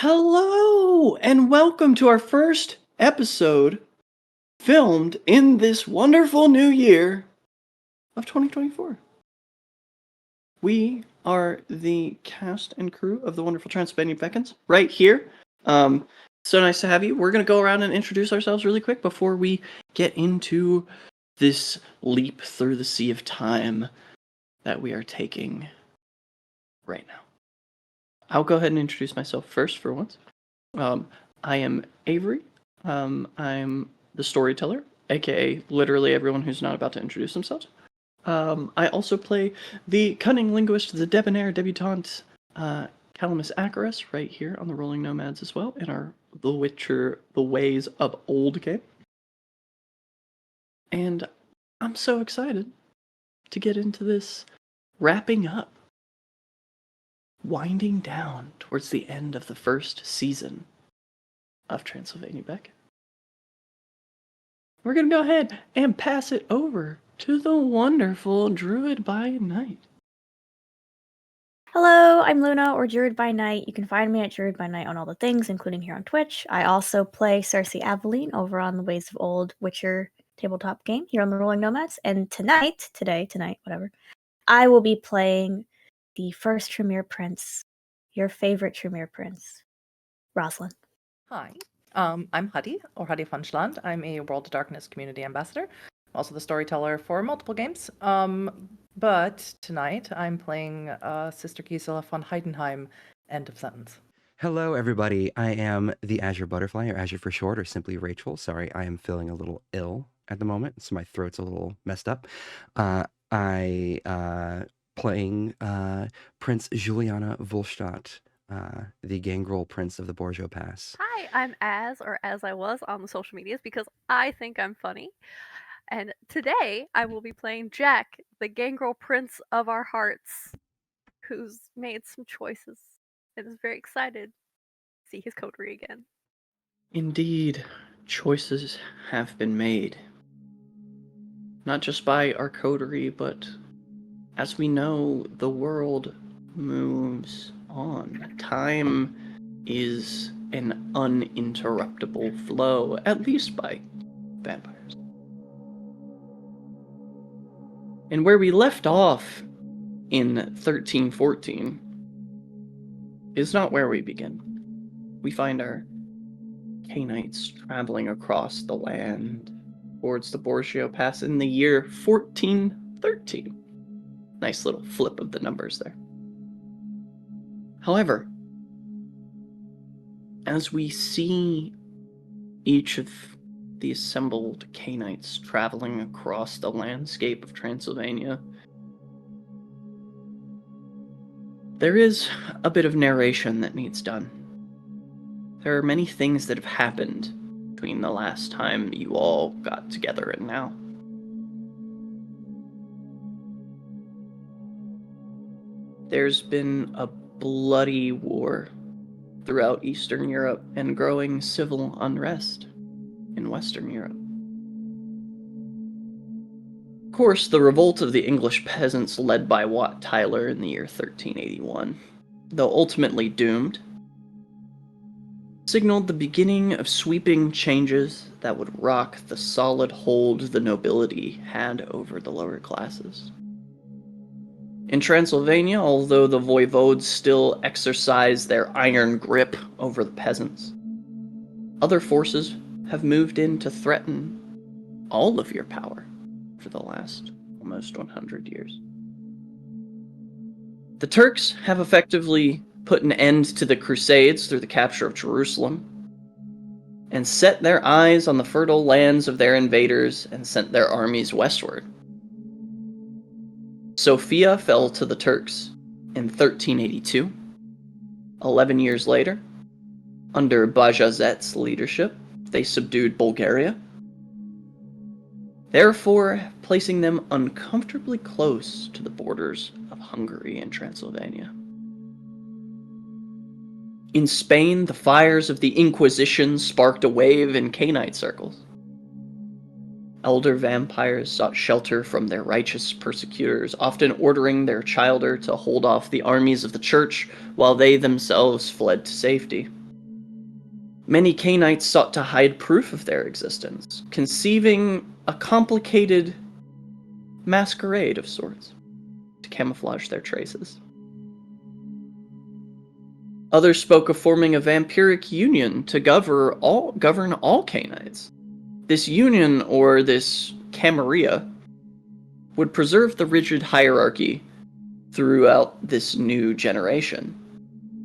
Hello, and welcome to our first episode filmed in this wonderful new year of 2024. We are the cast and crew of the wonderful Transylvania Beckons right here. So nice to have you. We're going to go around and introduce ourselves really quick before we get into this leap through the sea of time that we are taking right now. I'll go ahead and introduce myself first for once. I am Avery. I'm the storyteller, aka literally everyone who's not about to introduce themselves. I also play the cunning linguist, the debonair debutante, Calamus Acaris, right here on the Rolling Nomads as well, in our The Witcher, The Ways of Old game. And I'm so excited to get into this wrapping up, winding down towards the end of the first season of Transylvania Beckons. We're going to go ahead and pass it over to the wonderful Druid by Night. Hello, I'm Luna, or Druid by Night. You can find me at Druid by Night on all the things, including here on Twitch. I also play Cersei Aveline over on the Ways of Old Witcher tabletop game here on the Rolling Nomads. And tonight, whatever, I will be playing the first Tremere Prince, your favorite Tremere Prince, Rosalind. Hi, I'm Huddy, or Huddy Funchland. I'm a World of Darkness community ambassador. I'm also the storyteller for multiple games. But tonight I'm playing Sister Gisela von Heidenheim, end of sentence. Hello, everybody. I am the Azure Butterfly, or Azure for short, or simply Rachel. Sorry, I am feeling a little ill at the moment, so my throat's a little messed up. Playing Prince Juliana Volstadt, the gangrel prince of the Borgio Pass. Hi, I'm as I was on the social medias because I think I'm funny. And today I will be playing Jack, the gangrel prince of our hearts, who's made some choices and is very excited to see his coterie again. Indeed, choices have been made. Not just by our coterie, but as we know, the world moves on. Time is an uninterruptible flow, at least by vampires. And where we left off in 1314 is not where we begin. We find our Cainites traveling across the land towards the Borgio Pass in the year 1413. Nice little flip of the numbers there. However, as we see each of the assembled Cainites traveling across the landscape of Transylvania, there is a bit of narration that needs done. There are many things that have happened between the last time you all got together and now. There's been a bloody war throughout Eastern Europe and growing civil unrest in Western Europe. Of course, the revolt of the English peasants led by Wat Tyler in the year 1381, though ultimately doomed, signaled the beginning of sweeping changes that would rock the solid hold the nobility had over the lower classes. In Transylvania, although the voivodes still exercise their iron grip over the peasants, other forces have moved in to threaten all of your power for the last almost 100 years. The Turks have effectively put an end to the Crusades through the capture of Jerusalem, and set their eyes on the fertile lands of their invaders and sent their armies westward. Sofia fell to the Turks in 1382. 11 years later, under Bajazet's leadership, they subdued Bulgaria, therefore placing them uncomfortably close to the borders of Hungary and Transylvania. In Spain, the fires of the Inquisition sparked a wave in Cainite circles. Elder vampires sought shelter from their righteous persecutors, often ordering their childer to hold off the armies of the church while they themselves fled to safety. Many Cainites sought to hide proof of their existence, conceiving a complicated masquerade of sorts to camouflage their traces. Others spoke of forming a vampiric union to govern all Cainites. This union, or this camarilla, would preserve the rigid hierarchy throughout this new generation.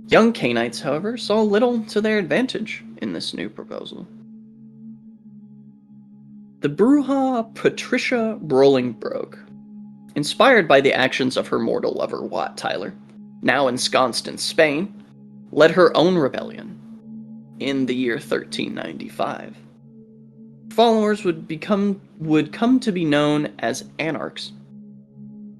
Young Cainites, however, saw little to their advantage in this new proposal. The Bruja Patricia Bolingbroke, inspired by the actions of her mortal lover Wat Tyler, now ensconced in Spain, led her own rebellion in the year 1395. Followers would come to be known as anarchs,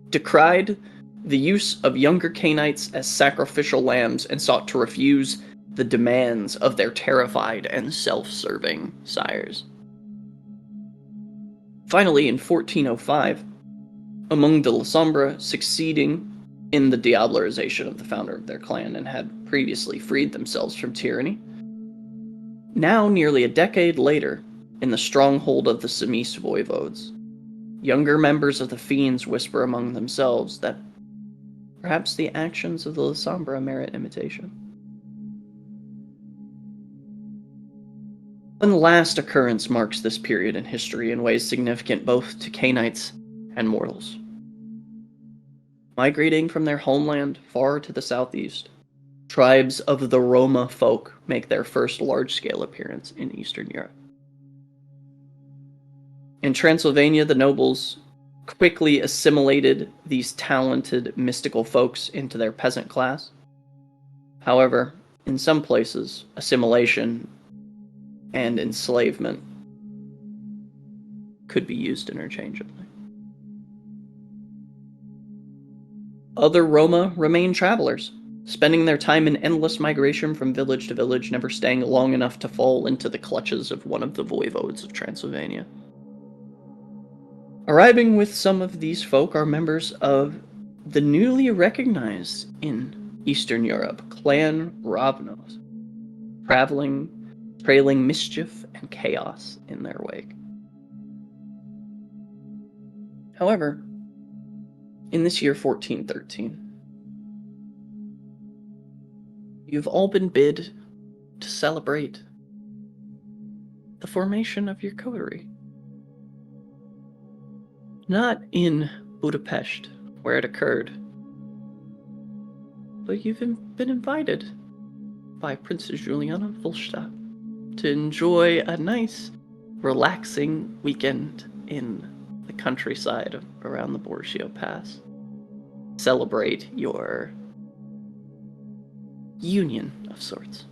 decried the use of younger Cainites as sacrificial lambs, and sought to refuse the demands of their terrified and self-serving sires. Finally, in 1405, among the La Sombra, succeeding in the diablerization of the founder of their clan and had previously freed themselves from tyranny, now nearly a decade later, in the stronghold of the Semis voivodes, younger members of the Fiends whisper among themselves that perhaps the actions of the La Sombra merit imitation. One last occurrence marks this period in history in ways significant both to Cainites and mortals. Migrating from their homeland far to the southeast, tribes of the Roma folk make their first large-scale appearance in Eastern Europe. In Transylvania, the nobles quickly assimilated these talented mystical folks into their peasant class. However, in some places, assimilation and enslavement could be used interchangeably. Other Roma remain travelers, spending their time in endless migration from village to village, never staying long enough to fall into the clutches of one of the voivodes of Transylvania. Arriving with some of these folk are members of the newly recognized in Eastern Europe Clan Ravnos, trailing mischief and chaos in their wake. However, in this year 1413, you've all been bid to celebrate the formation of your coterie. Not in Budapest, where it occurred, but you've been invited by Princess Juliana Volstadt to enjoy a nice, relaxing weekend in the countryside around the Borgio Pass. Celebrate your union of sorts.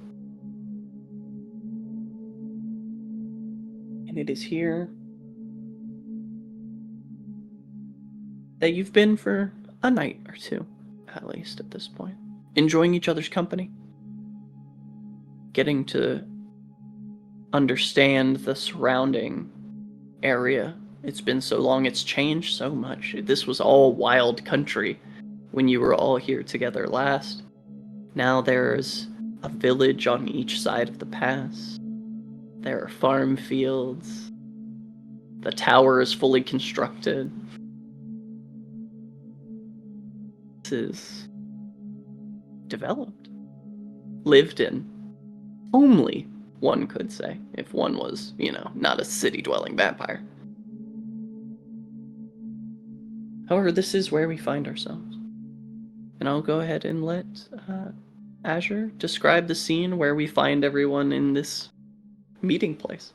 And it is here that you've been for a night or two, at least at this point. Enjoying each other's company. Getting to understand the surrounding area. It's been so long, it's changed so much. This was all wild country when you were all here together last. Now there's a village on each side of the pass. There are farm fields. The tower is fully constructed. This is developed. Lived in. Homely, one could say, if one was, not a city-dwelling vampire. However, this is where we find ourselves. And I'll go ahead and let Azure describe the scene where we find everyone in this meeting place.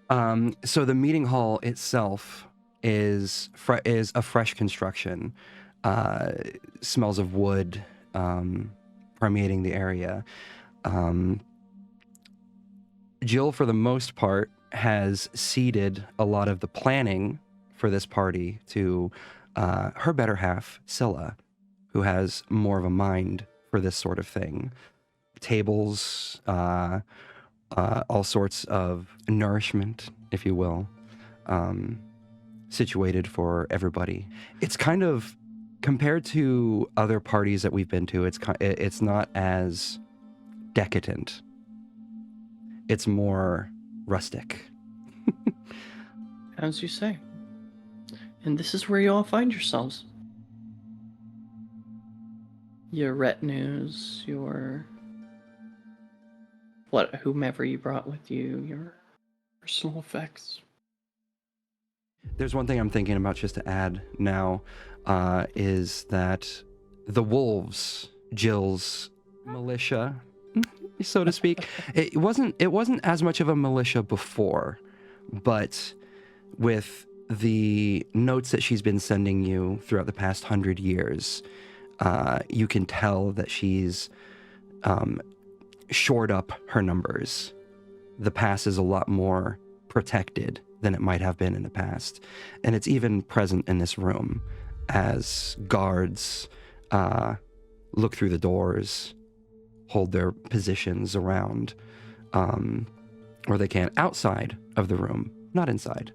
So the meeting hall itself is a fresh construction. Smells of wood permeating the area. Jill, for the most part, has ceded a lot of the planning for this party to her better half, Scylla, who has more of a mind for this sort of thing. Tables, all sorts of nourishment, if you will, situated for everybody. It's kind of, compared to other parties that we've been to, it's not as decadent it's more rustic. As you say. And this is where you all find yourselves. Your retinues, whomever you brought with you, your personal effects. There's one thing I'm thinking about just to add now, is that the wolves, Jill's militia, so to speak, it wasn't as much of a militia before, but with the notes that she's been sending you throughout the past 100 years, you can tell that she's shored up her numbers. The pass is a lot more protected than it might have been in the past. And it's even present in this room as guards look through the doors, hold their positions around, or they can outside of the room, not inside,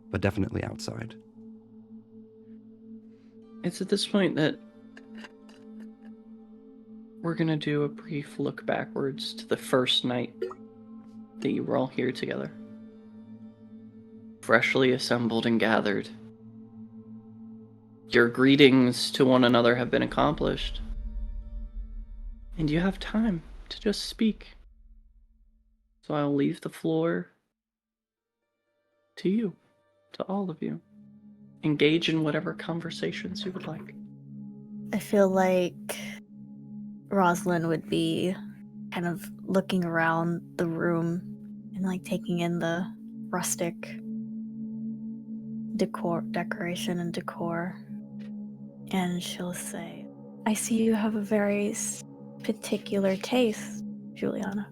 but definitely outside. It's at this point that we're going to do a brief look backwards to the first night that you were all here together. Freshly assembled and gathered. Your greetings to one another have been accomplished. And you have time to just speak. So I'll leave the floor to you, to all of you. Engage in whatever conversations you would like. I feel like Rosalind would be kind of looking around the room and like taking in the rustic decoration and decor. And she'll say, I see you have a very particular taste, Juliana.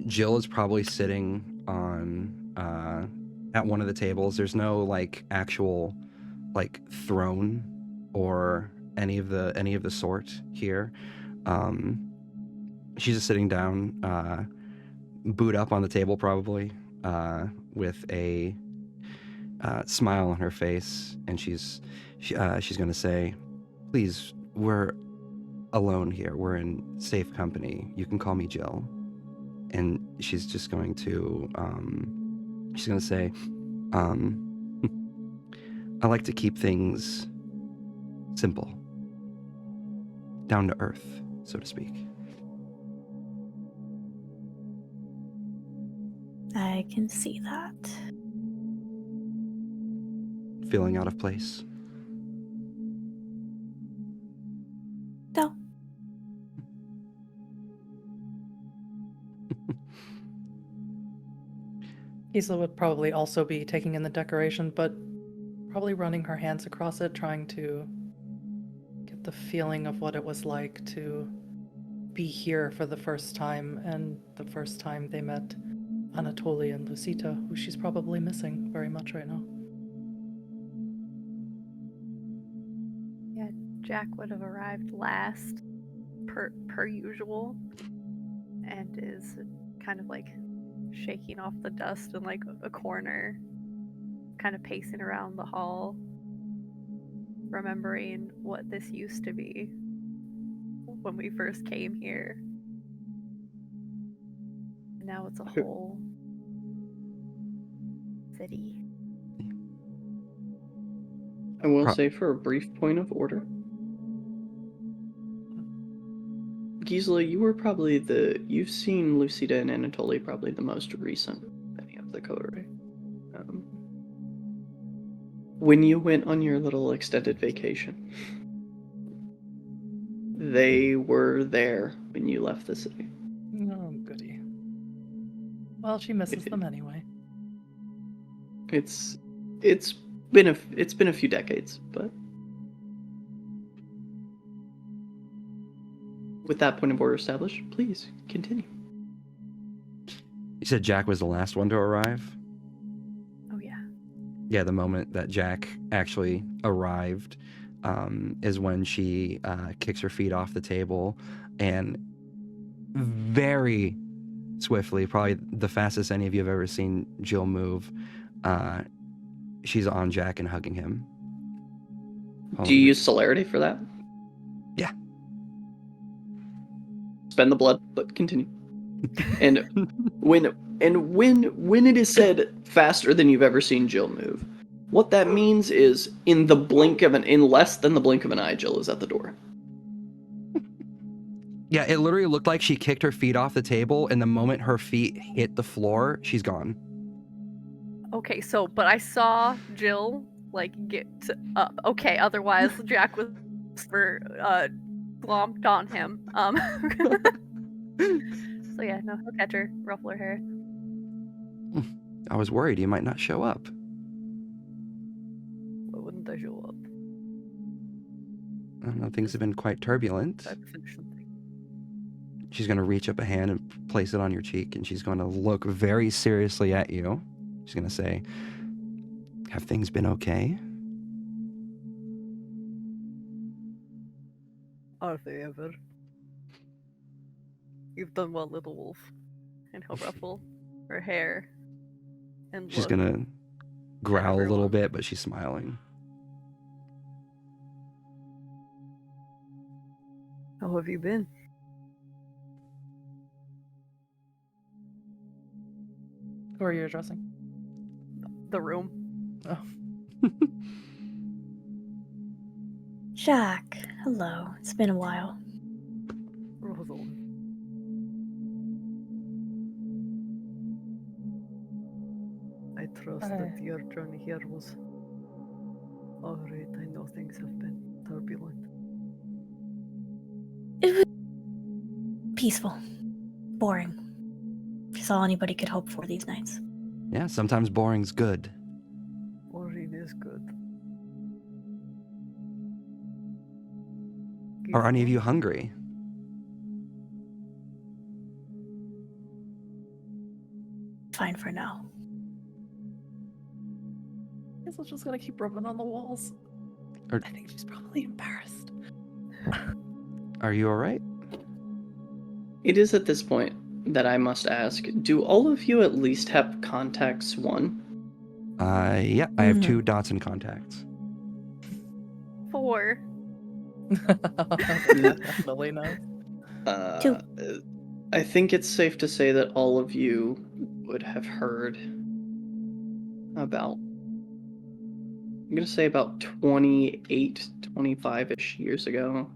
Jill is probably sitting on at one of the tables. There's no like actual like throne or any of the sort here. She's just sitting down, boot up on the table probably, with a smile on her face, and she's gonna say, please, we're alone here, we're in safe company, you can call me Jill. And she's just going to she's gonna say, I like to keep things simple, down to earth, so to speak. I can see that. Feeling out of place? No. Gisela would probably also be taking in the decoration, but probably running her hands across it, trying to get the feeling of what it was like to be here for the first time, and the first time they met Anatoly and Lucita, who she's probably missing very much right now. Yeah, Jack would have arrived last, per usual, and is kind of like shaking off the dust in like a corner, kind of pacing around the hall, remembering what this used to be when we first came here. And now it's a whole city. I will say, for a brief point of order, Gisela, you were probably you've seen Lucida and Anatoly probably the most recent of any of the coterie. When you went on your little extended vacation, they were there when you left the city. Oh, goody. Well, she misses them anyway. It's been a few decades, but with that point of order established, please continue. You said Jack was the last one to arrive? Oh yeah. Yeah, the moment that Jack actually arrived is when she kicks her feet off the table and very swiftly, probably the fastest any of you have ever seen Jill move, she's on Jack and hugging him. Do you use celerity for that? Yeah. spend the blood, but continue. And when it is said faster than you've ever seen Jill move, what that means is in less than the blink of an eye, Jill is at the door. Yeah, it literally looked like she kicked her feet off the table, and the moment her feet hit the floor, she's gone. Okay, but I saw Jill get up. Okay, otherwise Jack was glomped on him. So yeah, no, he'll catch her, ruffle her hair. I was worried you might not show up. Why wouldn't I show up? I don't know, things have been quite turbulent. I have to finish something. She's going to reach up a hand and place it on your cheek, and she's going to look very seriously at you. She's going to say, have things been okay? Are they ever? You've done well, little wolf. And he'll ruffle her hair. And She's look going to growl a little everyone. bit, but she's smiling. How have you been? Who are you addressing? The room. Oh. Jack, hello. It's been a while. Rosalind. I trust that your journey here was alright. I know things have been turbulent. It was peaceful. Boring. Just all anybody could hope for these nights. Yeah, sometimes boring's good. Boring is good. Are any of you hungry? Fine for now. I guess I'm just gonna keep rubbing on the walls. Or- I think she's probably embarrassed. Are you all right? It is at this point that I must ask, do all of you at least have contacts 1? Yeah, I have 2 dots in contacts. 4. Definitely not. 2. I think it's safe to say that all of you would have heard about, I'm going to say about 28, 25-ish years ago,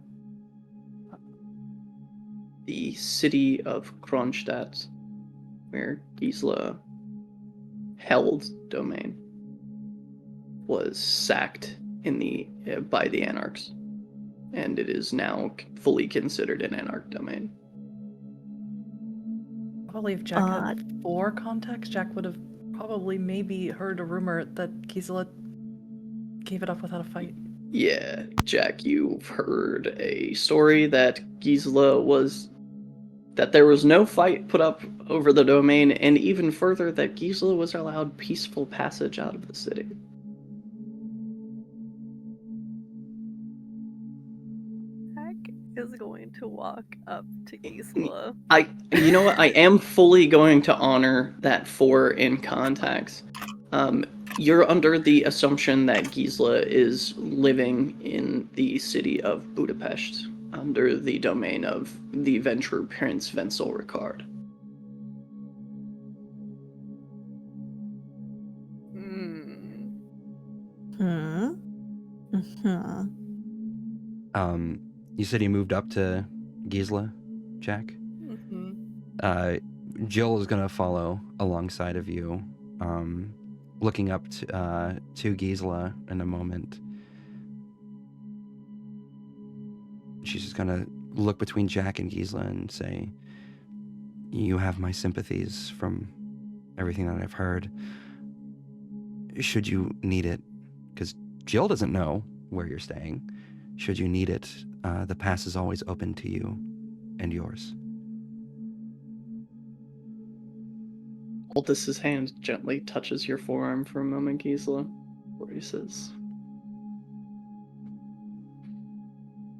the city of Kronstadt, where Gisela held domain, was sacked by the Anarchs, and it is now fully considered an Anarch domain. Probably if Jack had 4 contacts, Jack would have probably maybe heard a rumor that Gisela gave it up without a fight. Yeah, Jack, you've heard a story that that there was no fight put up over the domain, and even further, that Gisela was allowed peaceful passage out of the city. Jack is going to walk up to Gisela. You know what? I am fully going to honor that 4 in contacts. You're under the assumption that Gisela is living in the city of Budapest, under the domain of the venturer Prince Wenzel Ricard. You said you moved up to Gisela, Jack? Mm-hmm. Jill is going to follow alongside of you, looking up to Gisela in a moment. She's just going to look between Jack and Gisela and say, you have my sympathies from everything that I've heard. Should you need it, because Jill doesn't know where you're staying, should you need it, the pass is always open to you and yours. Aldous' hand gently touches your forearm for a moment, Gisela, where he says,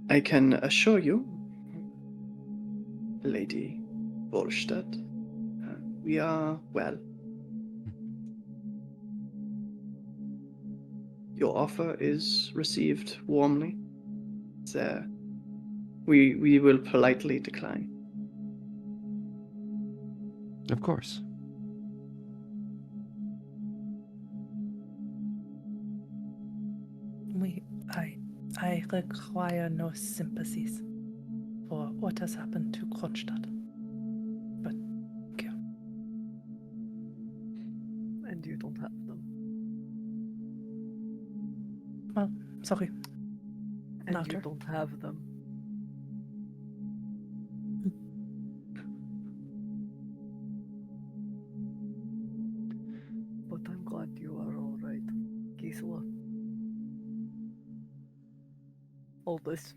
I can assure you, Lady Borstadt, we are well. Your offer is received warmly. We will politely decline. Of course. I require no sympathies for what has happened to Kronstadt. But thank you. And you don't have them. Well, sorry. And Louder. you don't have them. But I'm glad you are all right, Gisela. All this.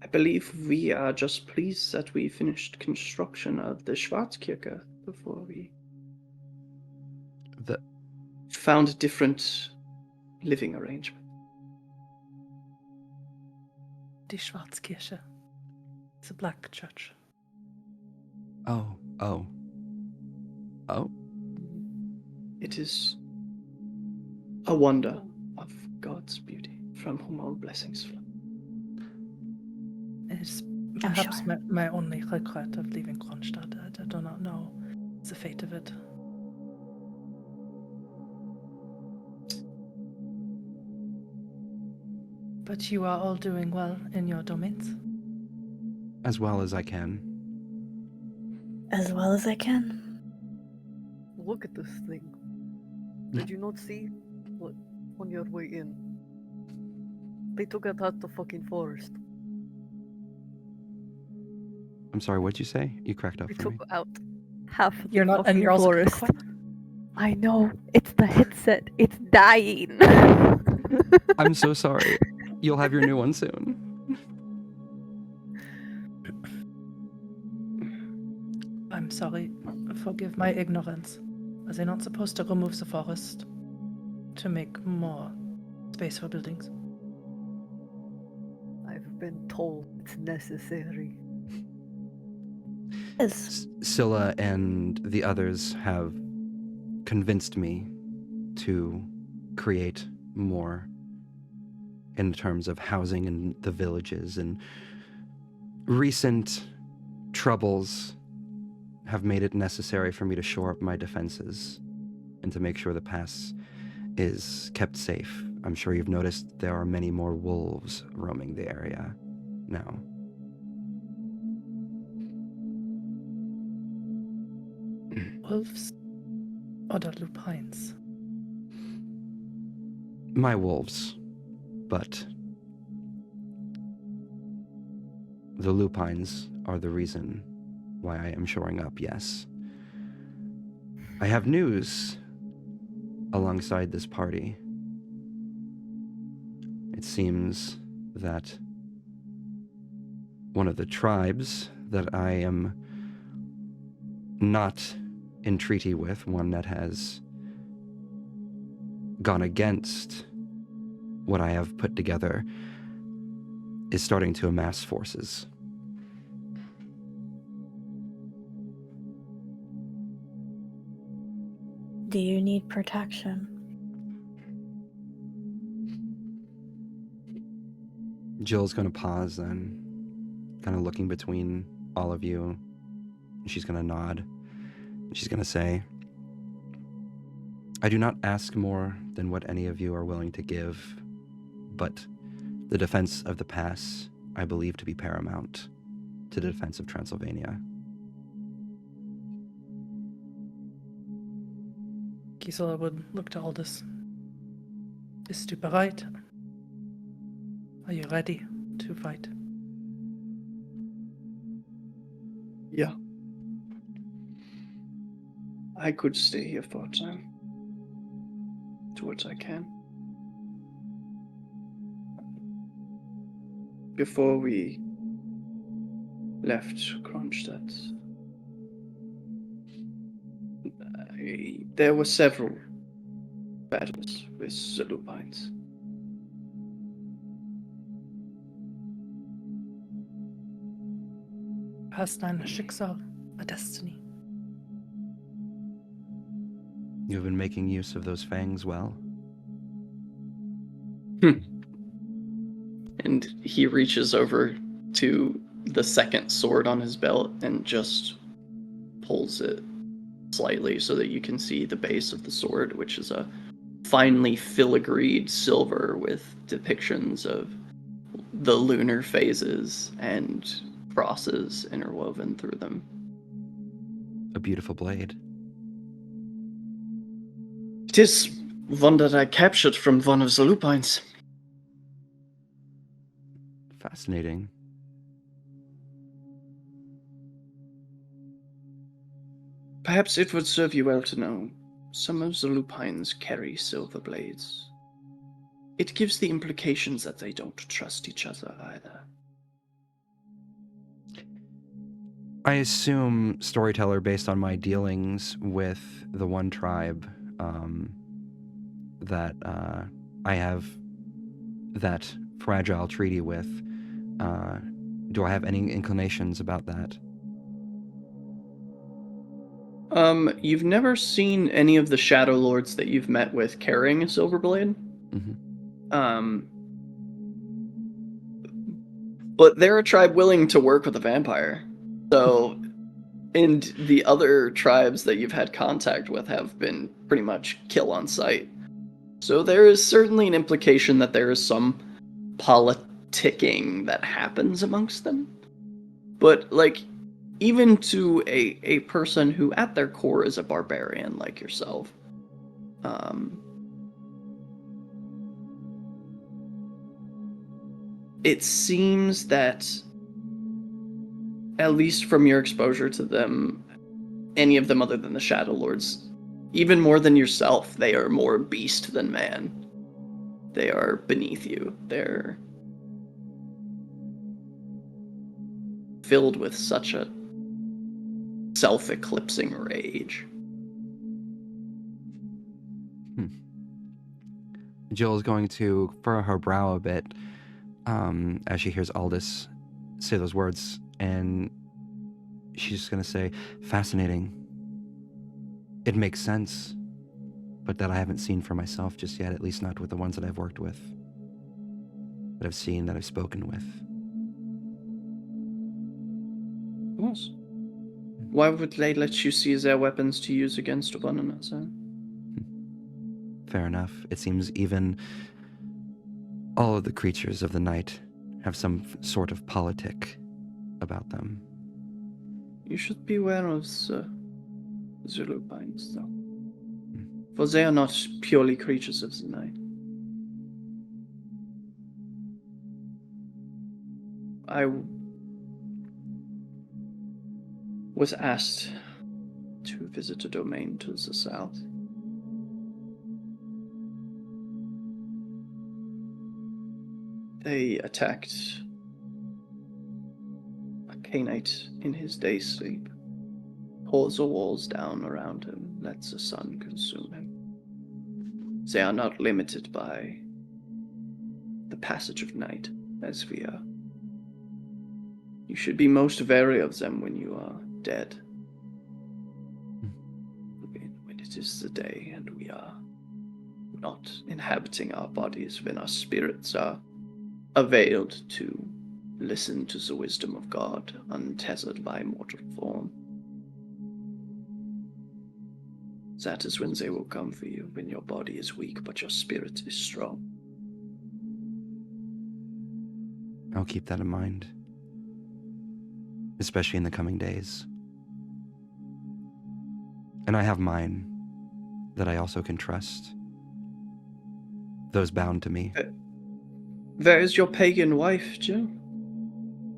I believe we are just pleased that we finished construction of the Schwarzkirche before we The found a different living arrangement. Die Schwarzkirche. It's a black church. oh. It is a wonder of God's beauty, from whom all blessings flow. It's I'm perhaps sure. my only regret of leaving Kronstadt. I do not know the fate of it. But you are all doing well in your domains. As well as I can. As well as I can. Look at this thing. Did you not see what on your way in? They took it out the fucking forest. I'm sorry, what'd you say? You cracked up We for took me. out half of You're the not, and fucking you're also forest. quiet. I know. It's the headset. It's dying. I'm so sorry. You'll have your new one soon. I'm sorry. Forgive my ignorance. Was I not supposed to remove the forest to make more space for buildings? I've been told it's necessary. Scylla and the others have convinced me to create more in terms of housing in the villages, and recent troubles have made it necessary for me to shore up my defenses and to make sure the pass is kept safe. I'm sure you've noticed there are many more wolves roaming the area now. Wolves or the lupines? My wolves, but the lupines are the reason why I am shoring up, yes. I have news alongside this party. It seems that one of the tribes that I am not in treaty with, one that has gone against what I have put together, is starting to amass forces. Do you need protection? Jill's going to pause then, kind of looking between all of you. She's going to nod. She's going to say, I do not ask more than what any of you are willing to give, but the defense of the pass I believe to be paramount to the defense of Transylvania. Gisela would look to Aldous. Bist du bereit? Are you ready to fight? Yeah. I could stay here for a time. Do what I can. Before we left Kronstadt, there were several battles with the lupines. Hast ein Schicksal, a destiny. You've been making use of those fangs well. And he reaches over to the second sword on his belt and just pulls it slightly so that you can see the base of the sword, which is a finely filigreed silver with depictions of the lunar phases and crosses interwoven through them. A beautiful blade. It is one that I captured from one of the lupines. Fascinating. Perhaps it would serve you well to know some of the lupines carry silver blades. It gives the implications that they don't trust each other either. I assume, storyteller, based on my dealings with the one tribe that I have that fragile treaty with, do I have any inclinations about that? You've never seen any of the Shadow Lords that you've met with carrying a silver blade. Mm-hmm. But they're a tribe willing to work with a vampire. So, and the other tribes that you've had contact with have been pretty much kill on sight. So there is certainly an implication that there is some politicking that happens amongst them. But, like, even to a person who at their core is a barbarian like yourself, it seems that, at least from your exposure to them, any of them other than the Shadow Lords, even more than yourself, they are more beast than man. They are beneath you. They're filled with such a self-eclipsing rage. Jill is going to furrow her brow a bit as she hears Aldous say those words, and she's just going to say, fascinating. It makes sense, but that I haven't seen for myself just yet, at least not with the ones that I've worked with, that I've seen, that I've spoken with. Yes. Why would they let you see their weapons to use against one another? Fair enough. It seems even all of the creatures of the night have some sort of politic about them. You should beware of the lupines, though. For they are not purely creatures of the night. I was asked to visit a domain to the south. They attacked a Cainite in his day's sleep, pulls the walls down around him, lets the sun consume him. They are not limited by the passage of night, as we are. You should be most wary of them when you are dead. When it is the day and we are not inhabiting our bodies, when our spirits are availed to listen to the wisdom of God, untethered by mortal form. That is when they will come for you, when your body is weak but your spirit is strong. I'll keep that in mind, especially in the coming days. And I have mine that I also can trust, those bound to me. Where is your pagan wife, Jill?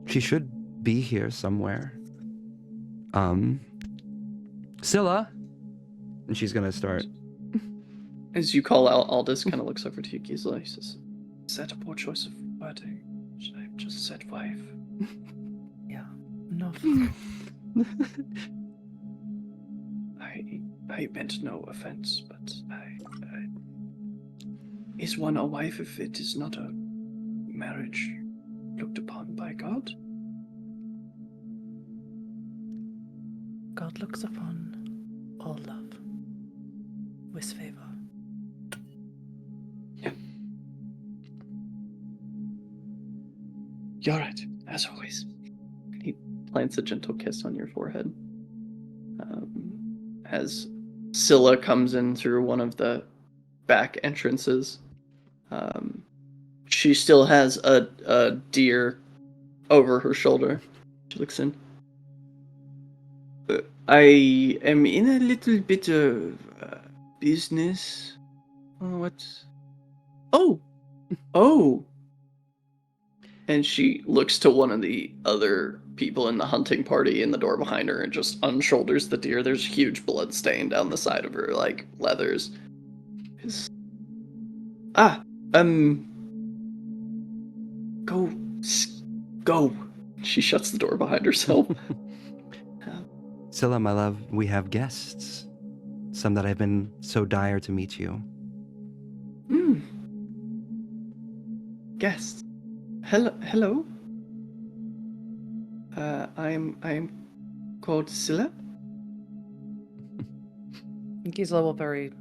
She should be here somewhere. Scylla! And she's gonna start. As you call out, Aldous kind of looks over to you, Gisela. He says, is that a poor choice of wording? Should I have just said wife? Yeah. No. I meant no offense, but is one a wife if it is not a marriage looked upon by God? God looks upon all love with favor. Yeah. You're right, as always. He plants a gentle kiss on your forehead. as Scylla comes in through one of the back entrances. She still has a deer over her shoulder. She looks in. I am in a little bit of business. What's... Oh! And she looks to one of the other people in the hunting party in the door behind her and just unshoulders the deer. There's huge blood stain down the side of her, like, leathers. Go. She shuts the door behind herself. Scylla, my love, we have guests. Some that have been so dire to meet you. Guests. Hello. I'm called Scylla. Gisela will very,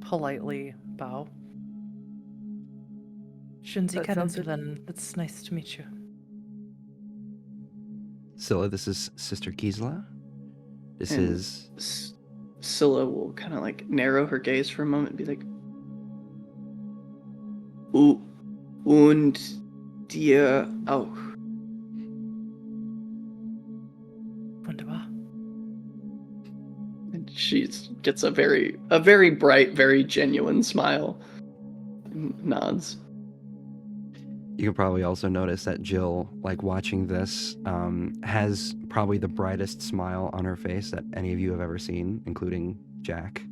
politely bow. Schön, Sie That kennen sounded- then. It's nice to meet you. Scylla, this is Sister Gisela. This And is... Scylla will kind of narrow her gaze for a moment and be like, und dir auch. Wunderbar. And she gets a very bright, very genuine smile and nods. You can probably also notice that Jill, watching this, has probably the brightest smile on her face that any of you have ever seen, including Jack.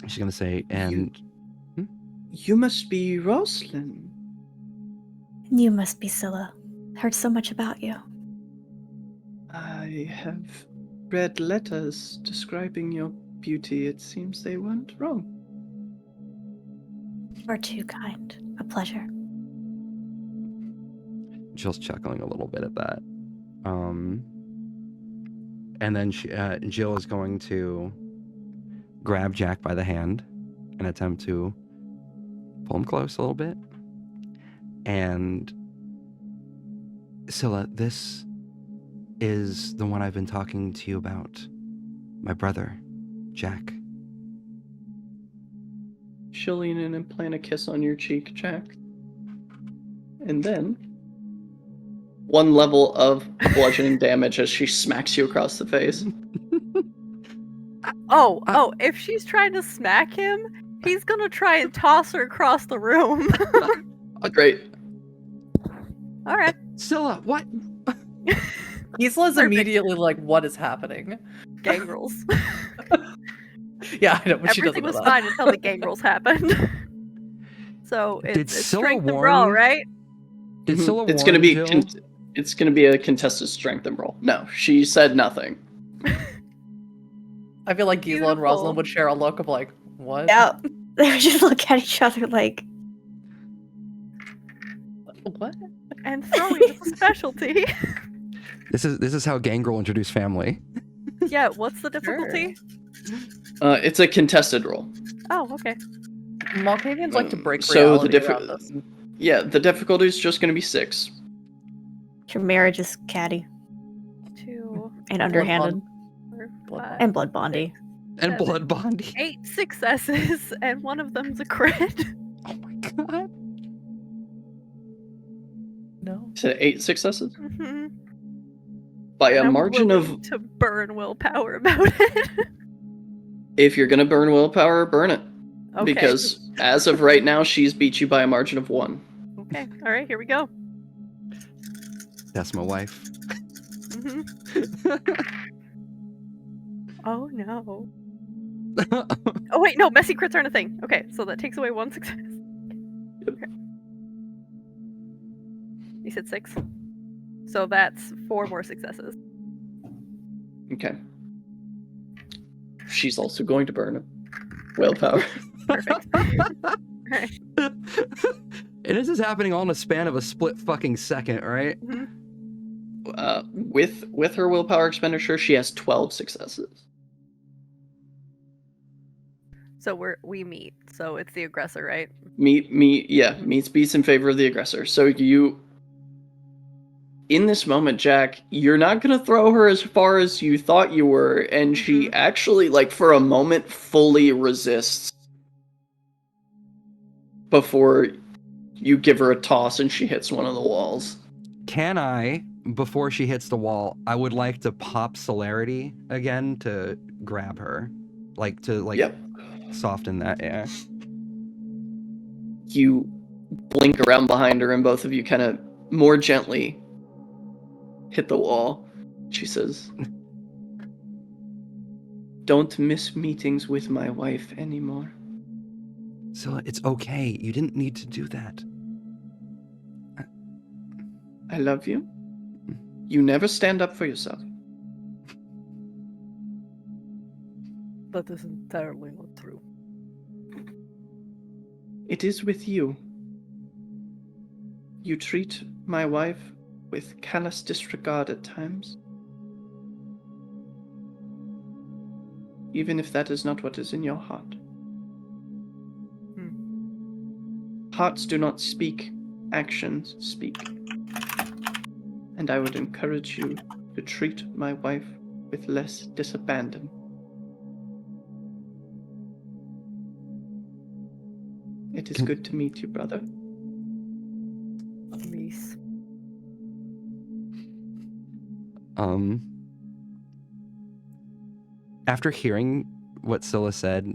She's gonna say, and... You must be Rosalind. You must be Scylla. Heard so much about you. I have read letters describing your beauty. It seems they weren't wrong. You're too kind. A pleasure. Jill's chuckling a little bit at that. And then Jill is going to grab Jack by the hand and attempt to pull him close a little bit. And Scylla, this is the one I've been talking to you about. My brother, Jack. She'll lean in and plant a kiss on your cheek, Jack. And then, one level of bludgeoning damage as she smacks you across the face. If she's trying to smack him, he's gonna try and toss her across the room. Great. Alright. Scylla, what? Gisela's Perfect. immediately like, what is happening? Gangrels. Yeah, I know, but she Everything doesn't know was that. fine until the gangrels happened. So Did it's Scylla strength and warn brawl, you? right? Did Scylla It's warn gonna be Jill? it's gonna be a contested strength and roll. No, she said nothing. I feel like Gisela and Beautiful. Rosalind would share a look of like, what? Yeah. They would just look at each other like, What? And throwing is a specialty. This is how Gangrel introduced family. Yeah, what's the difficulty? It's a contested roll. Oh, okay. Malkavians like to break So the reality around us. Yeah, the difficulty is just gonna be 6. your marriage is catty 2, and underhanded 4, Blood 5, and blood bondy. And 7, blood bonding. 8 successes, and one of them's a crit. Oh my god. No. You said 8 successes? Mhm. By And a I'm margin willing of... to burn willpower about it. If you're gonna burn willpower, burn it. Okay. Because as of right now, she's beat you by a margin of 1. Okay. All right. Here we go. That's my wife. hmm Oh no. Oh wait, no. Messy crits aren't a thing. Okay, so that takes away 1 success. Okay. You said 6. So that's 4 more successes. Okay. She's also going to burn it. Willpower. Perfect. Alright. And this is happening all in a span of a split fucking second, right? Mhm. With her willpower expenditure, she has 12 successes. So we meet. So it's the aggressor, right? Meets beats in favor of the aggressor. So in this moment, Jack, you're not going to throw her as far as you thought you were, and she actually, like, for a moment, fully resists before you give her a toss and she hits one of the walls. Can I, before she hits the wall, I would like to pop celerity again to grab her. Like, to, like, Yep. soften that, yeah. You blink around behind her, and both of you kind of more gently hit the wall. She says, "Don't miss meetings with my wife anymore." Scylla, it's okay. You didn't need to do that. I love you. You never stand up for yourself. That is entirely not true. It is with you. You treat my wife with callous disregard at times. Even if that is not what is in your heart. Hearts do not speak, actions speak. And I would encourage you to treat my wife with less disabandon. It is good to meet you, brother. Niece. After hearing what Scylla said,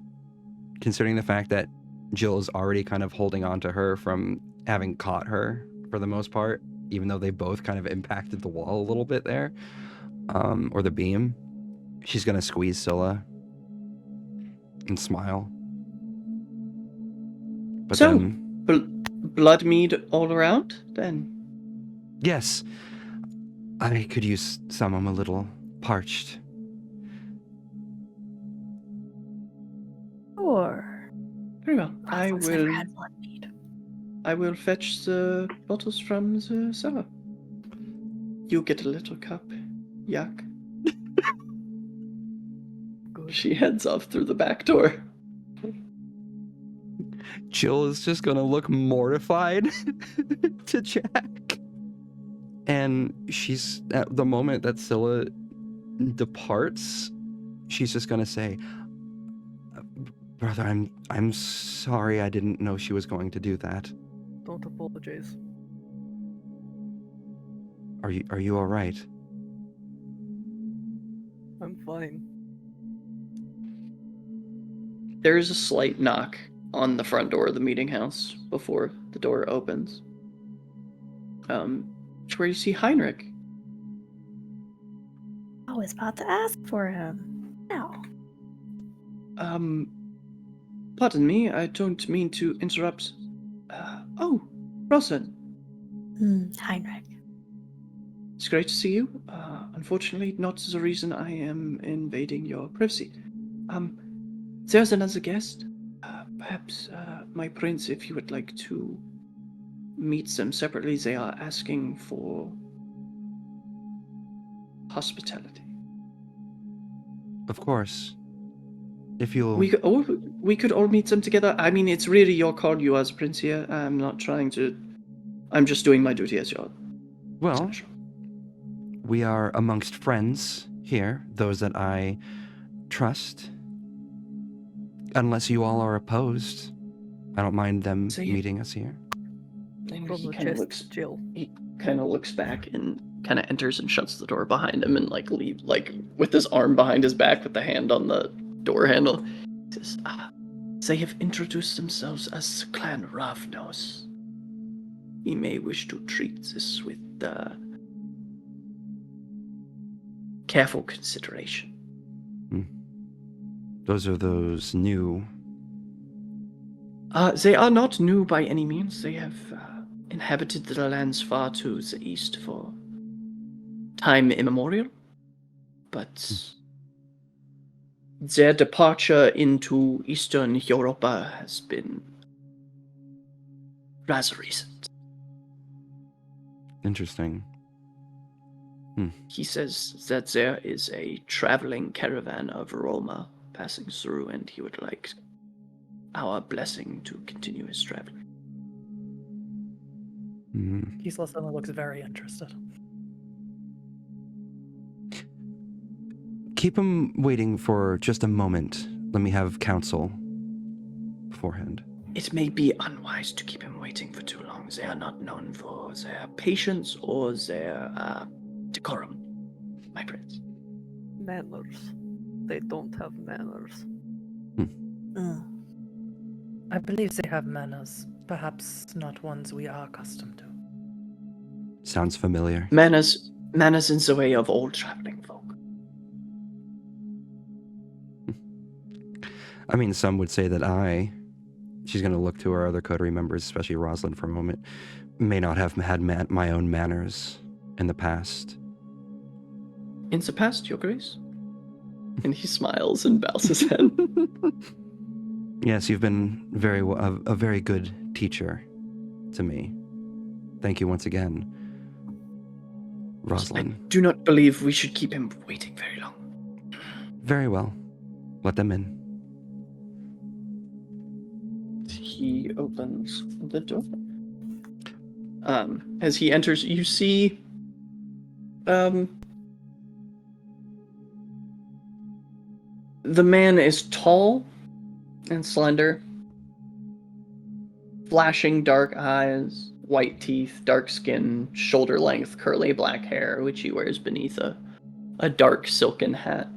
considering the fact that Jill is already kind of holding on to her from having caught her for the most part, even though they both kind of impacted the wall a little bit there, or the beam, she's going to squeeze Scylla and smile. But so, then, blood mead all around, then? yes, I could use some. I'm a little parched. Sure. Very well. Rosalind's never had blood mead. I will fetch the bottles from the cellar. You get a little cup. Yuck. Good. She heads off through the back door. Jill is just gonna look mortified to Jack. And she's, at the moment that Scylla departs, she's just gonna say, "Brother, I'm sorry. I didn't know she was going to do that." Don't apologize. Are you all right? I'm fine. There is a slight knock on the front door of the meeting house before the door opens. It's where you see Heinrich. I was about to ask for him. Now. Pardon me, I don't mean to interrupt. Oh, Rosalind. Heinrich. It's great to see you. Unfortunately, not the reason I am invading your privacy. There's another guest. Perhaps, my prince, if you would like to meet them separately, they are asking for hospitality. Of course. If you'll... We could all meet them together. I mean, it's really your call. You as prince here. I'm not trying to... I'm just doing my duty as your... Well, senator. we are amongst friends here, those that I trust. Unless you all are opposed, I don't mind them meeting us here. And From he the kind of chest, looks... Jill. He kind of looks back and kind of enters and shuts the door behind him and with his arm behind his back with the hand on the door handle. He says, they have introduced themselves as Clan Ravnos. He may wish to treat this with careful consideration. Those are those new... They are not new by any means. They have inhabited the lands far to the east for time immemorial. But their departure into Eastern Europa has been rather recent. Interesting. He says that there is a traveling caravan of Roma passing through, and he would like our blessing to continue his travel. Gisela suddenly looks very interested. Keep him waiting for just a moment. Let me have counsel beforehand. It may be unwise to keep him waiting for too long. They are not known for their patience or their decorum, my prince. Manners. They don't have manners. I believe they have manners, perhaps not ones we are accustomed to. Sounds familiar. Manners in the way of old traveling folk. I mean, some would say that she's going to look to her other coterie members, especially Rosalind for a moment, may not have had my own manners in the past. In the past, Your Grace? And he smiles and bows his head. Yes, you've been a very good teacher to me. Thank you once again, I Rosalind. do not believe we should keep him waiting very long. Very well. Let them in. He opens the door. As he enters, you see the man is tall and slender, flashing dark eyes, white teeth, dark skin, shoulder-length curly black hair, which he wears beneath a dark silken hat.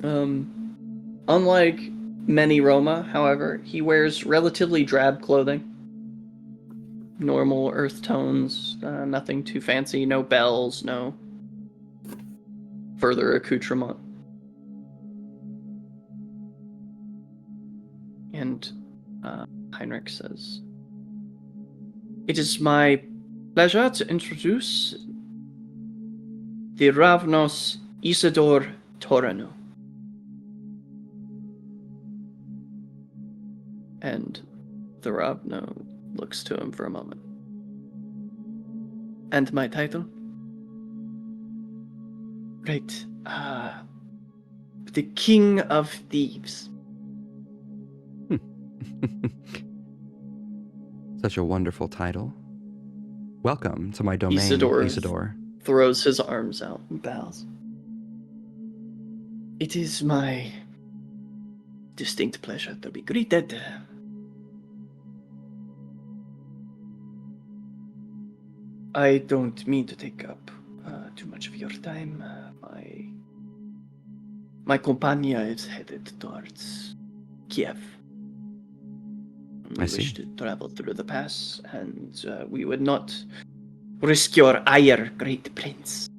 Unlike many Roma, however, he wears relatively drab clothing. Normal earth tones, nothing too fancy, no bells, no further accoutrement. And Heinrich says, "It is my pleasure to introduce the Ravnos Isidore Toranu." And the Ravno looks to him for a moment. "And my title?" "Right, the King of Thieves." Such a wonderful title. Welcome to my domain, Isidore. Throws his arms out and bows. "It is my distinct pleasure to be greeted. I don't mean to take up too much of your time. My compania is headed towards Kiev. We wish to travel through the pass, and we would not risk your ire, great prince."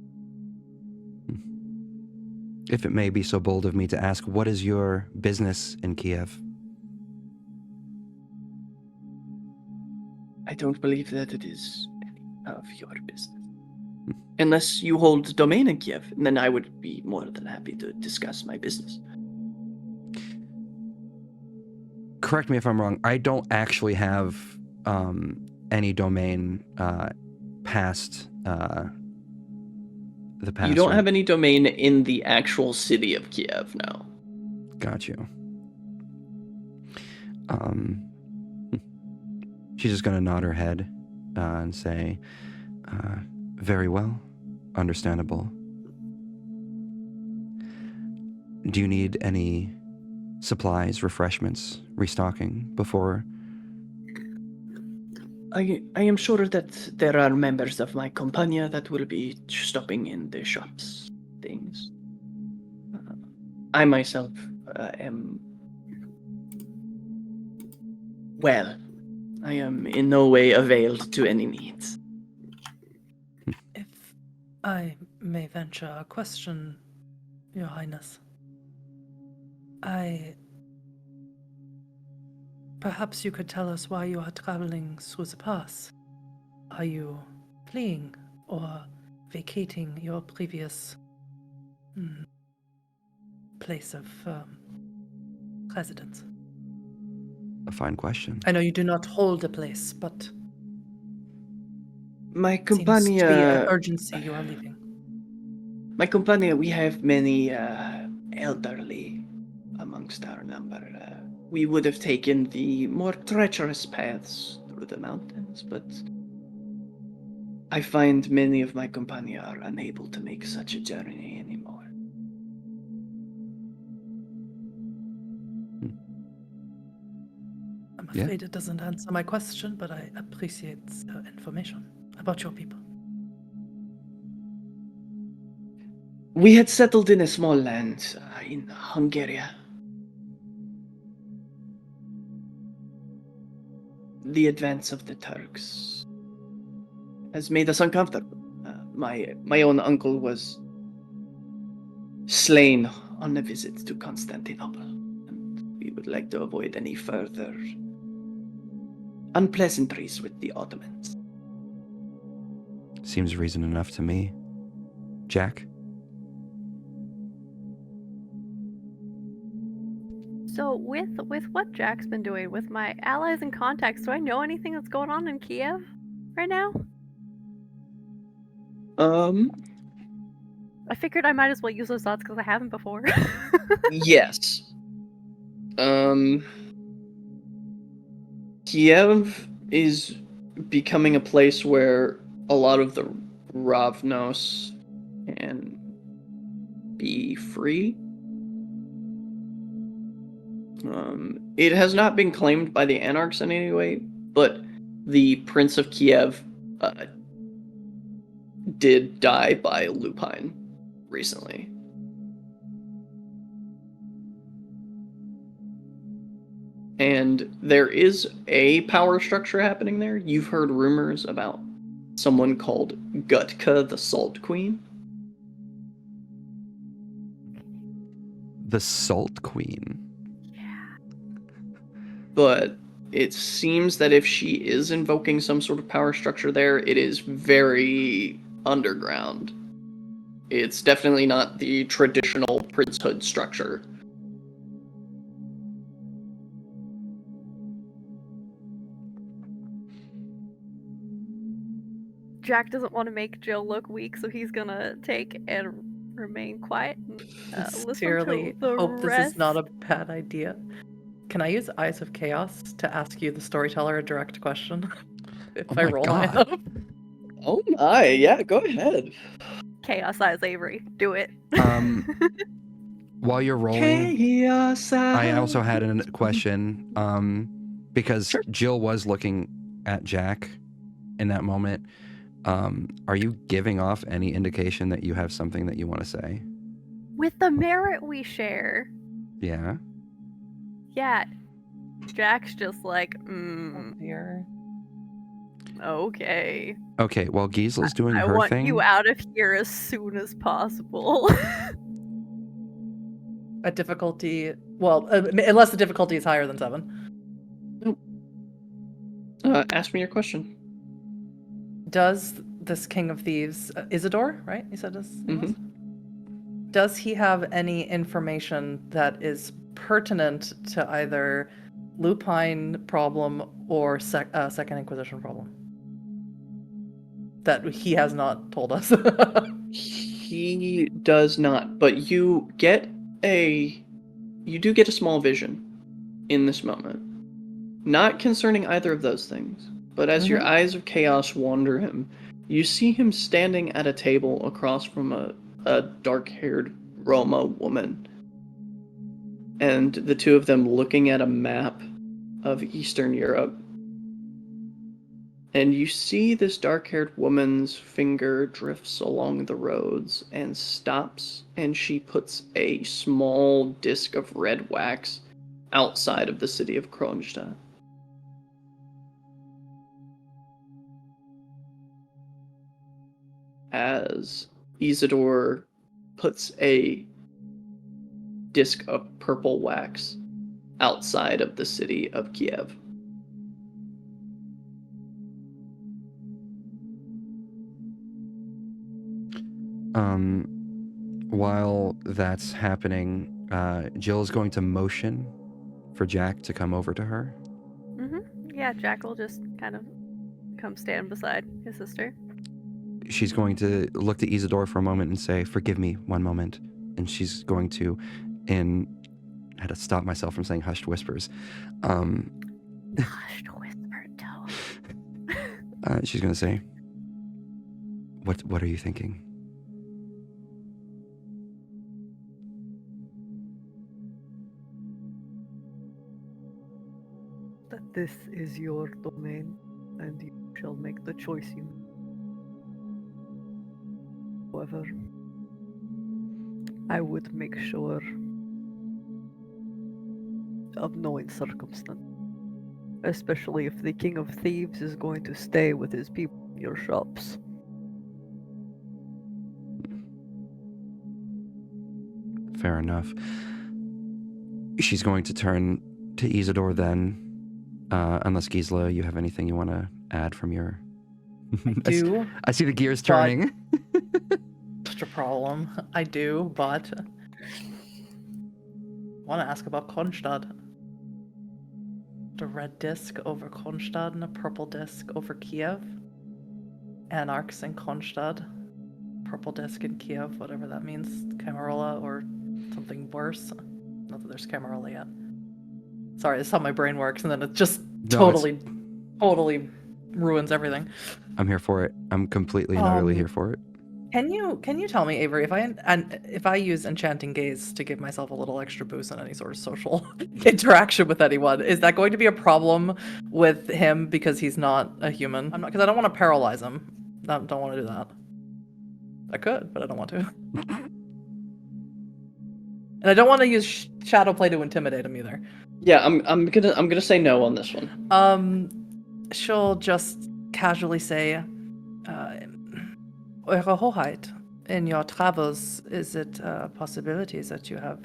If it may be so bold of me to ask, what is your business in Kiev? "I don't believe that it is any of your business. Unless you hold domain in Kiev, and then I would be more than happy to discuss my business." Correct me if I'm wrong. I don't actually have any domain past the past. You don't right? have any domain in the actual city of Kiev, no. Got you. She's just gonna nod her head and say, "Very well, understandable. Do you need any supplies, refreshments, restocking before?" I am sure that there are members of my compania that will be stopping in the shops, things. I myself am... Well, I am in no way availed to any needs. If I may venture a question, Your Highness. Perhaps you could tell us why you are traveling through the pass. Are you fleeing or vacating your previous place of residence? A fine question. I know you do not hold a place, but My it seems to be an compania... urgency you are leaving. My compania, we have many elderly amongst our number. We would have taken the more treacherous paths through the mountains, but I find many of my compania are unable to make such a journey anymore. Yeah. afraid it doesn't answer my question, but I appreciate information about your people. We had settled in a small land in Hungary. The advance of the Turks has made us uncomfortable. My own uncle was slain on a visit to Constantinople, and we would like to avoid any further unpleasantries with the Ottomans. Seems reason enough to me. Jack? So with what Jack's been doing with my allies and contacts, do I know anything that's going on in Kiev right now? I figured I might as well use those thoughts because I haven't before. Yes. Kiev is becoming a place where a lot of the Ravnos can be free. It has not been claimed by the Anarchs in any way, but the Prince of Kiev did die by lupine recently. And there is a power structure happening there. You've heard rumors about someone called Gutka, the Salt Queen. The Salt Queen. But it seems that if she is invoking some sort of power structure there, it is very underground. It's definitely not the traditional princehood structure. Jack doesn't want to make Jill look weak, so he's gonna take and remain quiet and listen Sincerely to the hope rest. this is not a bad idea. Can I use Eyes of Chaos to ask you, the storyteller, a direct question? If Oh I my roll God. high enough? Oh my, yeah, go ahead. Chaos Eyes Avery. Do it. While you're rolling, Chaos. I also had a question, because Sure. Jill was looking at Jack in that moment. Are you giving off any indication that you have something that you want to say? With the merit we share. Yeah. Yeah. Jack's just like, Oh dear. okay. Okay, while Gisla's doing I her want thing, you out of here as soon as possible. A difficulty, well, unless the difficulty is higher than 7. Ask me your question. Does this King of Thieves, Isidore, right? You said his name was? Mm-hmm. Does he have any information that is pertinent to either lupine problem or Second Inquisition problem that he has not told us? He does not, but you do get a small vision in this moment. Not concerning either of those things, but as your eyes of chaos wander him, you see him standing at a table across from a dark-haired Roma woman. And the two of them looking at a map of Eastern Europe. And you see this dark-haired woman's finger drifts along the roads and stops, and she puts a small disc of red wax outside of the city of Kronstadt. As Isidore puts a disc of purple wax outside of the city of Kiev. While that's happening, Jill is going to motion for Jack to come over to her. Yeah, Jack will just kind of come stand beside his sister. She's going to look to Isidore for a moment and say, "Forgive me, one moment." And she's going to, I had to stop myself from saying hushed whispers. Hushed whisper tone. She's going to say, What are you thinking? The This is your domain, and you shall make the choice you make. However, I would make sure of knowing circumstance, especially if the King of Thieves is going to stay with his people in your shops. Fair enough. She's going to turn to Isidore then, unless Gisela, you have anything you want to add from your... Do. I see the gears but- turning. Such a problem. I do, but I want to ask about Kronstadt. The red disc over Kronstadt and a purple disc over Kiev. Anarchs in Kronstadt. Purple disc in Kiev, whatever that means. Camarilla or something worse. Not that there's Camarilla yet. Sorry, this is how my brain works, and then it just totally ruins everything. I'm here for it. I'm completely and utterly here for it. Can you tell me, Avery, if I use Enchanting Gaze to give myself a little extra boost on any sort of social interaction with anyone, is that going to be a problem with him because he's not a human? I'm not, because I don't want to paralyze him. I don't want to do that. I could, but I don't want to. And I don't want to use shadow play to intimidate him either. Yeah, I'm gonna say no on this one. She'll just casually say, Eure Hoheit, in your travels, is it a possibility that you have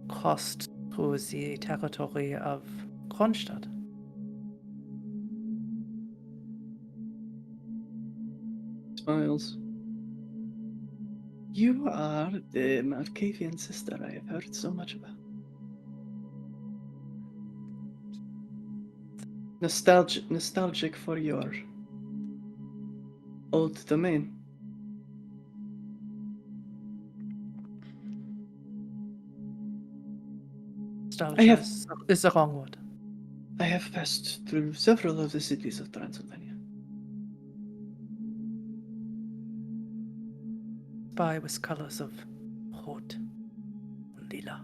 crossed through the territory of Kronstadt? Smiles. You are the Malkavian sister I have heard so much about. Nostalgic for your old domain. Nostalgia is the wrong word. I have passed through several of the cities of Transylvania. Spy with colors of rot and lila.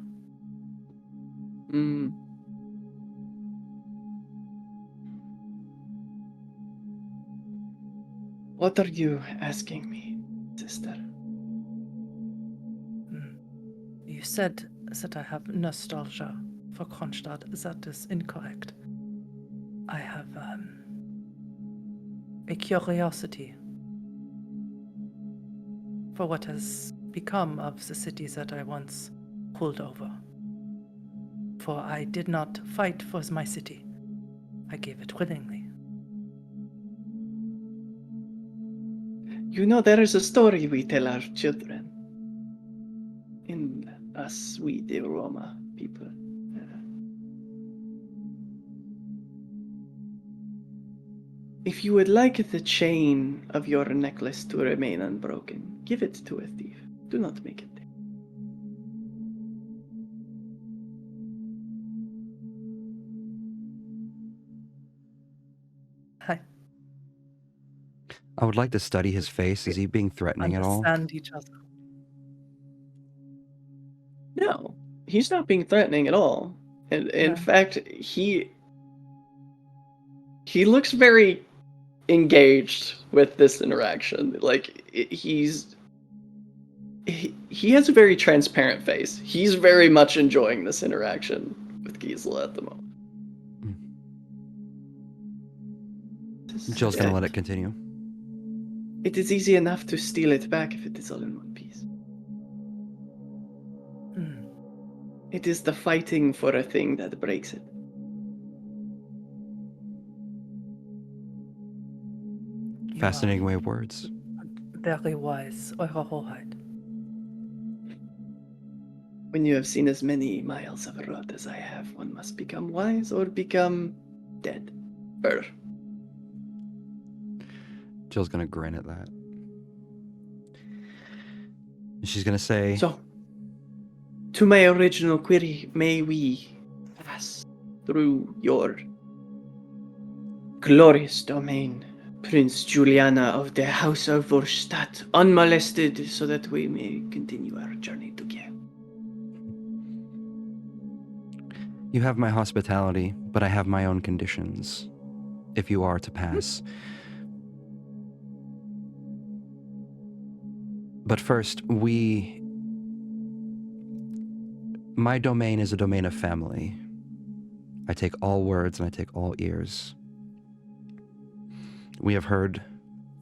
What are you asking me, sister? You said that I have nostalgia for Kronstadt. That is incorrect. I have a curiosity for what has become of the cities that I once ruled over. For I did not fight for my city. I gave it willingly. You know, there is a story we tell our children. In us, we the Roma people. If you would like the chain of your necklace to remain unbroken, give it to a thief. Do not make it. Hi. I would like to study his face. Is he being threatening at all? Understand each other. No, he's not being threatening at all. And in fact, he looks very engaged with this interaction. Like he has a very transparent face. He's very much enjoying this interaction with Gisela at the moment. Jill's gonna let it continue. It is easy enough to steal it back if it is all in one piece. It is the fighting for a thing that breaks it. Fascinating way of words. Very wise, Eure Hoheit. When you have seen as many miles of road as I have, one must become wise or become dead. Jill's gonna grin at that. And she's gonna say, So, to my original query, may we pass through your glorious domain, Prince Juliana of the House of Vorstadt, unmolested, so that we may continue our journey together? You have my hospitality, but I have my own conditions, if you are to pass. But first, my domain is a domain of family. I take all words and I take all ears. We have heard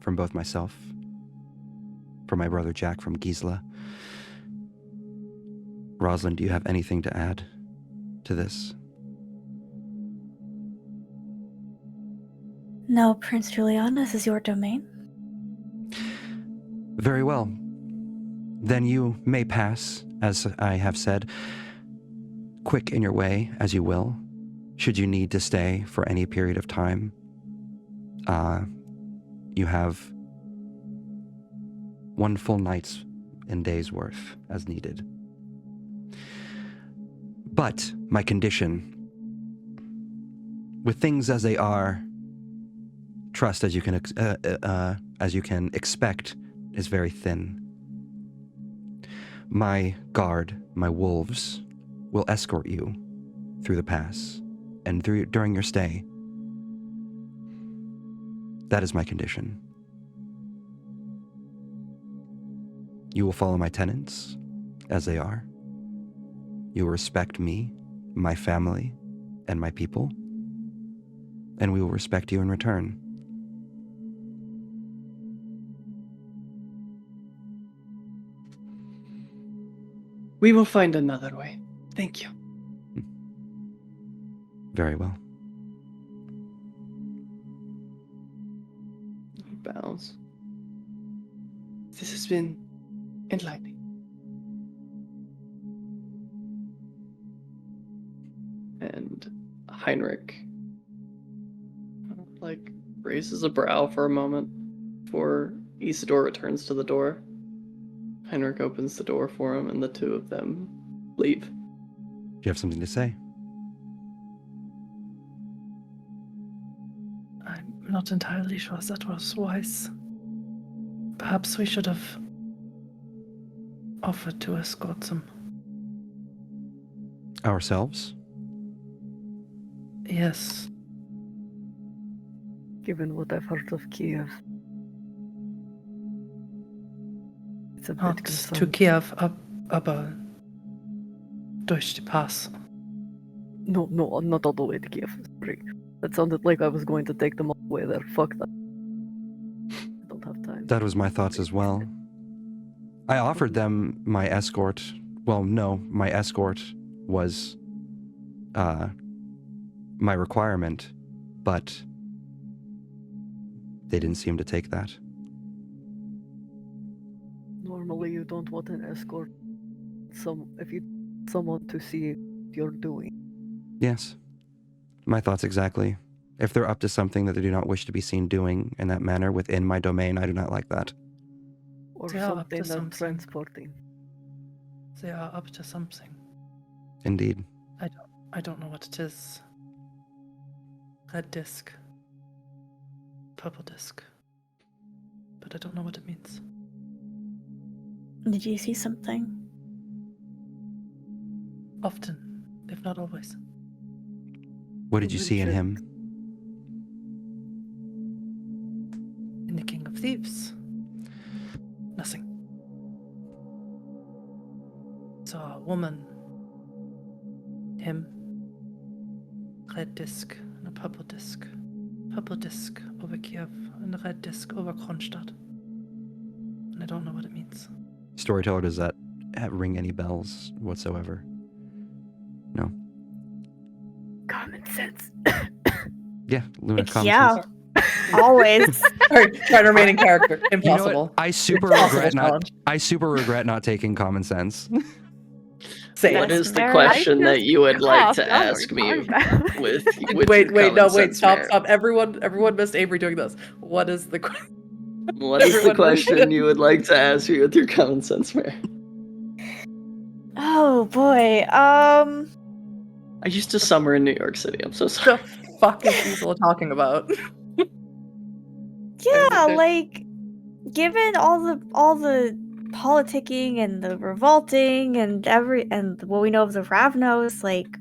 from both myself, from my brother Jack from Gisela. Rosalind, do you have anything to add to this? No, Prince Julian, this is your domain. Very well. Then you may pass, as I have said. Quick in your way, as you will. Should you need to stay for any period of time, you have 1 full night's and day's worth as needed. But my condition, with things as they are, trust as you can expect, is very thin. My guard, my wolves, will escort you through the pass and during your stay. That is my condition. You will follow my tenets as they are. You will respect me, my family, and my people, and we will respect you in return. We will find another way. Thank you. Very well. He bows. This has been enlightening. And Heinrich, raises a brow for a moment before Isidore returns to the door. Heinrich opens the door for him, and the two of them leave. Do you have something to say? I'm not entirely sure that was wise. Perhaps we should have offered to escort them. Ourselves? Yes. Given what I've heard of Kiev, it's a bit Not to concerning. Kiev, aber durch die Pass. No, not all the way to Kiev. Sorry. That sounded like I was going to take them all the way there. Fuck that. I don't have time. That was my thoughts as well. I offered them my escort. Well, no, my escort was my requirement, but they didn't seem to take that. Normally, you don't want an escort. Someone to see what you're doing. Yes. My thoughts exactly. If they're up to something that they do not wish to be seen doing in that manner within my domain, I do not like that. Or They are up to something that's something. transporting. They are up to something. Indeed. I don't know what it is. Red disc. Purple disc. But I don't know what it means. Did you see something? Often, if not always. What did you see in him? In the King of Thieves. Nothing. Saw a woman. Him. Red disc and a purple disc. Purple disc over Kiev and a red disc over Kronstadt. And I don't know what it means. Storyteller, does that ring any bells whatsoever? No. Common sense. Yeah, Luna It's- common yeah. sense. Always. Try to remain in character. You know Impossible. what? I super regret not taking common sense. Say What it. is the very- question that you would like to coughed. I don't know ask what you're me talking about. with Wait, your common sense, stop. Mary? Everyone missed Avery doing this. What is the question? What is the Everyone- question you would like to ask me with your common sense, Mary? Oh boy. I used to summer in New York City. I'm so sorry. The fuck is Cecil talking about? Yeah, Okay. like given all the politicking and the revolting and what we know of the Ravnos, like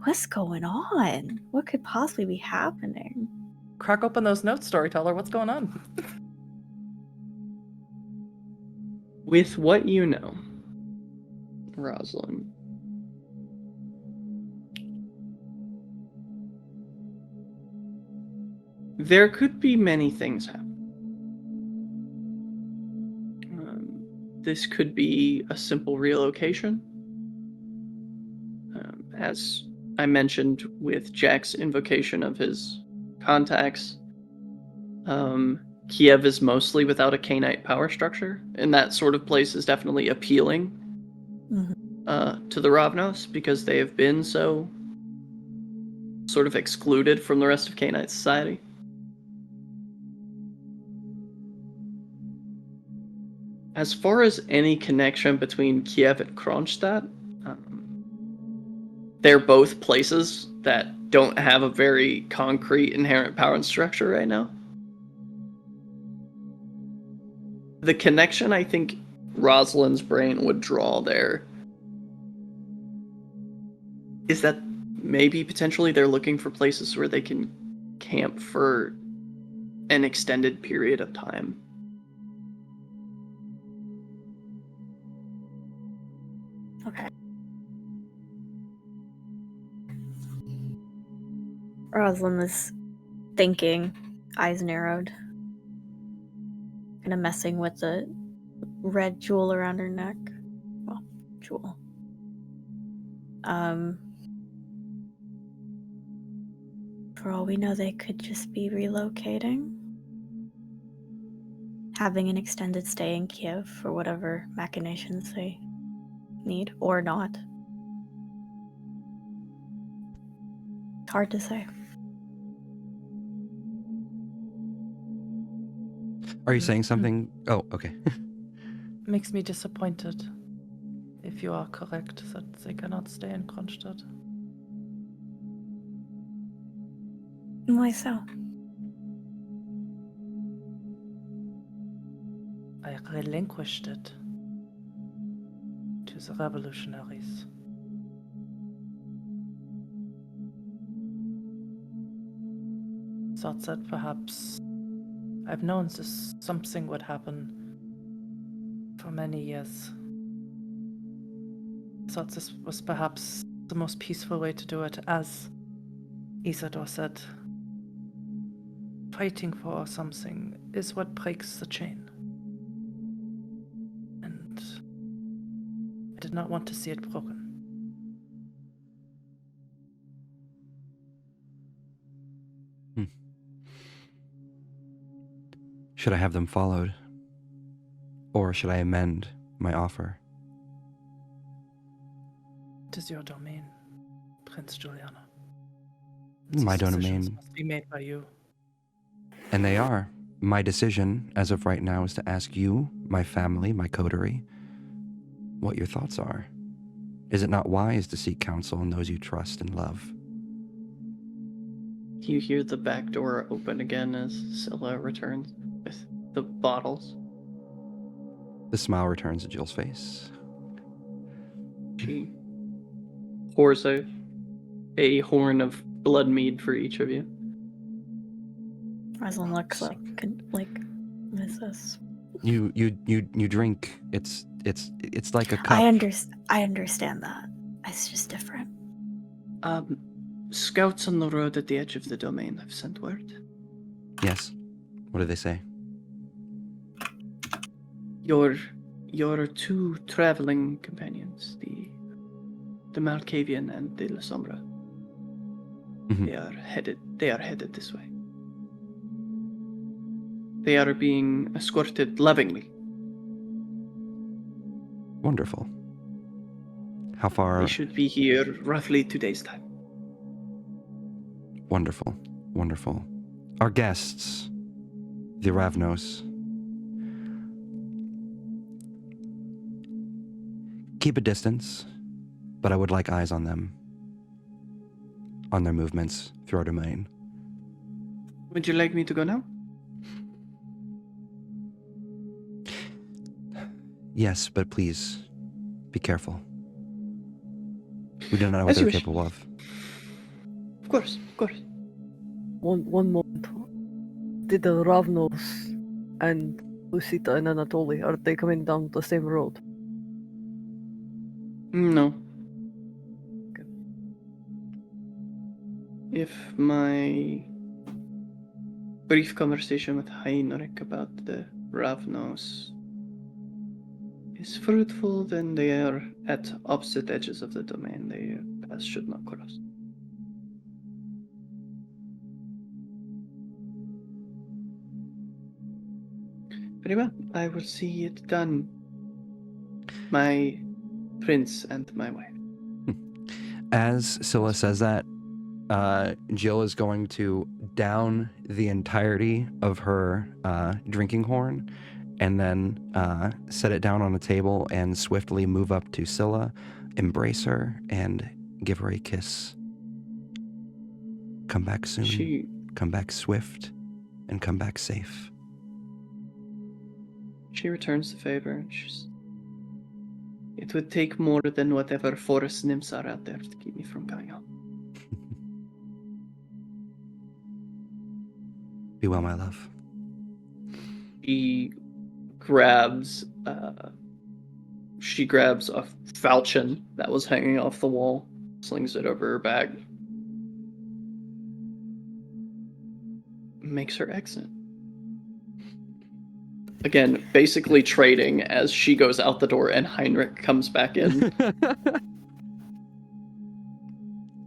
What's going on? What could possibly be happening? Crack open those notes, storyteller. What's going on? With what you know, Rosalind, there could be many things happening. This could be a simple relocation. As I mentioned with Jack's invocation of his contacts, Kiev is mostly without a Cainite power structure, and that sort of place is definitely appealing to the Ravnos because they have been so sort of excluded from the rest of Cainite society. As far as any connection between Kiev and Kronstadt, they're both places that don't have a very concrete inherent power and structure right now. The connection I think Rosalind's brain would draw there is that maybe potentially they're looking for places where they can camp for an extended period of time. Okay. Rosalind is thinking, eyes narrowed, kind of messing with the red jewel around her neck. Well, jewel. For all we know, they could just be relocating. Having an extended stay in Kiev for whatever machinations they need, or not. It's hard to say. Are you saying something? Oh, okay. Makes me disappointed, if you are correct, that they cannot stay in Kronstadt. Why so? I relinquished it to the revolutionaries. Thought that perhaps I've known this something would happen for many years. Thought this was perhaps the most peaceful way to do it, as Isador said. Fighting for something is what breaks the chain. And I did not want to see it broken. Should I have them followed? Or should I amend my offer? It is your domain, Prince Juliana. My These decisions domain. must be made by you. And they are. My decision, as of right now, is to ask you, my family, my coterie, what your thoughts are. Is it not wise to seek counsel in those you trust and love? You hear the back door open again as Scylla returns with the bottles. The smile returns to Jill's face. She pours a horn of blood mead for each of you. Rosalind looks like what is this? You drink. It's like a cup. I understand that. It's just different. Scouts on the road at the edge of the domain have sent word. Yes. What do they say? Your two traveling companions, the Malkavian and the La Sombra. Mhm. They are headed this way. They are being escorted lovingly. Wonderful. How far? They should be here roughly 2 days' time. Wonderful. Wonderful. Our guests, the Ravnos, keep a distance, but I would like eyes on them, on their movements through our domain. Would you like me to go now? Yes, but please, be careful. We don't know what As you they're wish. capable of. Of course, of course. One moment. Did the Ravnos and Lucita and Anatoly, are they coming down the same road? No. Okay. If my brief conversation with Heinrich about the Ravnos is fruitful, then they are at opposite edges of the domain. Their paths should not cross. Very well. I will see it done. My prince and my wife. As Scylla says that, Jill is going to down the entirety of her drinking horn and then set it down on a table and swiftly move up to Scylla, embrace her, and give her a kiss. Come back soon. Come back swift, and come back safe. She returns the favor, and it would take more than whatever forest nymphs are out there to keep me from going home. Be well, my love. She grabs a falchion that was hanging off the wall, slings it over her back, makes her exit. Again, basically trading as she goes out the door and Heinrich comes back in.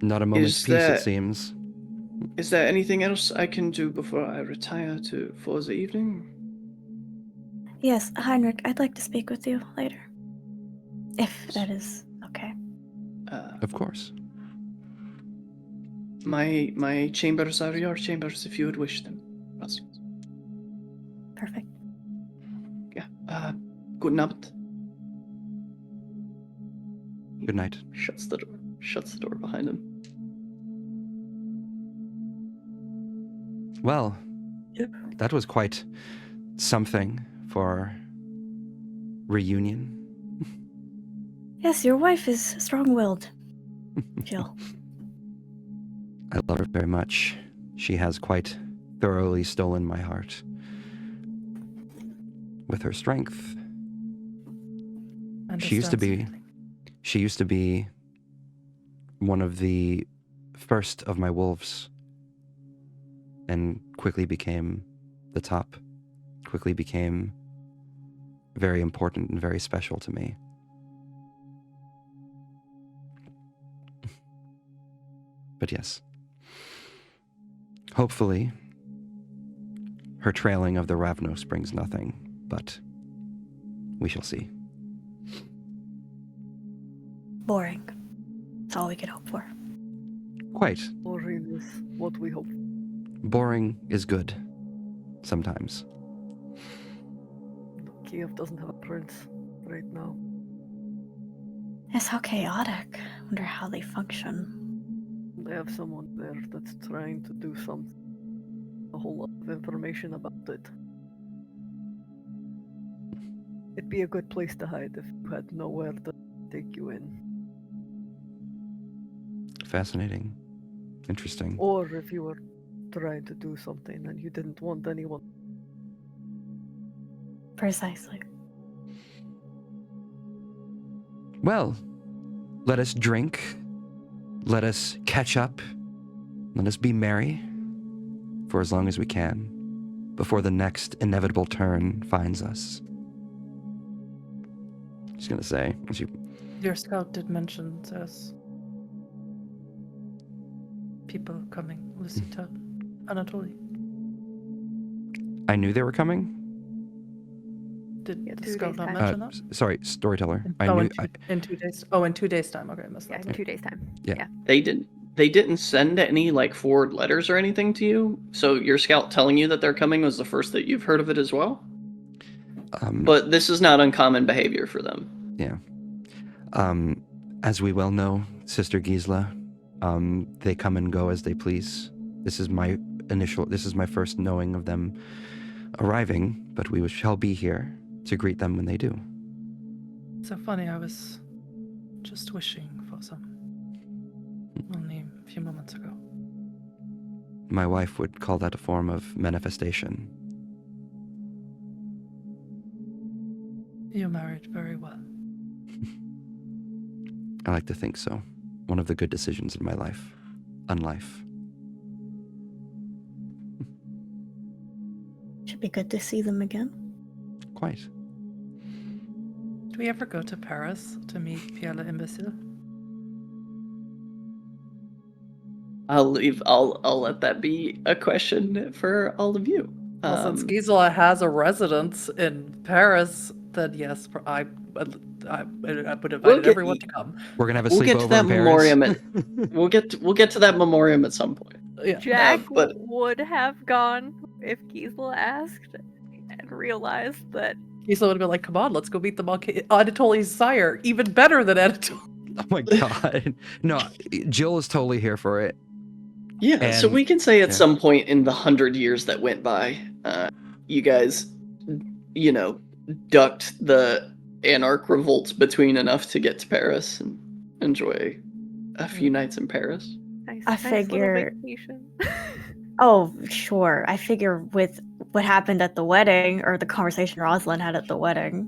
Not a moment's peace, it seems. Is there anything else I can do before I retire for the evening? Yes, Heinrich, I'd like to speak with you later. If that is okay. Of course. My chambers are your chambers if you would wish them. Perfect. Yeah. Good night. Good night. Shuts the door behind him. Well, that was quite something for reunion. Yes, your wife is strong-willed, Jill. I love her very much. She has quite thoroughly stolen my heart. With her strength. She used to be one of the first of my wolves, and quickly became the top, quickly became very important and very special to me. But yes, hopefully her trailing of the Ravnos brings nothing, but we shall see. Boring. That's all we could hope for. Quite. Boring is what we hope. Boring is good. Sometimes. Kiev doesn't have a prince right now. Yes, how chaotic. Wonder how they function. They have someone there that's trying to do something. A whole lot of information about it. It'd be a good place to hide if you had nowhere to take you in. Fascinating. Interesting. Or if you were trying to do something and you didn't want anyone. Precisely. Well, let us drink. Let us catch up. Let us be merry for as long as we can before the next inevitable turn finds us. She's gonna say, Your scout did mention there's people coming. Lucita, Anatoly. I knew they were coming. Did Yeah, the 2 scout days not time. mention that? Sorry, storyteller. I Oh, knew. in 2 days. Oh, in 2 days' time. Okay, I missed Yeah, that. in 2 days' time. Yeah. They didn't send any like forward letters or anything to you. So your scout telling you that they're coming was the first that you've heard of it as well. But this is not uncommon behavior for them. Yeah. As we well know, Sister Gisela, they come and go as they please. This is my first knowing of them arriving, but we shall be here to greet them when they do. So funny, I was just wishing for some only a few moments ago. My wife would call that a form of manifestation. You married very well. I like to think so. One of the good decisions in my life. Unlife. Should be good to see them again. Quite. Do we ever go to Paris to meet Pierre le Imbécile? I'll let that be a question for all of you. Well, since Gisela has a residence in Paris, then yes, I would have invited everyone to come. We're gonna have a we'll get sleepover to that in Paris. memoriam we'll get to that memoriam at some point. Yeah. Jack but- would have gone if Gisela asked and realized that Gisela would have been like, come on, let's go meet the Anatoly's sire. Even better than Anatoly. Oh my god. No, Jill is totally here for it. Yeah, so And- we can say at yeah. some point in the 100 years that went by, you guys, ducked the Anarch revolts between enough to get to Paris and enjoy a few nights in Paris. nice, I nice little figure- vacation. Oh, sure. I figure with what happened at the wedding, or the conversation Rosalind had at the wedding,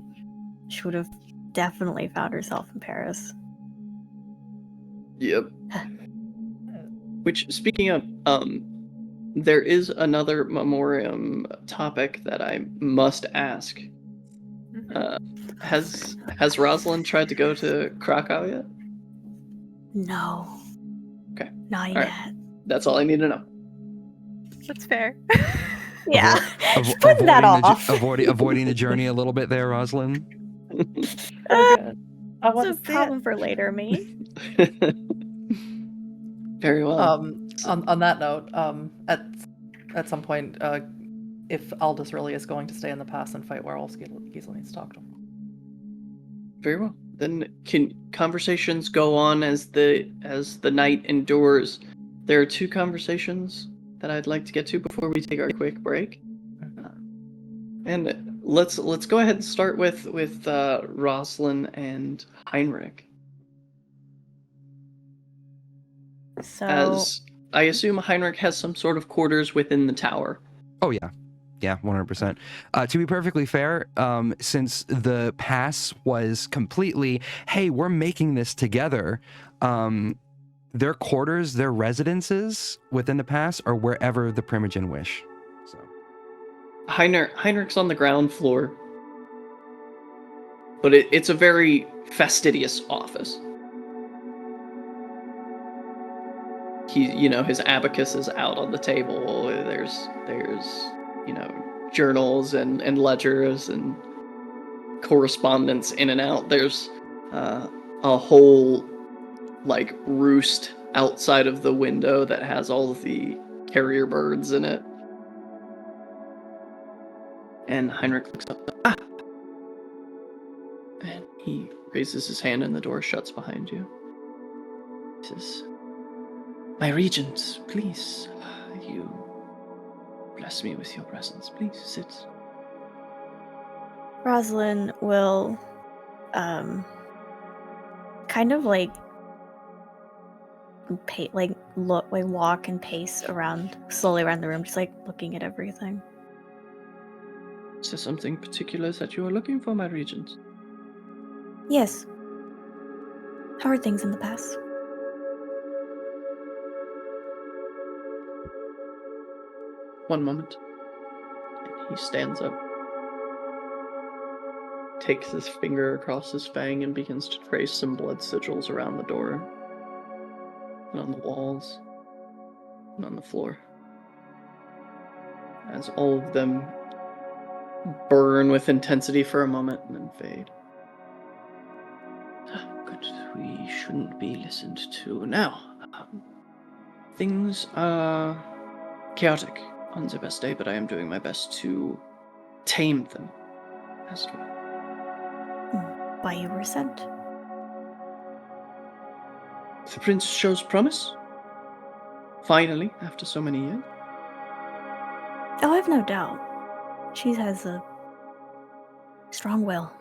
she would have definitely found herself in Paris. Yep. Which, speaking of, there is another memoriam topic that I must ask. Mhm. Has Rosalind tried to go to Krakow yet? No. Okay. Not All right. yet. That's all I need to know. That's fair. Yeah. Avo- She's putting that avoiding the off. avoiding the journey a little bit there, Rosalind. Oh, good. I want It's to a see problem for later, me. Very well. On that note, at some point, if Aldous really is going to stay in the past and fight werewolves, Gisela needs to talk to him. Very well. Then can conversations go on as the night endures? There are two conversations that I'd like to get to before we take our quick break. And let's go ahead and start with Rosalind and Heinrich. So As I assume Heinrich has some sort of quarters within the tower. Oh yeah. Yeah, 100%. To be perfectly fair, since the pass was completely, hey, we're making this together, their quarters, their residences within the pass are wherever the Primogen wish. So Heinrich's on the ground floor, but it's a very fastidious office. His abacus is out on the table. There's journals and ledgers and correspondence in and out. There's a whole roost outside of the window that has all of the carrier birds in it. And Heinrich looks up. And he raises his hand and the door shuts behind you. He says, "My regent, please, you bless me with your presence. Please sit." Rosalind will kind of walk and pace slowly around the room, just looking at everything. Is there something particular that you are looking for, my regent? Yes. How are things in the past? One moment. And he stands up, takes his finger across his fang and begins to trace some blood sigils around the door, and on the walls, and on the floor. As all of them burn with intensity for a moment and then fade. Good, we shouldn't be listened to. Now, things are chaotic on the best day, but I am doing my best to tame them, as it were. Why you were sent? The prince shows promise. Finally, after so many years. Oh, I've no doubt. She has a strong will.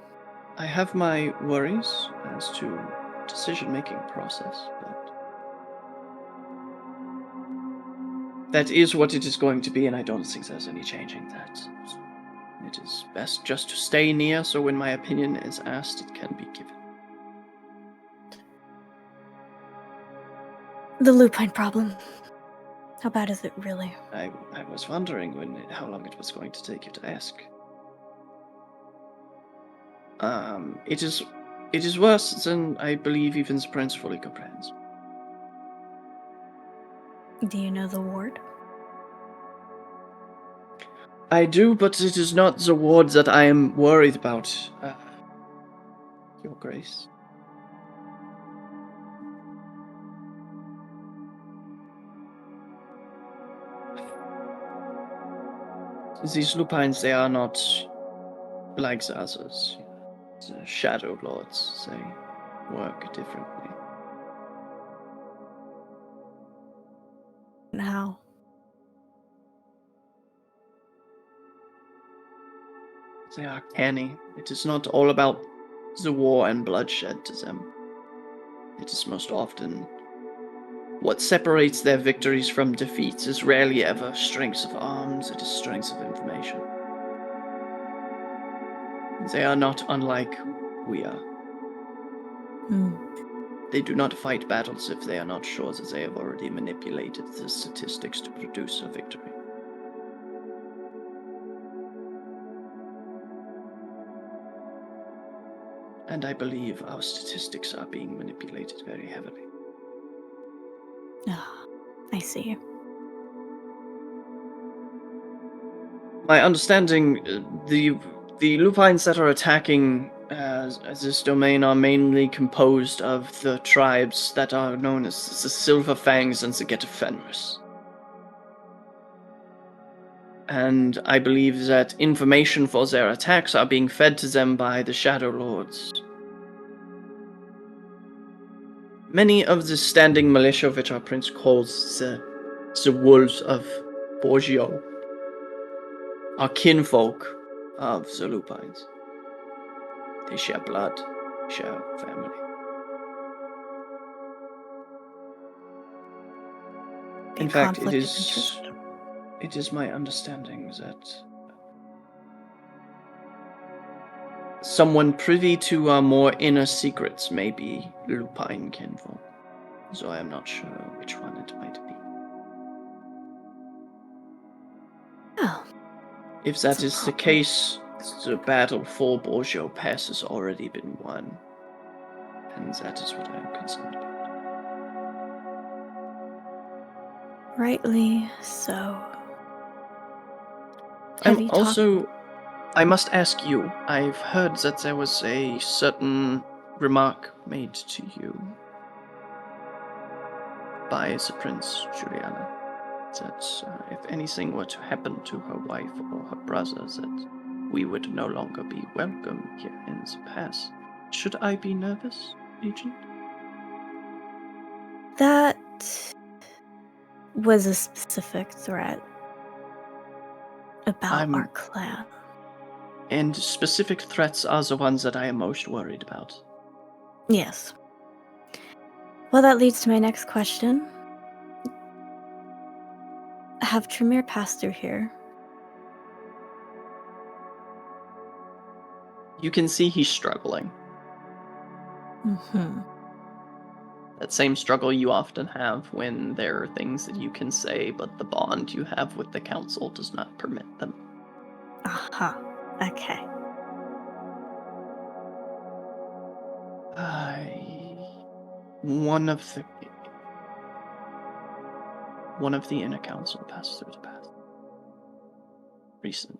I have my worries as to decision-making process, but That is what it is going to be, and I don't think there's any changing that. It is best just to stay near, so when my opinion is asked, it can be given. The lupine problem. How bad is it really? I was wondering how long it was going to take you to ask. It is worse than I believe even the prince fully comprehends. Do you know the ward? I do, but it is not the ward that I am worried about, Your Grace. These lupines, they are not like the others. The Shadow Lords, they work differently. And how? They are canny. It is not all about the war and bloodshed to them. It is most often what separates their victories from defeats is rarely ever strength of arms, it is strength of information. They are not unlike we are. They do not fight battles if they are not sure that they have already manipulated the statistics to produce a victory. And I believe our statistics are being manipulated very heavily. Ah, I see. My understanding, the lupines that are attacking this domain are mainly composed of the tribes that are known as the Silver Fangs and the Get of Fenris. And I believe that information for their attacks are being fed to them by the Shadow Lords. Many of the standing militia, which our prince calls the Wolves of Borgio, are kinfolk of the lupines. They share blood, share family. In fact, it is my understanding that someone privy to more inner secrets may be lupine kinfolk, so I am not sure which one it might be. Oh. If that is the case, the battle for Borgio Pass has already been won, and that is what I am concerned about. Rightly so. I must ask you, I've heard that there was a certain remark made to you by the Prince Juliana, that if anything were to happen to her wife or her brother, that we would no longer be welcome here in the pass. Should I be nervous, Agent? That was a specific threat about our clan. And specific threats are the ones that I am most worried about. Yes. Well, that leads to my next question. Have Tremere passed through here? You can see he's struggling. Mm-hmm. That same struggle you often have when there are things that you can say, but the bond you have with the council does not permit them. Aha. Okay. One of the inner council passed through the path recently.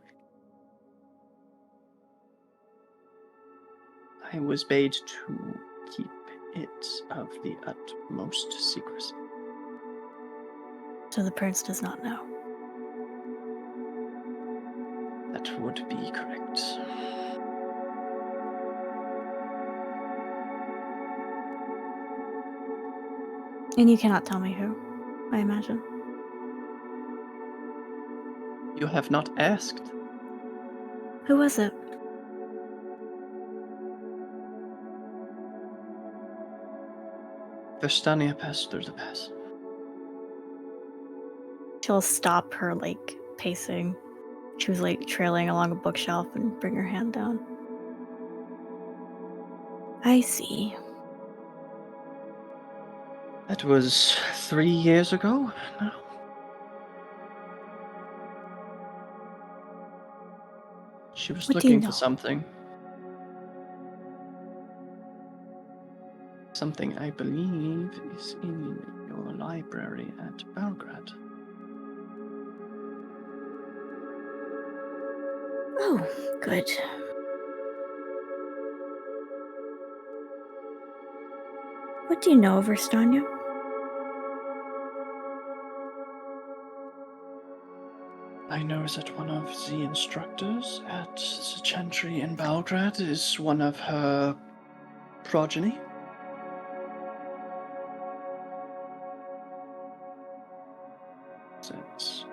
I was bade to keep it of the utmost secrecy. So the prince does not know. That would be correct. And you cannot tell me who, I imagine. You have not asked. Who was it? Vestania passed through the pass. She'll stop her, like, pacing. She was, like, trailing along a bookshelf and bring her hand down. I see. That was 3 years ago now. She was What do you looking for know? something. Something I believe is in your library at Belgrade. Oh, good. What do you know of Verstania? I know that one of the instructors at the Chantry in Belgrade is one of her progeny. That's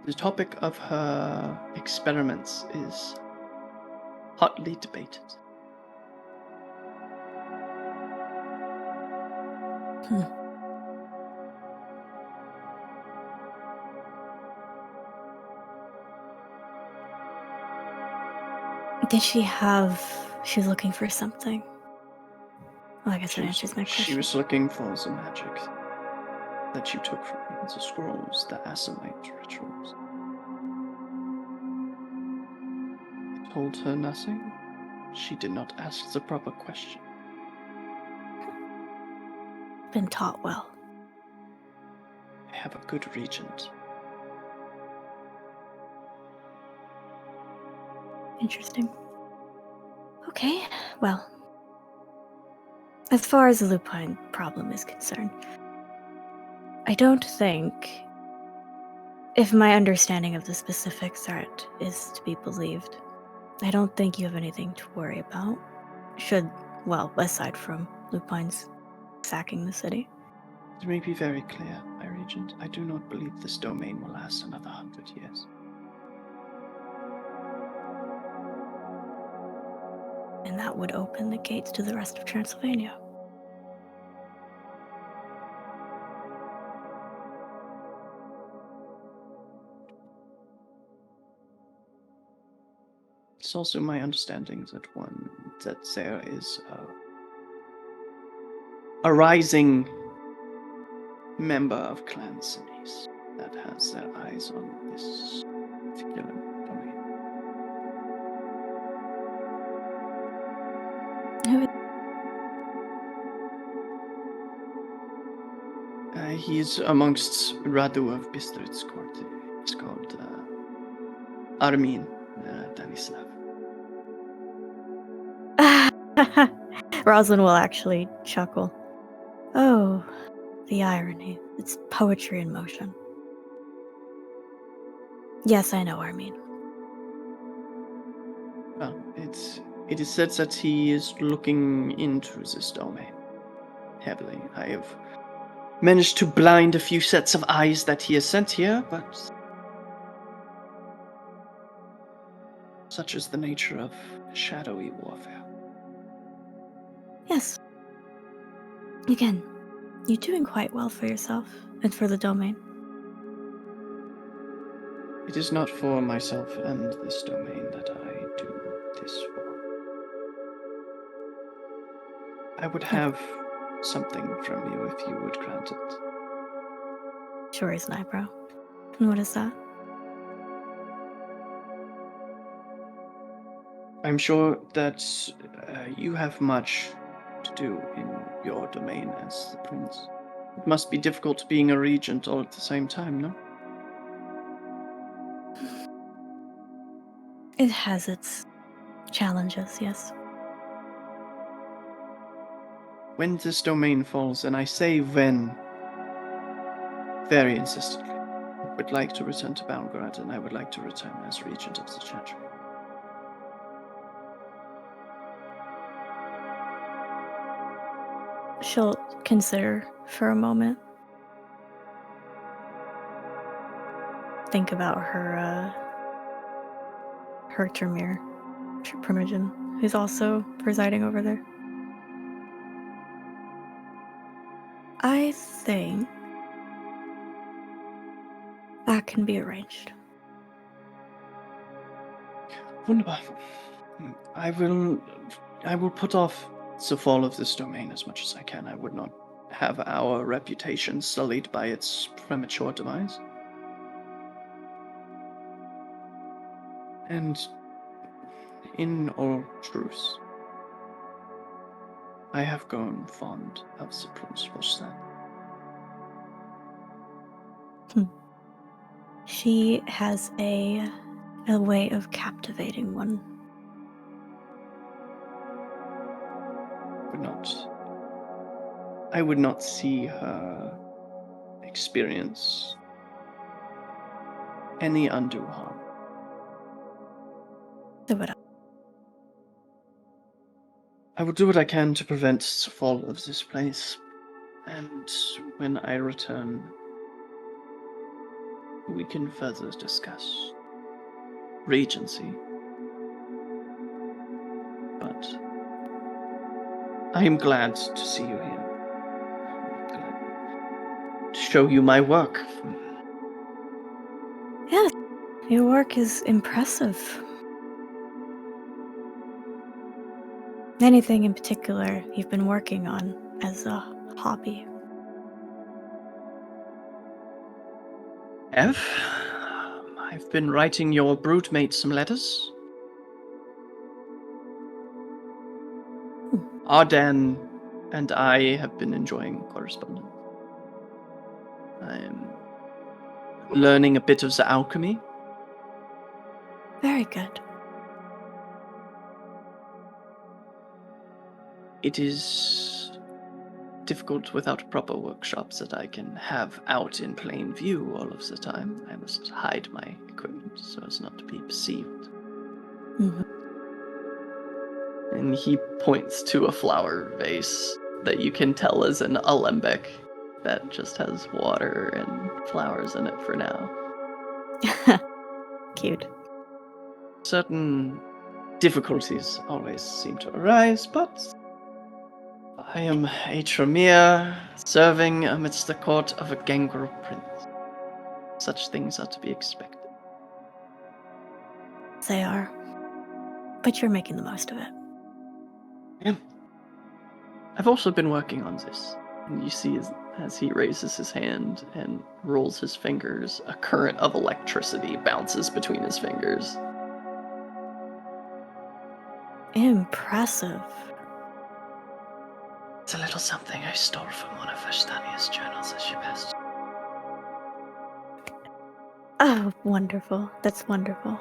the topic of her experiments is hotly debated. Did she have... She was looking for something. Well, I guess that answers my question. She was looking for the magic that you took from me, the scrolls, the Assamite rituals. I told her nothing. She did not ask the proper question. Been taught well. I have a good regent. Interesting. Okay, well. As far as the lupine problem is concerned, I don't think, if my understanding of the specific threat is to be believed, I don't think you have anything to worry about. Well, aside from lupines sacking the city. Let me be very clear, my regent. I do not believe this domain will last another 100 years. And that would open the gates to the rest of Transylvania. It's also my understanding that there is a rising member of Clan Cainites that has their eyes on this particular domain. He's amongst Radu of Bistrit's court. It's called Armin Danislav. Rosalind will actually chuckle. Oh, the irony. It's poetry in motion. Yes, I know, Armin. Well, it is said that he is looking into this domain heavily. I have managed to blind a few sets of eyes that he has sent here, but such is the nature of shadowy warfare. Yes. Again, you're doing quite well for yourself and for the domain. It is not for myself and this domain that I do this for. I would have something from you if you would grant it. Sure, raise an eyebrow. And what is that? I'm sure that you have much to do in your domain as the prince. It must be difficult being a regent all at the same time, no? It has its challenges, yes. When this domain falls, and I say when, very insistently, I would like to return to Belgrade, and I would like to return as regent of the Chantry. She'll consider for a moment. Think about her Tremere, Primogen, who's also presiding over there. I think that can be arranged. Wunderbar. I will put off the fall of this domain as much as I can. I would not have our reputation sullied by its premature demise. And in all truth, I have grown fond of the principal's son. She has a way of captivating one. I would not see her experience any undue harm. So would I. I will do what I can to prevent the fall of this place, and when I return, we can further discuss Regency. But I am glad to see you here. I'm glad to show you my work. Yes, your work is impressive. Anything in particular you've been working on as a hobby? I've been writing your broodmate some letters. Arden and I have been enjoying correspondence. I'm learning a bit of the alchemy. Very good. It is difficult without proper workshops that I can have out in plain view all of the time. I must hide my equipment so as not to be perceived. Mhm. And he points to a flower vase that you can tell is an alembic that just has water and flowers in it for now. Cute. Certain difficulties always seem to arise, but I am a Tremere serving amidst the court of a gangrel prince. Such things are to be expected. They are. But you're making the most of it. Yeah. I've also been working on this. And you see as he raises his hand and rolls his fingers, a current of electricity bounces between his fingers. Impressive. It's a little something I stole from one of Vestania's journals as she passed. Oh, wonderful. That's wonderful.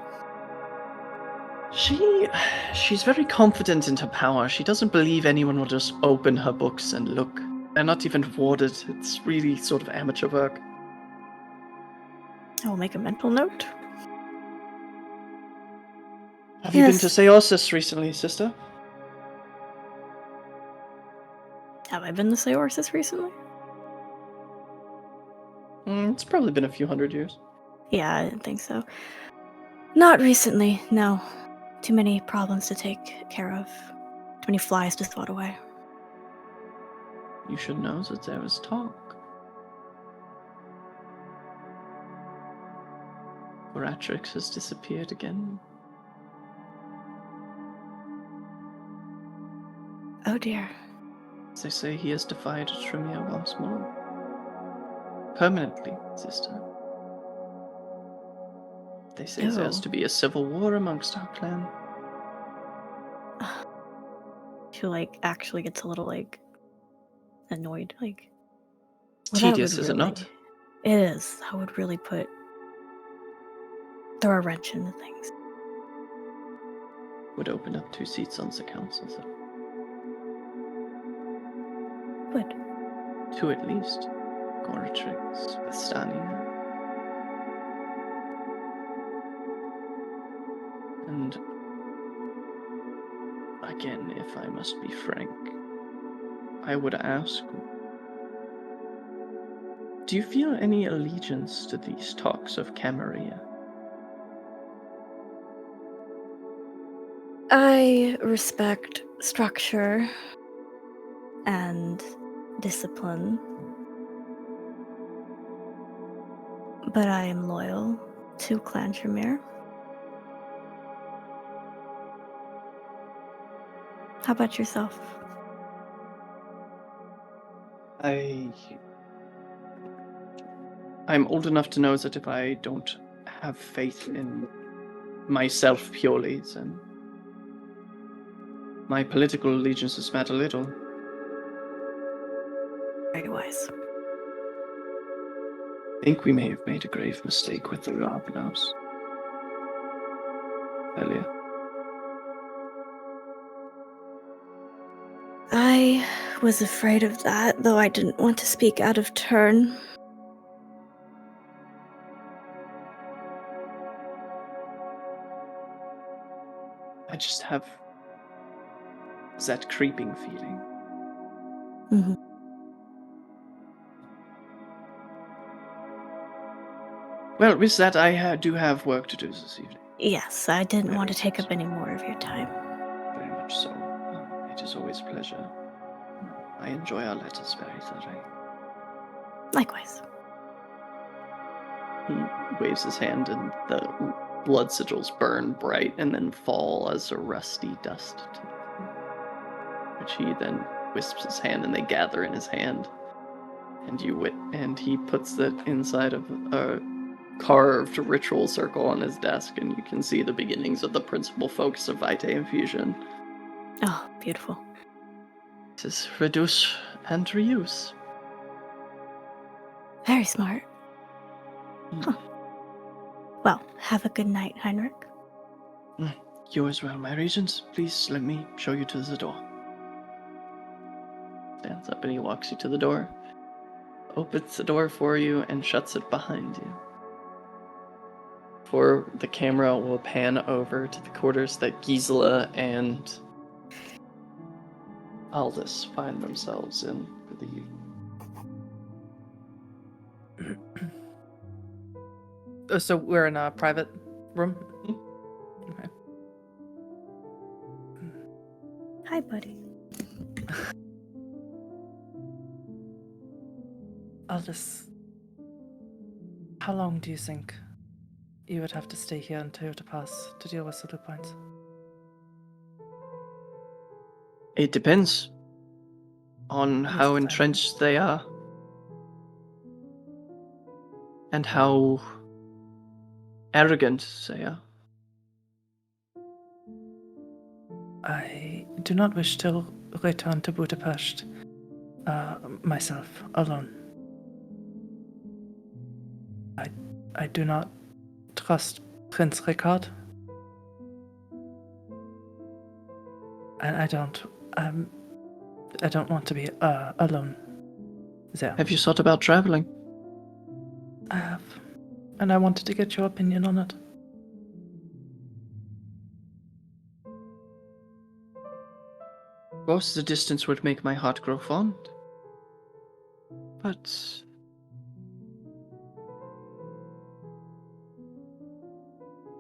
She's very confident in her power. She doesn't believe anyone will just open her books and look. They're not even warded. It's really sort of amateur work. I will make a mental note. Have you been to Yes. Seosis recently, sister? Have I been to Seosis recently? It's probably been a few hundred years. Yeah, I didn't think so. Not recently, no. Too many problems to take care of. Too many flies to swat away. You should know that there was talk. Boratrix has disappeared again. Oh dear. They say he has defied Tremere once more. Permanently, sister. They say there's Ew. to be a civil war amongst our clan. She actually gets a little annoyed. It's well, that tedious, would is it really- not? It is. That would really throw a wrench into things. Would open up 2 seats on the council, so. Would. 2 at least. Boratrix, Vestania. And again, if I must be frank, I would ask, do you feel any allegiance to these talks of Camarilla? I respect structure and discipline but I am loyal to Clan Tremere. How about yourself? I'm old enough to know that if I don't have faith in myself purely, then my political allegiances matter little. Very wise. I think we may have made a grave mistake with the Rabnos earlier. I was afraid of that, though I didn't want to speak out of turn. I just have that creeping feeling. Mhm. Well, with that, I do have work to do this evening. Yes, I didn't want to Very take up any more of your time. Very much so. It is always a pleasure. I enjoy our letters very thoroughly. Likewise. He waves his hand, and the blood sigils burn bright and then fall as a rusty dust to the floor, which he then wisps his hand, and they gather in his hand. And he puts it inside of a carved ritual circle on his desk, and you can see the beginnings of the principal focus of Vitae infusion. Oh, beautiful. It is reduce and reuse. Very smart. Huh. Well, have a good night, Heinrich. You as well, my regent. Please let me show you to the door. Stands up and he walks you to the door, opens the door for you, and shuts it behind you. For the camera will pan over to the quarters that Gisela and Aldous find themselves in for the evening. So we're in a private room? Okay. Hi, buddy. Aldous, how long do you think you would have to stay here in Toyota Pass to deal with the loop points? It depends on Yes, how I- entrenched they are. And how arrogant they are. I do not wish to return to Budapest myself alone. I do not trust Prince Richard, and I don't want to be alone there. Have you thought about traveling? I have, and I wanted to get your opinion on it. Of course, the distance would make my heart grow fond. But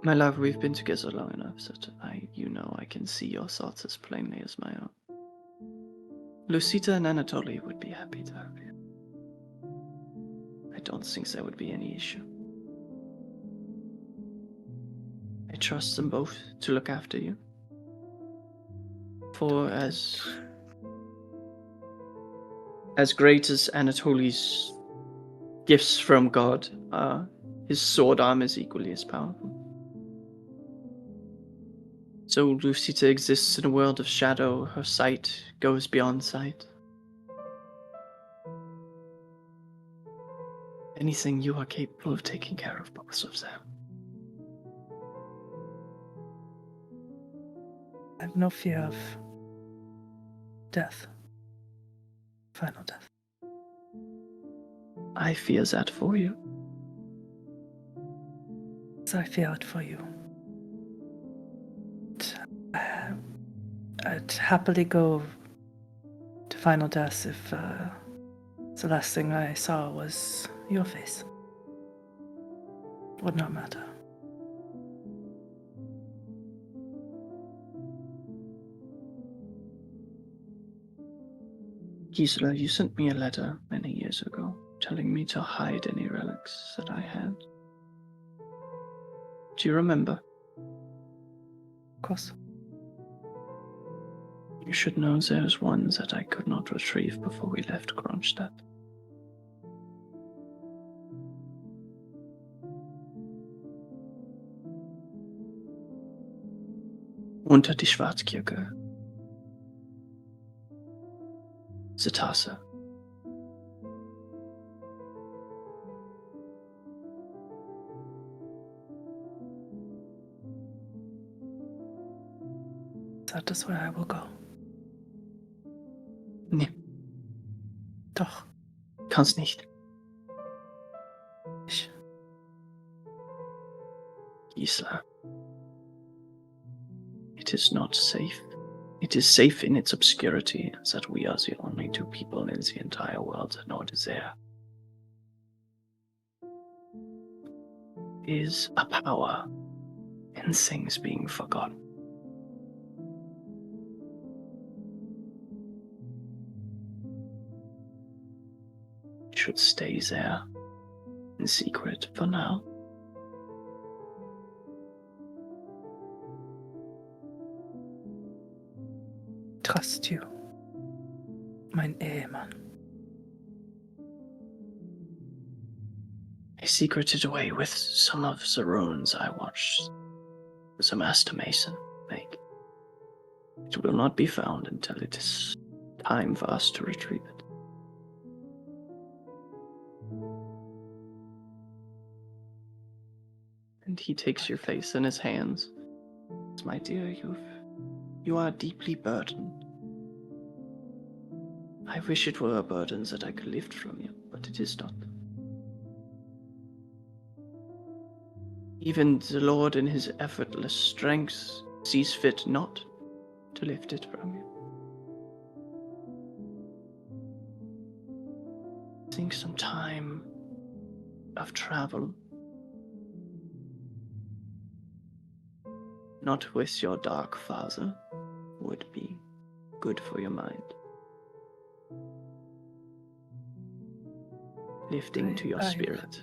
my love, we've been together long enough that I can see your thoughts as plainly as my own. Lucita and Anatoly would be happy to have you. I don't think there would be any issue. I trust them both to look after you. For as great as Anatoly's gifts from God are, his sword arm is equally as powerful. So Lucita exists in a world of shadow. Her sight goes beyond sight. Anything, you are capable of taking care of both of them. I have no fear of death. Final death. I fear that for you. So I fear it for you. I'd happily go to final death if the last thing I saw was your face. Would not matter. Gisela, you sent me a letter many years ago. telling me to hide any relics that I had. Do you remember? Of course. You should know there's ones that I could not retrieve before we left Kronstadt. Unter die Schwarzkirche. The Tasse. That is where I will go. Nee, Doch. kannst nicht. Ich. Gisela. It is not safe. It is safe in its obscurity, that we are the only two people in the entire world that know it is there. Is a power in things being forgotten. It should stay there in secret for now. Trust you. Mein Ehemann. I secreted away with some of the runes I watched the Master Mason make. It will not be found until it is time for us to retrieve it. And he takes your face in his hands. My dear, you are deeply burdened. I wish it were a burden that I could lift from you, but it is not. Even the Lord in his effortless strength sees fit not to lift it from you. I think some time of travel, not with your dark father, would be good for your mind. Lifting to your spirit.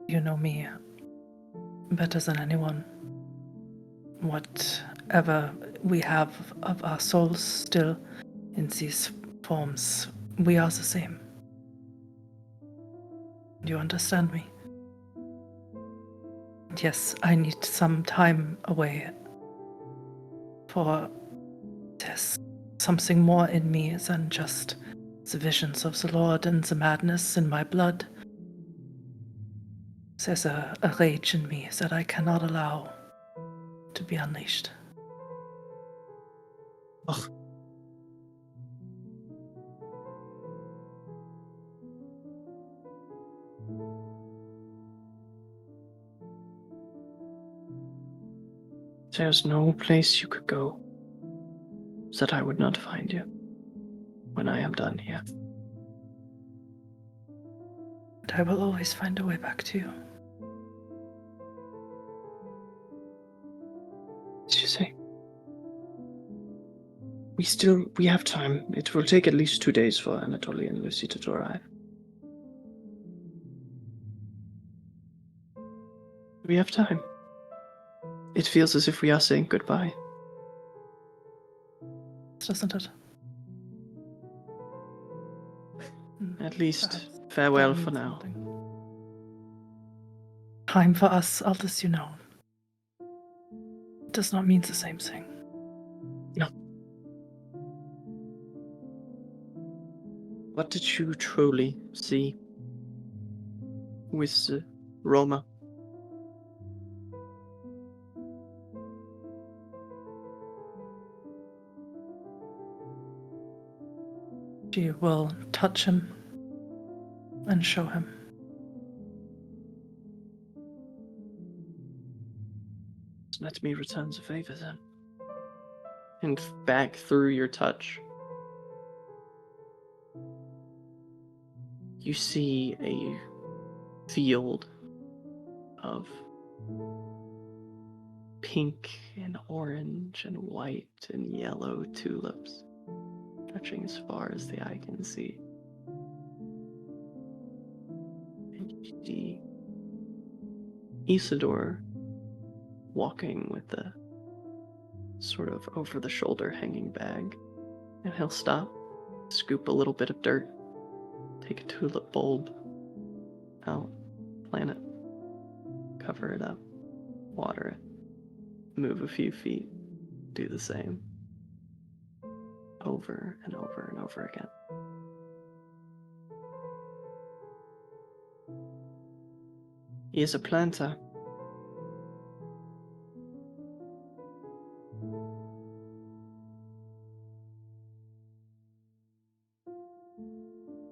You know me better than anyone. Whatever we have of our souls still in these forms, we are the same. Do you understand me? Yes, I need some time away, for there's something more in me than just the visions of the Lord and the madness in my blood. There's a rage in me that I cannot allow to be unleashed. Ach. There's no place you could go that I would not find you when I am done here. But I will always find a way back to you. As you say. We have time. It will take at least 2 days for Anatoly and Lucy to arrive. We have time. It feels as if we are saying goodbye. Doesn't it? At least, Perhaps farewell that for means now. something. Time for us, Aldous, you know. It does not mean the same thing. No. What did you truly see with Roma? She will touch him and show him. Let me return the favor then. And back through your touch, you see a field of pink and orange and white and yellow tulips stretching as far as the eye can see. And you see Isidore walking with a sort of over-the-shoulder hanging bag. And he'll stop, scoop a little bit of dirt, take a tulip bulb out, plant it, cover it up, water it, move a few feet, do the same. Over and over and over again. He is a planter.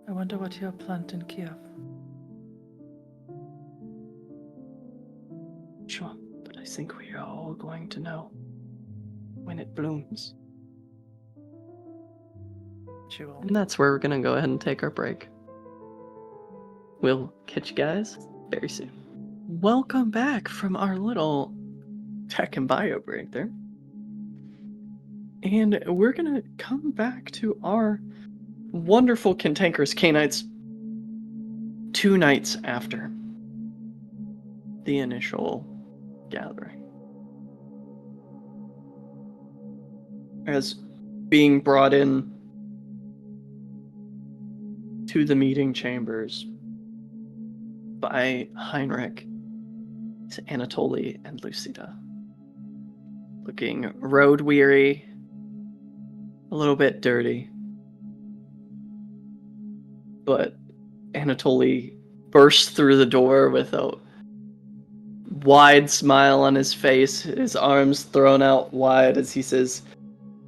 I wonder what you'll plant in Kiev. Sure, but I think we are all going to know when it blooms. Jewel. And that's where we're going to go ahead and take our break. We'll catch you guys very soon. Welcome back from our little tech and bio break there. And we're going to come back to our wonderful cantankerous Cainites 2 nights after the initial gathering. As being brought in to the meeting chambers by Heinrich, Anatoly, and Lucida. Looking road weary, a little bit dirty. But Anatoly bursts through the door with a wide smile on his face, his arms thrown out wide as he says,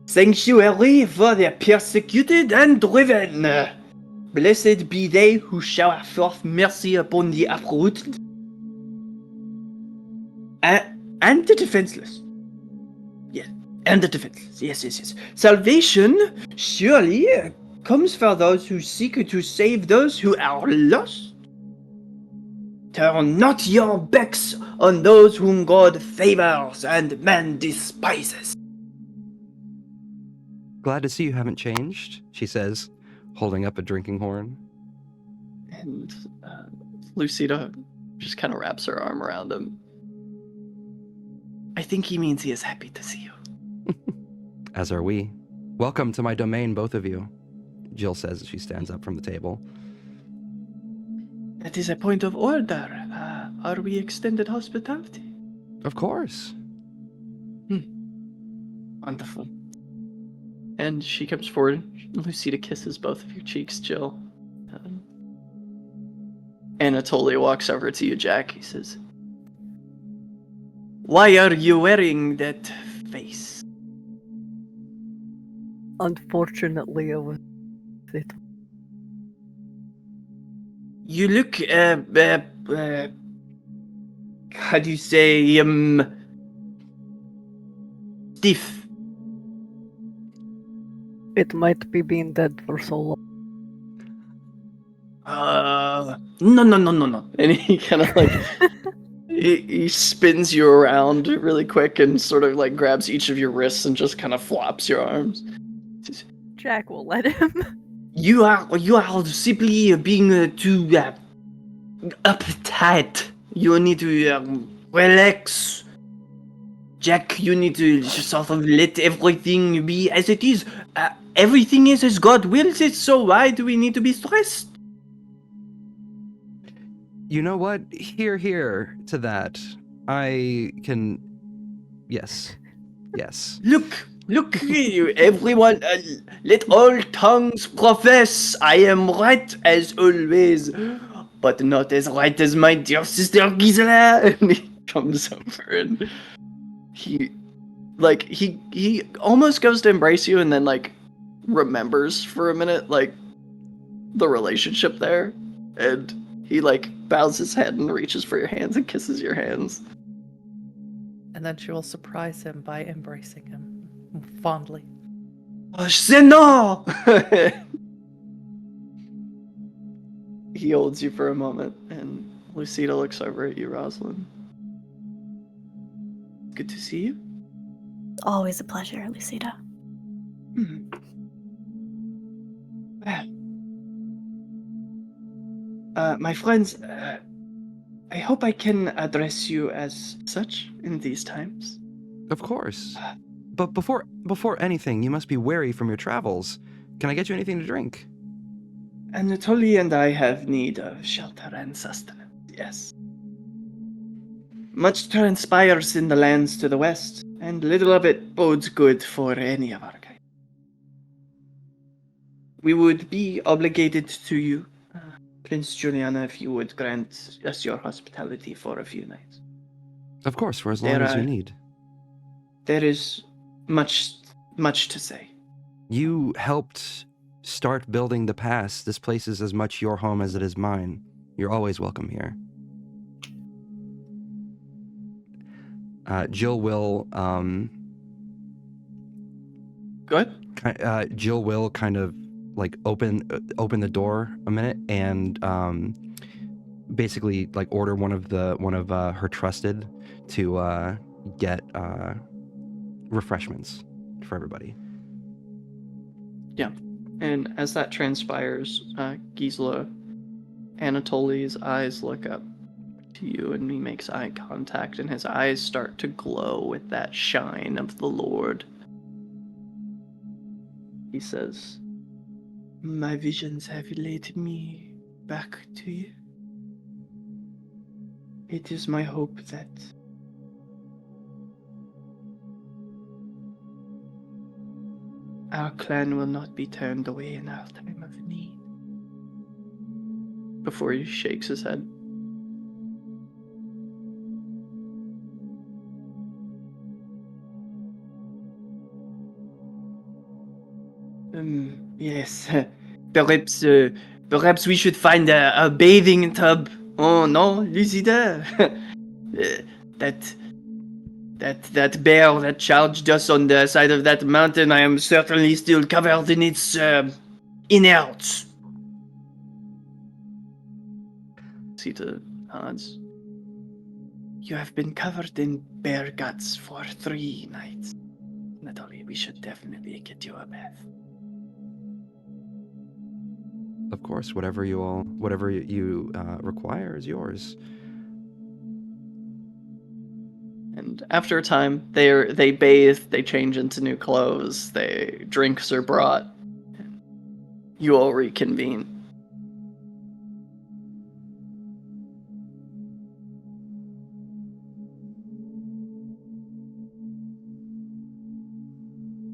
"Sanctuary for the persecuted and driven. Blessed be they who shower forth mercy upon the uprooted and the defenseless. Yes, and the defenseless. Yes. Salvation surely comes for those who seek to save those who are lost. Turn not your backs on those whom God favors and man despises." Glad to see you haven't changed, she says, holding up a drinking horn. And Lucida just kind of wraps her arm around him. "I think he means he is happy to see you." As are we. Welcome to my domain, both of you, Jill says as she stands up from the table. "That is a point of order. Are we extended hospitality?" Of course. Wonderful. And she comes forward. Lucida kisses both of your cheeks, Jill. Anatoly walks over to you, Jack. He says, "Why are you wearing that face?" Unfortunately, I was it. "You look, how do you say, stiff." It might be being dead for so long. No. And he kind of like, he spins you around really quick and sort of like grabs each of your wrists and just kind of flops your arms. Jack will let him. You are simply being too uptight. You need to relax. Jack, you need to just sort of let everything be as it is. Everything is as God wills it, so why do we need to be stressed? You know what? Here to that. I can... Yes. Look, everyone, let all tongues profess. I am right as always, but not as right as my dear sister Gisela. And he comes over and he almost goes to embrace you and then like remembers for a minute like the relationship there, and he like bows his head and reaches for your hands and kisses your hands. And then she will surprise him by embracing him fondly. No! He holds you for a moment, and Lucida looks over at you, Rosalind. good to see you. Always a pleasure, Lucida. Well, my friends, I hope I can address you as such in these times. Of course. But before anything, you must be wary from your travels. Can I get you anything to drink? Anatoly and I have need of shelter and sustenance, yes. Much transpires in the lands to the west, and little of it bodes good for any of our kind. We would be obligated to you, Prince Juliana, if you would grant us your hospitality for a few nights. Of course, for as long as you need. There is much to say. You helped start building the pass. This place is as much your home as it is mine. You're always welcome here. Jill will Good. Jill will kind of like open the door a minute and basically like order one of her trusted to get refreshments for everybody. Yeah. And as that transpires, Gisela, Anatoly's eyes look up to you and he makes eye contact and his eyes start to glow with that shine of the Lord. He says, "My visions have led me back to you. It is my hope that our clan will not be turned away in our time of need." Before he shakes his head. Yes. Perhaps we should find a bathing tub. Oh no, Lucida. That bear that charged us on the side of that mountain, I am certainly still covered in its innards. Lucida nods. You have been covered in bear guts for 3 nights. Natalie, we should definitely get you a bath. Of course, whatever you require is yours. And after a time, they bathe, they change into new clothes, drinks are brought. You all reconvene.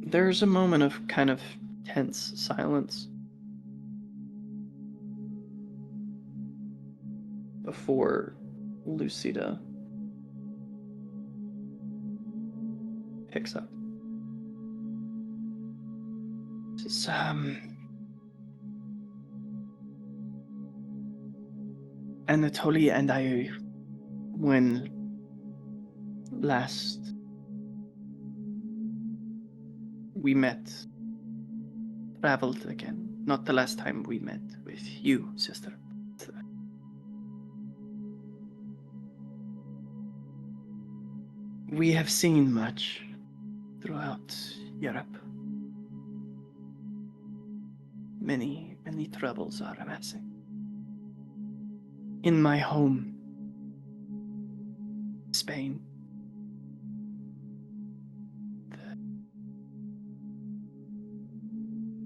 There's a moment of kind of tense silence before Lucida picks up. Says, Anatoly and I, when last we met, traveled again. Not the last time we met with you, sister. We have seen much throughout Europe. Many troubles are amassing. In my home, Spain,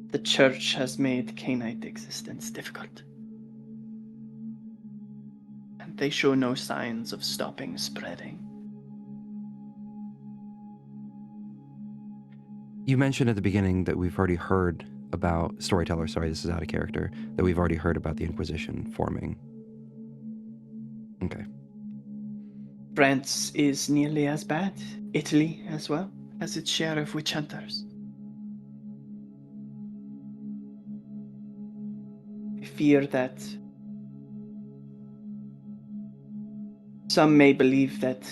the church has made Cainite existence difficult. And they show no signs of stopping spreading. You mentioned at the beginning that we've already heard about storyteller. Sorry, this is out of character. That we've already heard about the Inquisition forming. Okay. France is nearly as bad. Italy as well has its share of witch hunters. I fear that some may believe that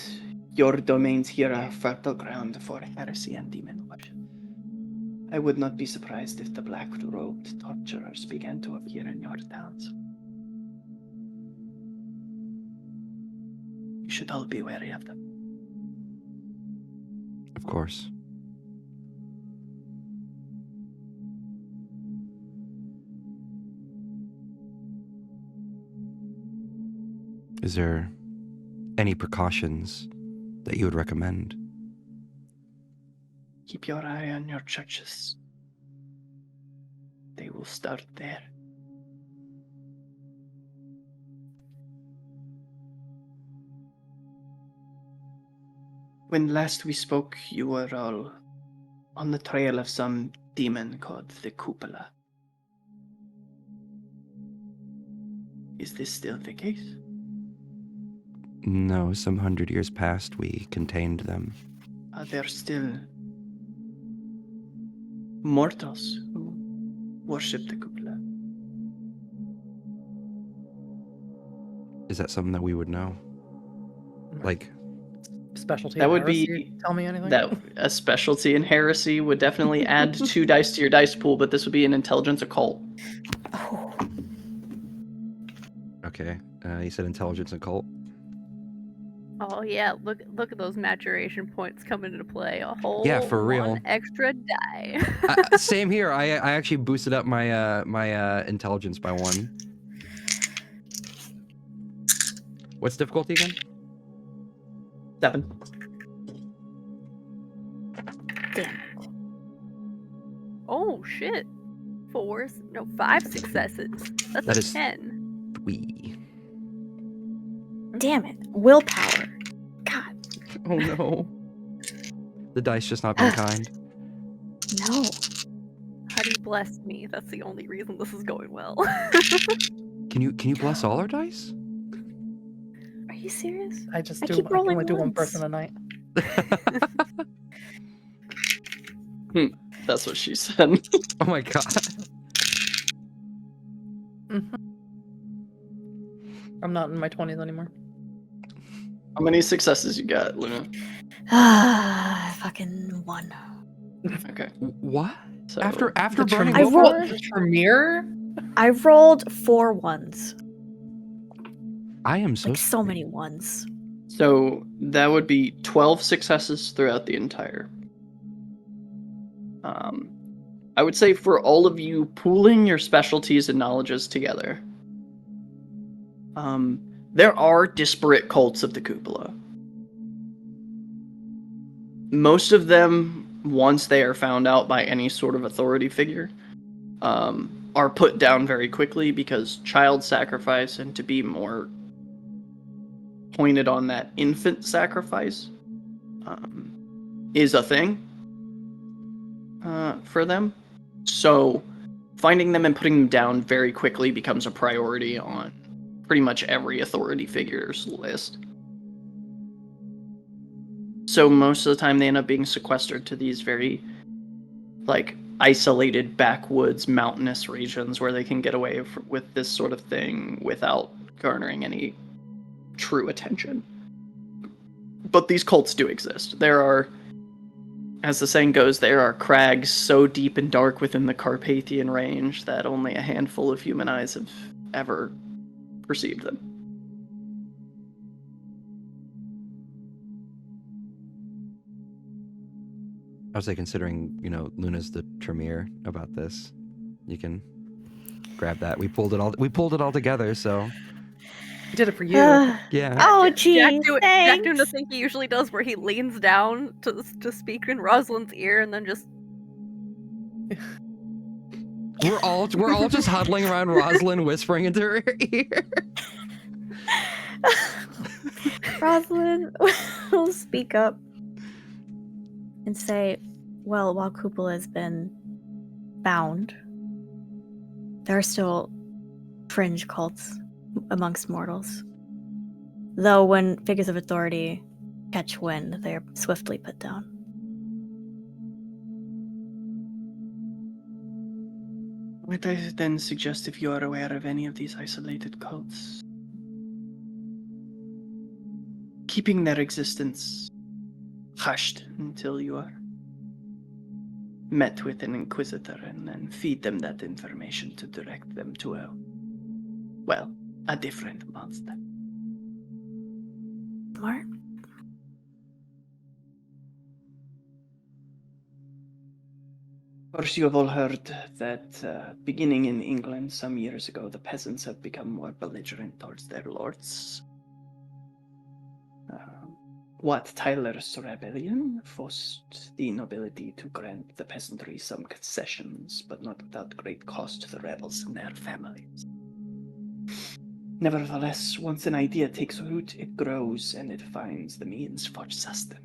your domains here are fertile ground for heresy and demon worship. I would not be surprised if the black-robed torturers began to appear in your towns. You should all be wary of them. course. Is there any precautions that you would recommend? Keep your eye on your churches. They will start there. When last we spoke, you were all on the trail of some demon called the Cupola. Is this still the case? No, some 100 years past, we contained them. Are there still mortals who worship the Cupola? Is that something that we would know? Like, Specialty. That of would heresy, be Tell me anything. that a specialty in heresy would definitely add 2 dice to your dice pool, but this would be an intelligence occult. Oh, okay, you said intelligence occult. Oh yeah, look at those maturation points coming into play. A whole Yeah, for real. 1 extra die. Same here. I actually boosted up my my intelligence by 1. What's difficulty again? 7. damn. Oh shit. 5 successes. That's That a is- 10. 3. Damn it. Willpower. God, Oh no. The dice just not being kind. no. Huddy blessed me. That's the only reason this is going well. Can you bless all our dice? Are you serious? I just I do. keep I can only rolling do one ones. person a night. That's what she said. Oh my god. I'm not in my 20s anymore. How many successes you got, Luna? Fucking 1. Okay. What? So After The burning I rolled- willpower? The Tremere? I rolled 4 1s. I am so Like so many 1s. So that would be 12 successes throughout the entire. I would say for all of you pooling your specialties and knowledges together, there are disparate cults of the Cupola. Most of them, once they are found out by any sort of authority figure, are put down very quickly because child sacrifice, and to be more pointed on that, infant sacrifice is a thing for them. So finding them and putting them down very quickly becomes a priority on pretty much every authority figure's list. So most of the time they end up being sequestered to these very like isolated backwoods mountainous regions where they can get away with this sort of thing without garnering any true attention. But these cults do exist. There are, as the saying goes, there are crags so deep and dark within the Carpathian range that only a handful of human eyes have ever perceived them. I was like considering, Luna's the Tremere about this. You can grab that. We pulled it all together, so I did it for you. yeah. Oh, Jack geez, doing thanks. the thing he usually does, where he leans down to speak in Rosalind's ear, and then just We're all just huddling around Rosalind whispering into her ear. Rosalind will speak up and say, well, while Cupola has been bound, there are still fringe cults amongst mortals. Though when figures of authority catch wind, they are swiftly put down. Might I then suggest, if you are aware of any of these isolated cults, keeping their existence hushed until you are met with an inquisitor, and then feed them that information to direct them to a different monster. Smart. Of course, you have all heard that beginning in England some years ago, the peasants have become more belligerent towards their lords. Wat Tyler's rebellion forced the nobility to grant the peasantry some concessions, but not without great cost to the rebels and their families. Nevertheless, once an idea takes root, it grows and it finds the means for sustenance.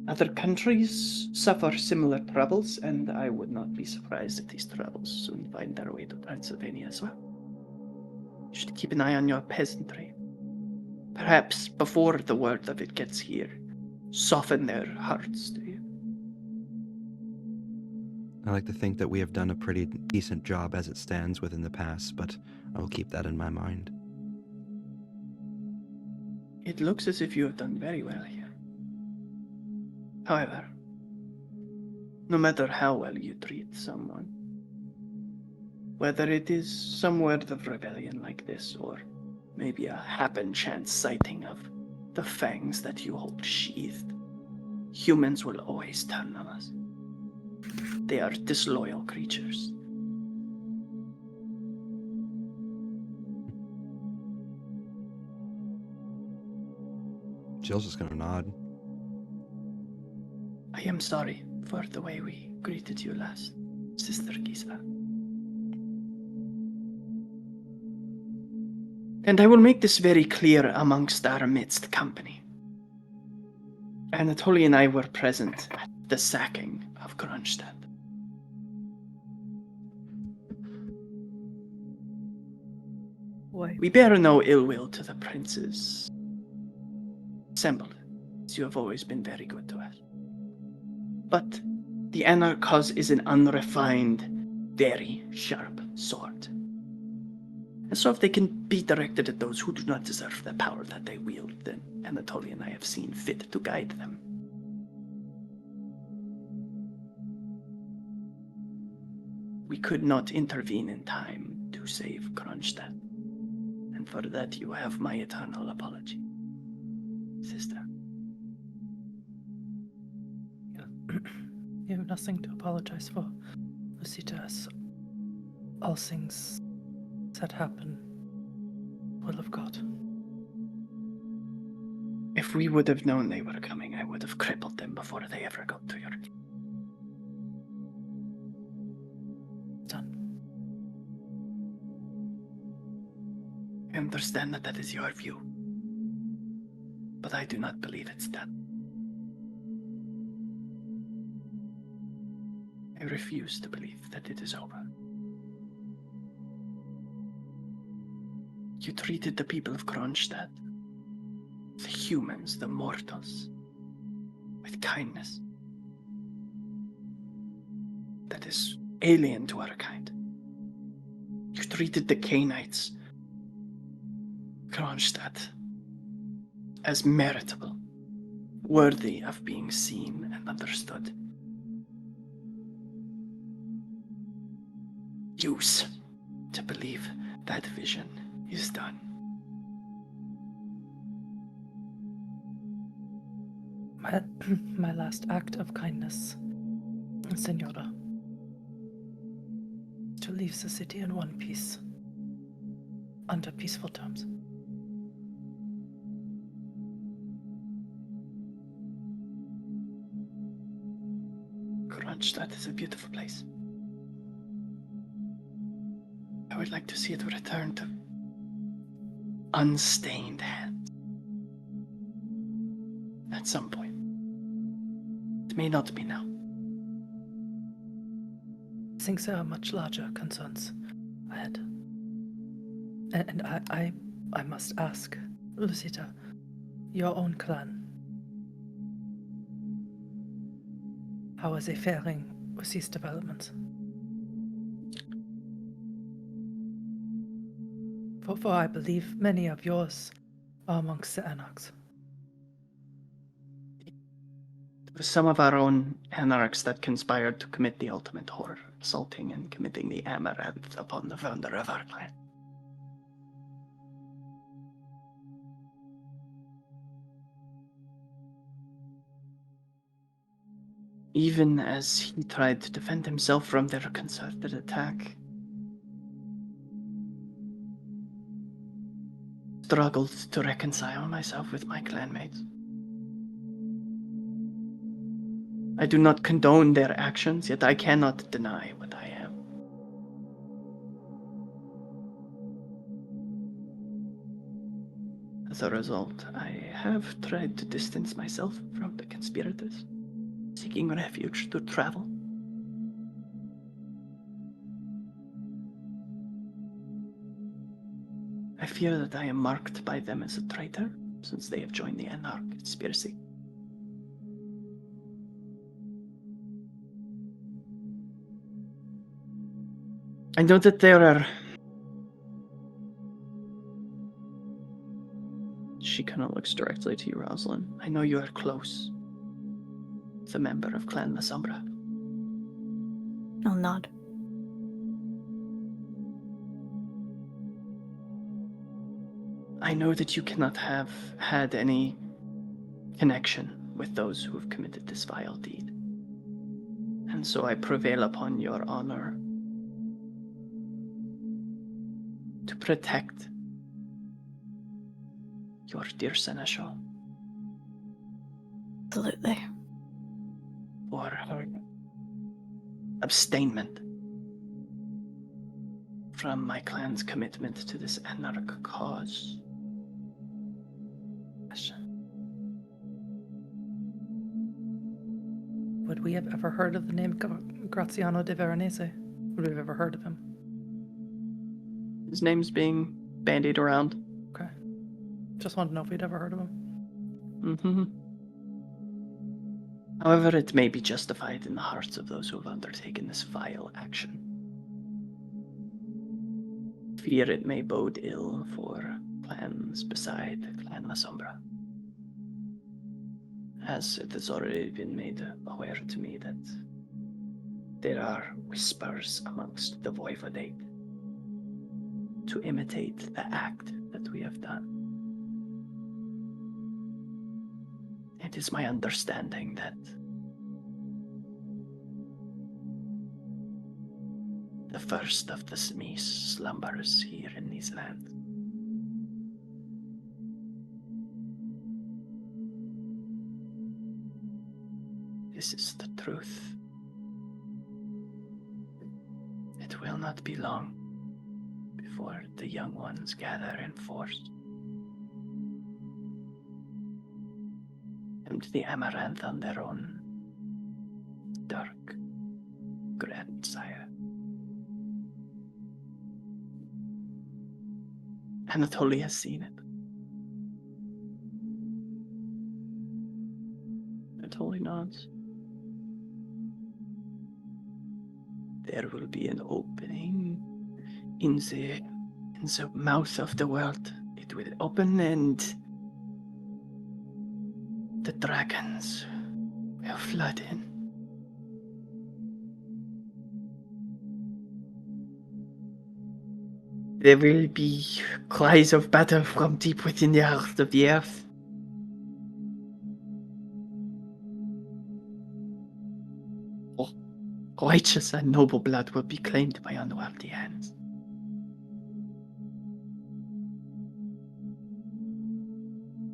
Other countries suffer similar troubles, and I would not be surprised if these troubles soon find their way to Transylvania as well. You should keep an eye on your peasantry. Perhaps before the word of it gets here, soften their hearts to you. I like to think that we have done a pretty decent job as it stands within the pass, but I will keep that in my mind. It looks as if you have done very well here. However, no matter how well you treat someone, whether it is some word of rebellion like this, or maybe a happen-chance sighting of the fangs that you hold sheathed, humans will always turn on us. They are disloyal creatures. Jill's just gonna nod. I am sorry for the way we greeted you last, Sister Gisela. And I will make this very clear amongst our midst company. Anatoly and I were present at the sacking of Kronstadt. Why? We bear no ill will to the princes assembled, as you have always been very good to us. But the Anarchos is an unrefined, very sharp sword. And so if they can be directed at those who do not deserve the power that they wield, then Anatoly and I have seen fit to guide them. We could not intervene in time to save Kronstadt. And for that you have my eternal apology, sister. You have nothing to apologize for, Lucita, as all things that happen will of God. If we would have known they were coming, I would have crippled them before they ever got to your... Done. I understand that that is your view, but I do not believe it's that. I refuse to believe that it is over. You treated the people of Kronstadt, the humans, the mortals, with kindness. That is alien to our kind. You treated the Cainites, Kronstadt, as meritable, worthy of being seen and understood. Use to believe that vision is done. My last act of kindness, Senora, is to leave the city in one piece, under peaceful terms. Kronstadt is a beautiful place. I would like to see it return to unstained hands. At some point. It may not be now. I think there are much larger concerns ahead. And I must ask, Lucita, your own clan, how are they faring with these developments? For I believe many of yours are amongst the Anarchs. It was some of our own Anarchs that conspired to commit the ultimate horror, assaulting and committing the Amaranth upon the founder of our clan. even as he tried to defend himself from their concerted attack, struggled to reconcile myself with my clanmates. I do not condone their actions, yet I cannot deny what I am. As a result, I have tried to distance myself from the conspirators, seeking refuge to travel. I fear that I am marked by them as a traitor, since they have joined the Anarch conspiracy. I know that there are... She kind of looks directly to you, Rosalind. I know you are close with a member of Clan La Sombra. I'll nod. I know that you cannot have had any connection with those who have committed this vile deed. And so I prevail upon your honor to protect your dear seneschal Absolutely. for her abstainment from my clan's commitment to this anarch cause. Would we have ever heard of the name Graziano de Veronese? Would we have ever heard of him? His name's being bandied around. Okay. Just wanted to know if we'd ever heard of him. Mm-hmm. However, it may be justified in the hearts of those who have undertaken this vile action. Fear it may bode ill for clans beside Clan La Sombra, as it has already been made aware to me that there are whispers amongst the voivodate to imitate the act that we have done. It is my understanding that the first of the Smies slumbers here in these lands. This is the truth. It will not be long before the young ones gather in force. And the Amaranth on their own dark grandsire. Anatoly has seen it. Anatoly nods. There will be an opening in the mouth of the world. It will open and the dragons will flood in. There will be cries of battle from deep within the heart of the earth. Oh, righteous and noble blood will be claimed by unworthy hands.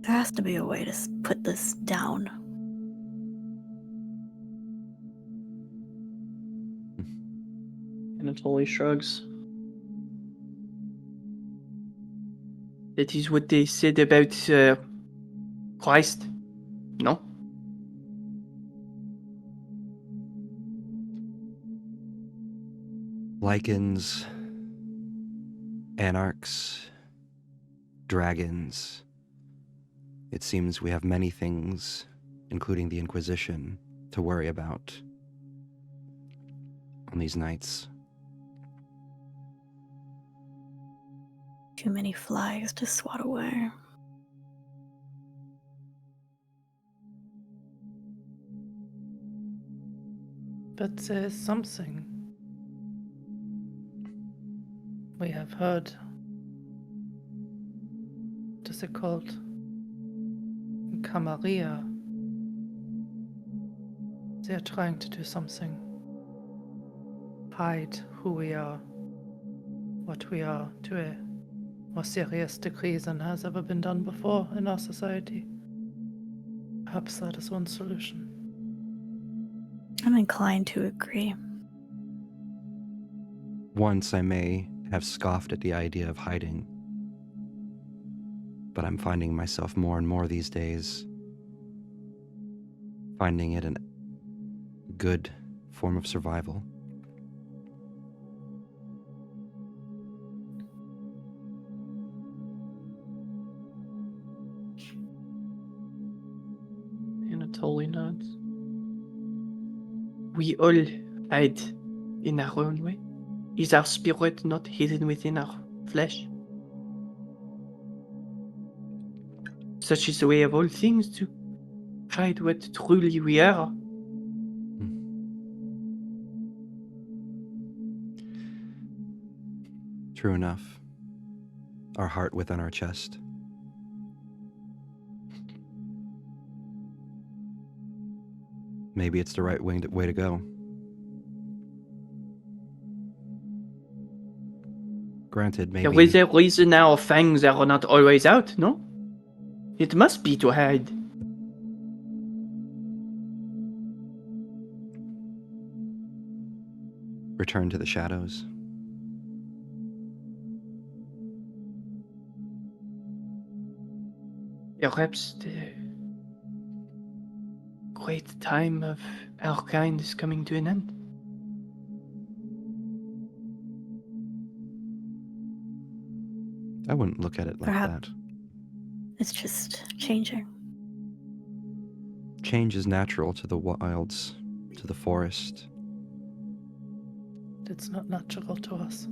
There has to be a way to put this down. Anatoly shrugs. That is what they said about Christ, no? Lycans, anarchs, dragons. It seems we have many things, including the Inquisition, to worry about on these nights. Too many flies to swat away. But there's something we have heard. What is it called? Camarilla. They're trying to do something. Hide who we are, what we are, to a more serious degree than has ever been done before in our society. Perhaps that is one solution. I'm inclined to agree. Once I may have scoffed at the idea of hiding, but I'm finding myself more and more these days finding it a good form of survival. Anatoly nods. We all hide in our own way. Is our spirit not hidden within our flesh? Such is the way of all things, to hide what truly we are. True enough. Our heart within our chest. Maybe it's the right way to go. Granted, maybe... There is a reason our fangs are not always out, no? It must be to hide. Return to the shadows. Perhaps the great time of our kind is coming to an end. I wouldn't look at it like Perhaps. that. It's just changing. Change is natural to the wilds, to the forest. It's not natural to us.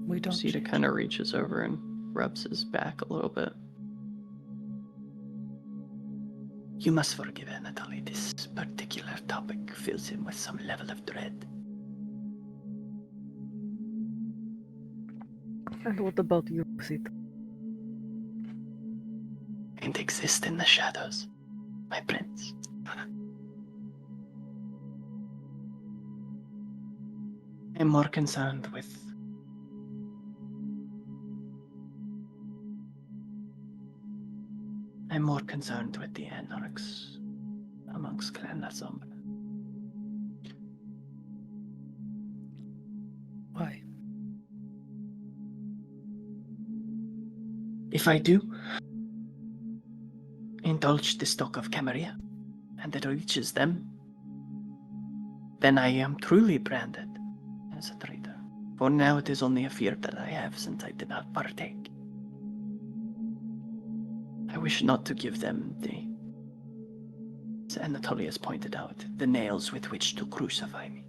We don't Sita change. kind of reaches over and rubs his back a little bit. You must forgive Anatoly. This particular topic fills him with some level of dread. And what about you, Sita? And exist in the shadows, my prince. I'm more concerned with the anarchs amongst Clan La Sombra. Why? If I do indulge the stock of Camarilla, and it reaches them, then I am truly branded as a traitor. For now, it is only a fear that I have, since I did not partake. I wish not to give them the, as Anatoly has pointed out, the nails with which to crucify me.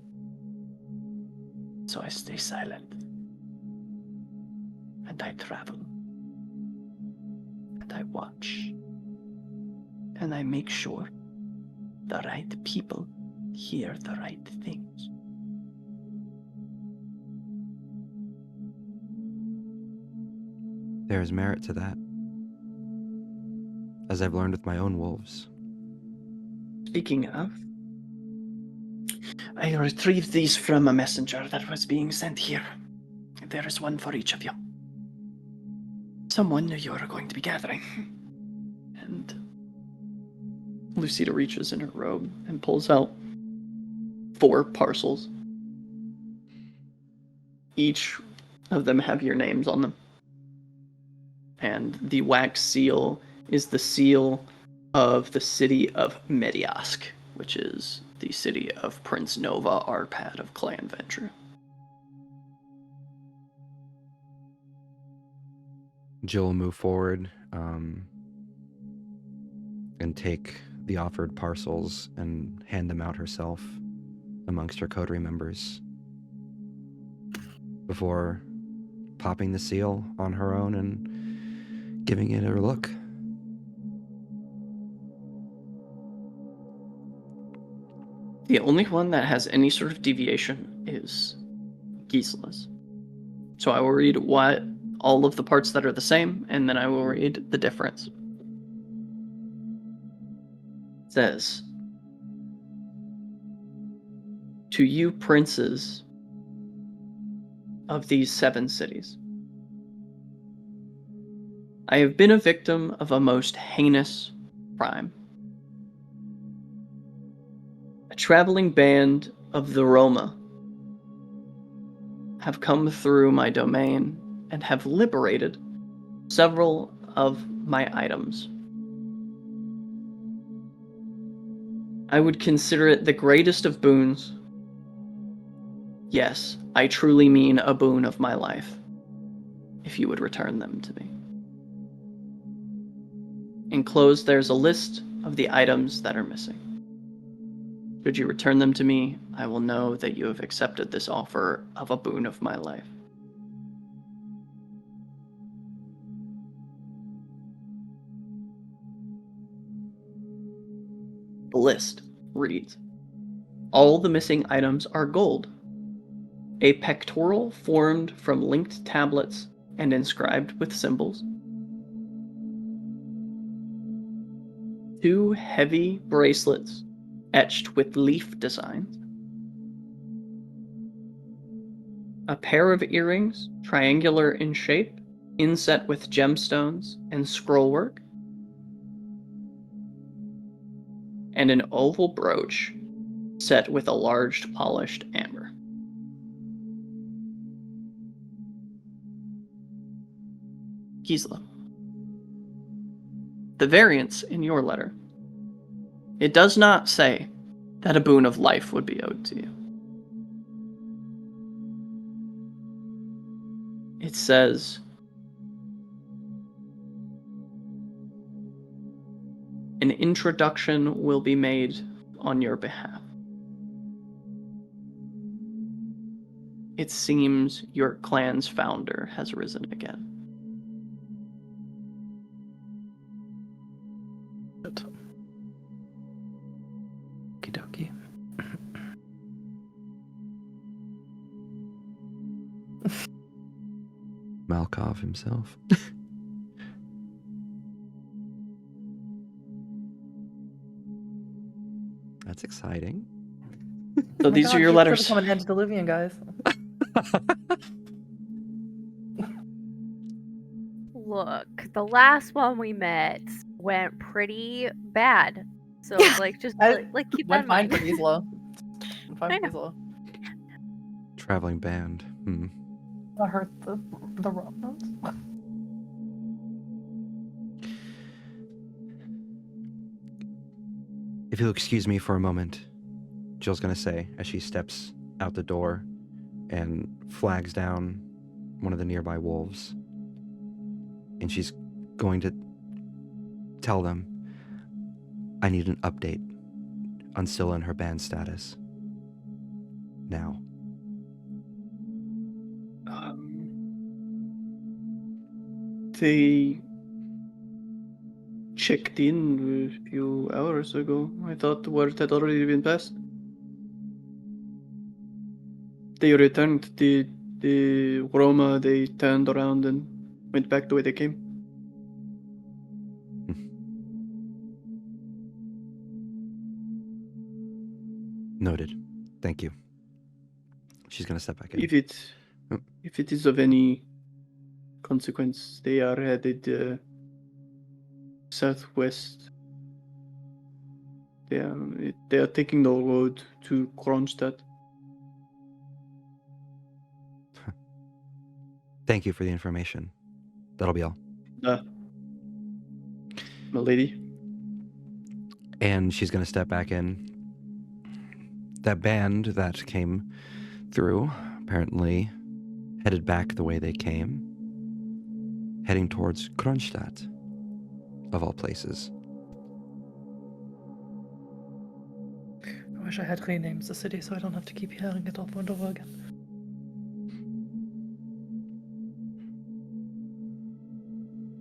So I stay silent. And I travel. And I watch. And I make sure the right people hear the right things. There is merit to that, as I've learned with my own wolves. Speaking of, I retrieved these from a messenger that was being sent here. There is one for each of you. Someone knew you were going to be gathering. And Lucita reaches in her robe and pulls out 4 parcels. Each of them have your names on them. And the wax seal is the seal of the city of Mediask, which is the city of Prince Nova Arpad of Clan Venture. Jill will move forward and take the offered parcels and hand them out herself amongst her coterie members before popping the seal on her own and giving it a look. The only one that has any sort of deviation is Gisela's. So I will read all of the parts that are the same, and then I will read the difference. It says, to you princes of these 7 cities. I have been a victim of a most heinous crime. A traveling band of the Roma have come through my domain and have liberated several of my items. I would consider it the greatest of boons. Yes, I truly mean a boon of my life, if you would return them to me. Enclosed, there's a list of the items that are missing. Should you return them to me, I will know that you have accepted this offer of a boon of my life. The list reads, all the missing items are gold. A pectoral formed from linked tablets and inscribed with symbols. 2 heavy bracelets etched with leaf designs. A pair of earrings, triangular in shape, inset with gemstones and scrollwork. And an oval brooch set with a large polished amber. Gisela. The variance in your letter. It does not say that a boon of life would be owed to you. It says, an introduction will be made on your behalf. It seems your clan's founder has risen again. Okie dokie. Malkov himself. That's exciting. So these are your you letters. become an antediluvian, guys. Look, the last one we met went pretty bad. So like just like keep that in Went fine mind. for Gisela. Went fine I for know. Gisela. Traveling band. I hurt the rock notes. If you'll excuse me for a moment, Jill's gonna say as she steps out the door and flags down one of the nearby wolves. And she's going to tell them, I need an update on Scylla and her band status. Now. They checked in a few hours ago. I thought the word had already been passed. They returned. The Roma, they turned around and went back the way they came. Noted. Thank you. She's gonna step back in. If it is of any consequence, they are headed southwest. They are taking the road to Kronstadt. Thank you for the information. That'll be all. My lady. And she's gonna step back in. That band that came through apparently headed back the way they came, heading towards Kronstadt, of all places. I wish I had renamed the city so I don't have to keep hearing it over and over again.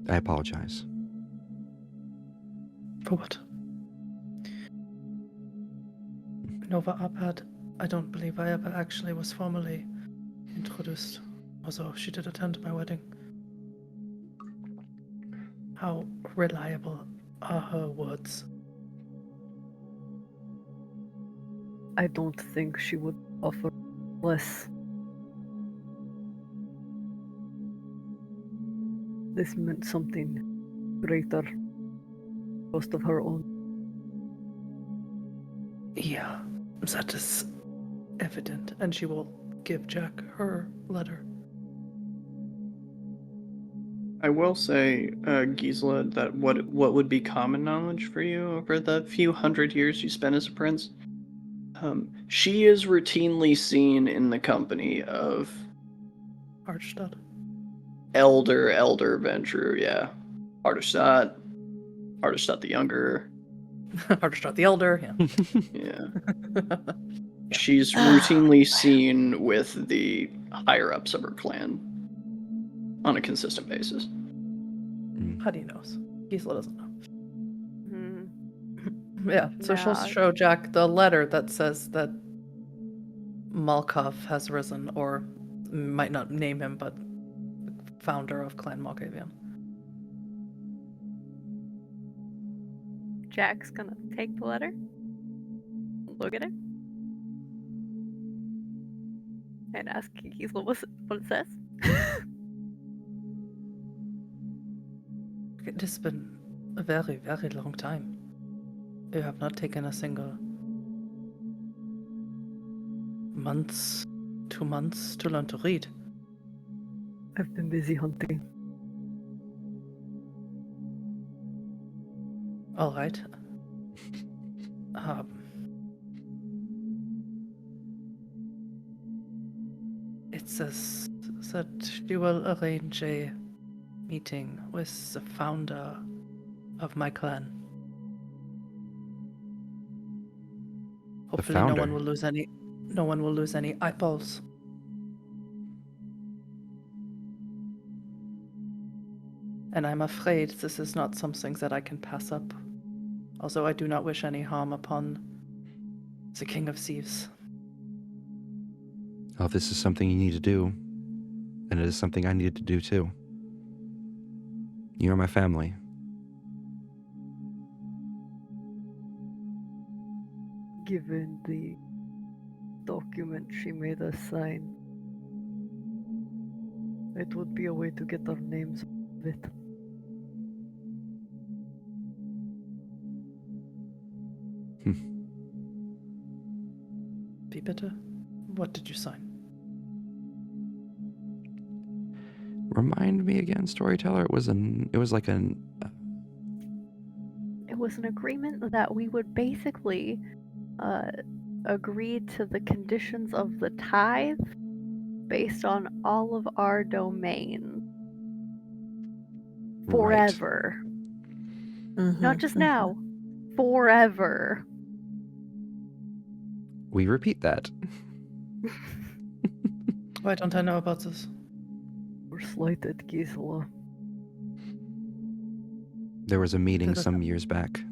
I apologize. For what? Nova Abad, I don't believe I ever actually was formally introduced, although she did attend my wedding. How reliable are her words? I don't think she would offer less. This meant something greater, cost of her own. Yeah, that is evident, and she will give Jack her letter. I will say, Gisela, that what would be common knowledge for you over the few hundred years you spent as a prince, she is routinely seen in the company of Archstadt. elder Ventrue, yeah. Arderstadt the Younger. Archstadt the Elder, yeah. Yeah. She's routinely seen with the higher-ups of her clan on a consistent basis. Huddy knows. Gisela doesn't know. Hmm. Yeah, so she'll Yeah. show Jack the letter that says that Malkov has risen, or might not name him, but founder of Clan Malkavian. Jack's gonna take the letter, look at it, and ask Gisela what it says. It has been a very, very long time. You have not taken a single months, 2 months to learn to read. I've been busy hunting. All right. It says that you will arrange a meeting with the founder of my clan. Hopefully, no one founder? will lose any eyeballs. And I'm afraid this is not something that I can pass up. Also, I do not wish any harm upon the King of Thieves. Oh, if this is something you need to do, then it is something I needed to do too. You're my family. Given the document she made us sign, it would be a way to get our names of it. Be bitter. What did you sign? Remind me again, storyteller. It was like an. It was an agreement that we would basically agree to the conditions of the tithe based on all of our domains forever. Not just now, forever. We repeat that. Why don't I know about this? We're slighted, Gisela. There was a meeting some years back.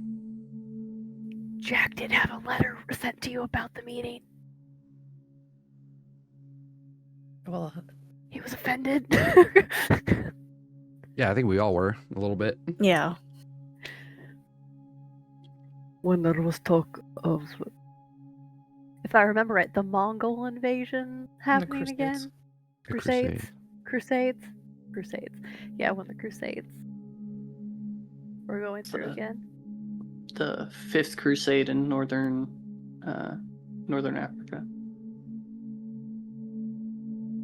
Jack did have a letter sent to you about the meeting. Well, He was offended. Yeah, I think we all were a little bit. Yeah. When there was talk of if I remember right, the Mongol invasion happening again? Crusade. Crusades. Yeah, when the Crusades were going through again. The Fifth Crusade in northern Africa.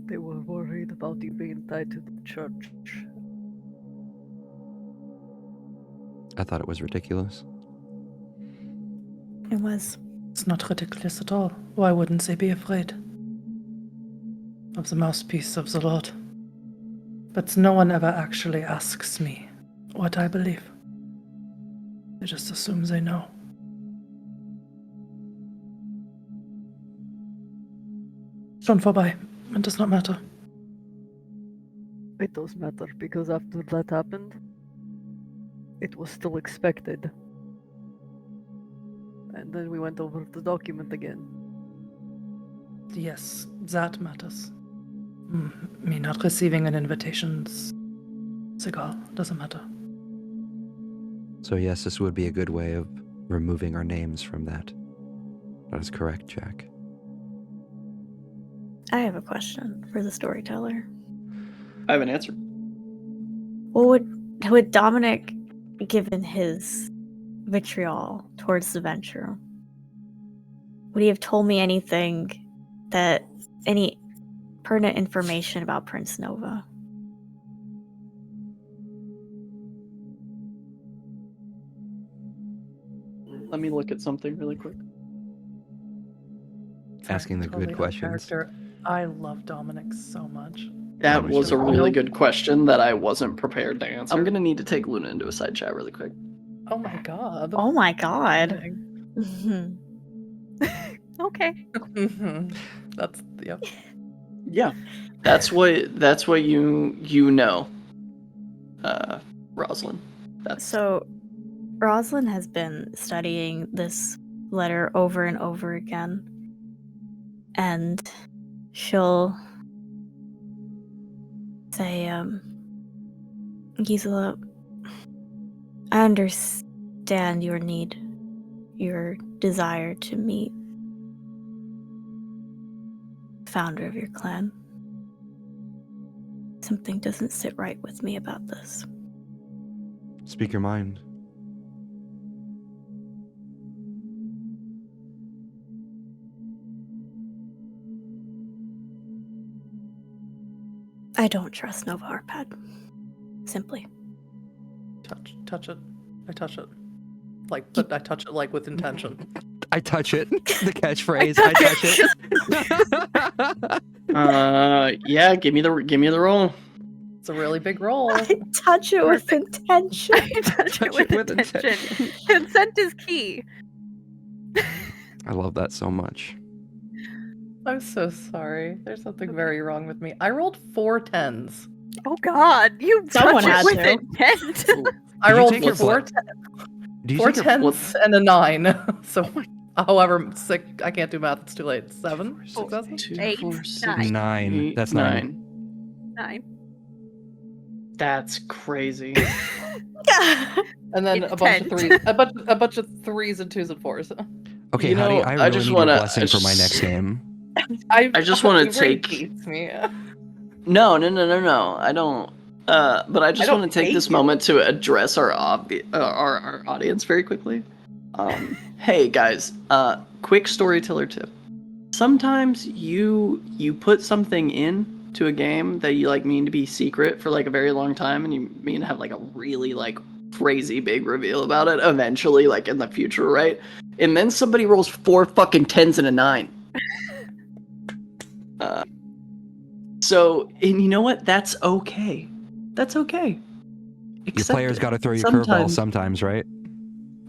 they were worried about you being tied to the church. I thought it was ridiculous. It was. it's not ridiculous at all. Why wouldn't they be afraid of the mouthpiece of the Lord? But no one ever actually asks me what I believe. They just assume they know. Schon vorbei. It does not matter. It does matter because after that happened, it was still expected. And then we went over the document again. Yes, that matters. Me not receiving an invitation's egal. Doesn't matter. So yes, this would be a good way of removing our names from that. That is correct, Jack. I have a question for the storyteller. I have an answer. What would Dominic, given his vitriol towards the venture, would he have told me anything any pertinent information about Prince Nova? Let me look at something really quick. Asking the good Totally out of questions. character. I love Dominic so much. That we was should a all. really good question that I wasn't prepared to answer. I'm gonna need to take Luna into a side chat really quick. Oh my god. Oh my god. Dang. Mhm. Okay. That's yep. Yeah, that's what you know, Rosalind. That's So, Rosalind has been studying this letter over and over again, and she'll say, Gisela, I understand your desire to meet the founder of your clan. Something doesn't sit right with me about this. Speak your mind. I don't trust Nova Arpad. Simply. Touch it. I touch it. But I touch it with intention. I touch it. The catchphrase. I touch it. yeah. Give me the roll. It's a really big roll. I touch it with intention. I touch it with intention. Consent is key. I love that so much. I'm so sorry. There's something very wrong with me. I rolled 4 10s. Oh god, you Someone touch had it with to. intent. I Did you rolled take your 4 blood? Do you 4 take your 10s and a 9. So, however, I can't do math. It's too late. 7 successes? 2, 8, 4, 6, 9. 8, That's 9. 9. That's crazy. And then a bunch of Intent. 3s. A bunch of 3s and 2s and 4s. Okay, You know, honey, I I really just need wanna- your blessing for my next game. I just wanna it really take- beats me. No. I don't. But I just don't want to take hate this you. moment to address our audience very quickly. Hey guys, quick storyteller tip. Sometimes you put something in to a game that you mean to be secret for a very long time, and you mean to have a really crazy big reveal about it eventually, in the future, right? And then somebody rolls 4 fucking 10s and a 9. And you know what? That's okay. That's okay. Your Accept player's it. got to throw you curveballs sometimes, right?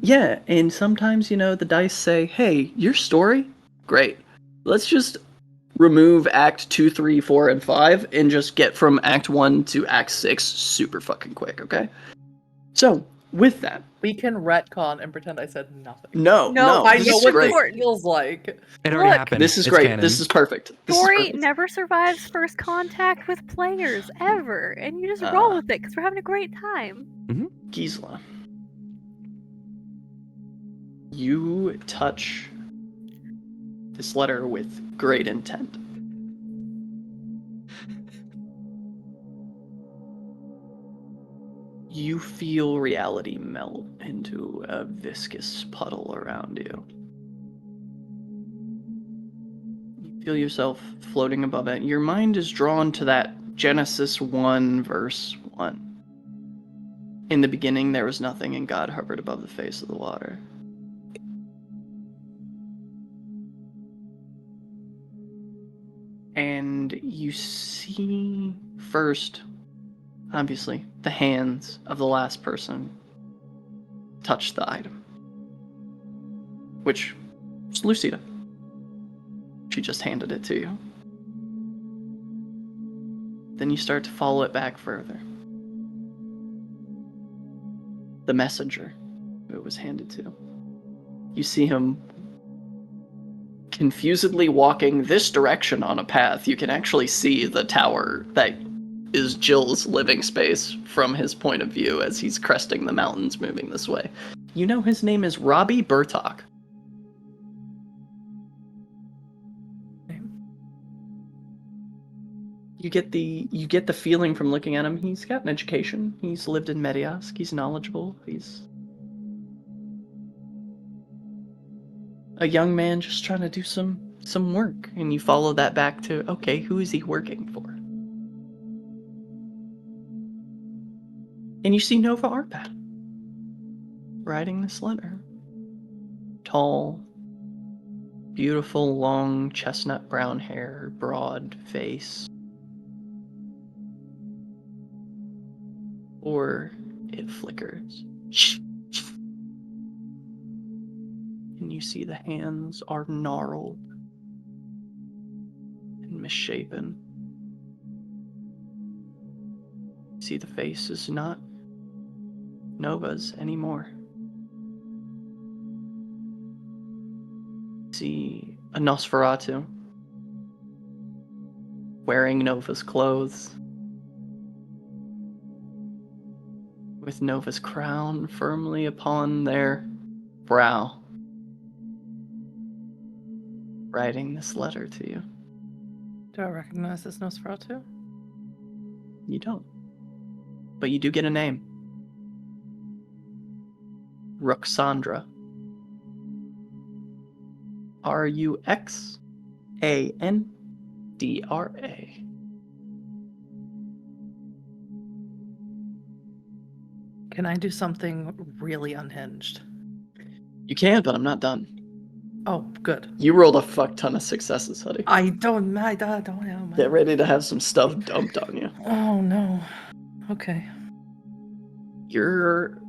Yeah, and sometimes, the dice say, hey, your story? Great. Let's just remove Act 2, 3, 4, and 5 and just get from Act 1 to Act 6 super fucking quick, okay? So, with that. We can retcon and pretend I said nothing. No, I this know is what great. this feels like. It already Look, happened. This is It's great. canon. This is perfect. This is Story perfect. never survives first contact with players, ever. And you just roll with it, because we're having a great time. Gisela. You touch this letter with great intent. You feel reality melt into a viscous puddle around you. You feel yourself floating above it. Your mind is drawn to that Genesis 1 verse 1. In the beginning there was nothing, and God hovered above the face of the water. And you see first, obviously, the hands of the last person touch the item, which was Lucida. She just handed it to you. Then you start to follow it back further. The messenger who it was handed to. You see him confusedly walking this direction on a path. You can actually see the tower that is Jill's living space from his point of view as he's cresting the mountains moving this way. You know his name is Robbie Burtock. You get the feeling from looking at him. He's got an education. He's lived in Mediask. He's knowledgeable. He's a young man just trying to do some work. And you follow that back to, okay, who is he working for? And you see Nova Arpad writing this letter. Tall, beautiful, long, chestnut brown hair, broad face. Or it flickers. And you see the hands are gnarled and misshapen. You see the face is not Nova's anymore. You see a Nosferatu wearing Nova's clothes, with Nova's crown firmly upon their brow, writing this letter to you. Do I recognize this Nosferatu? You don't. But you do get a name. Ruxandra. Ruxandra. Can I do something really unhinged? You can, but I'm not done. Oh, good. You rolled a fuck ton of successes, honey. I don't know. Get ready to have some stuff dumped on you. Oh, no. Okay. Your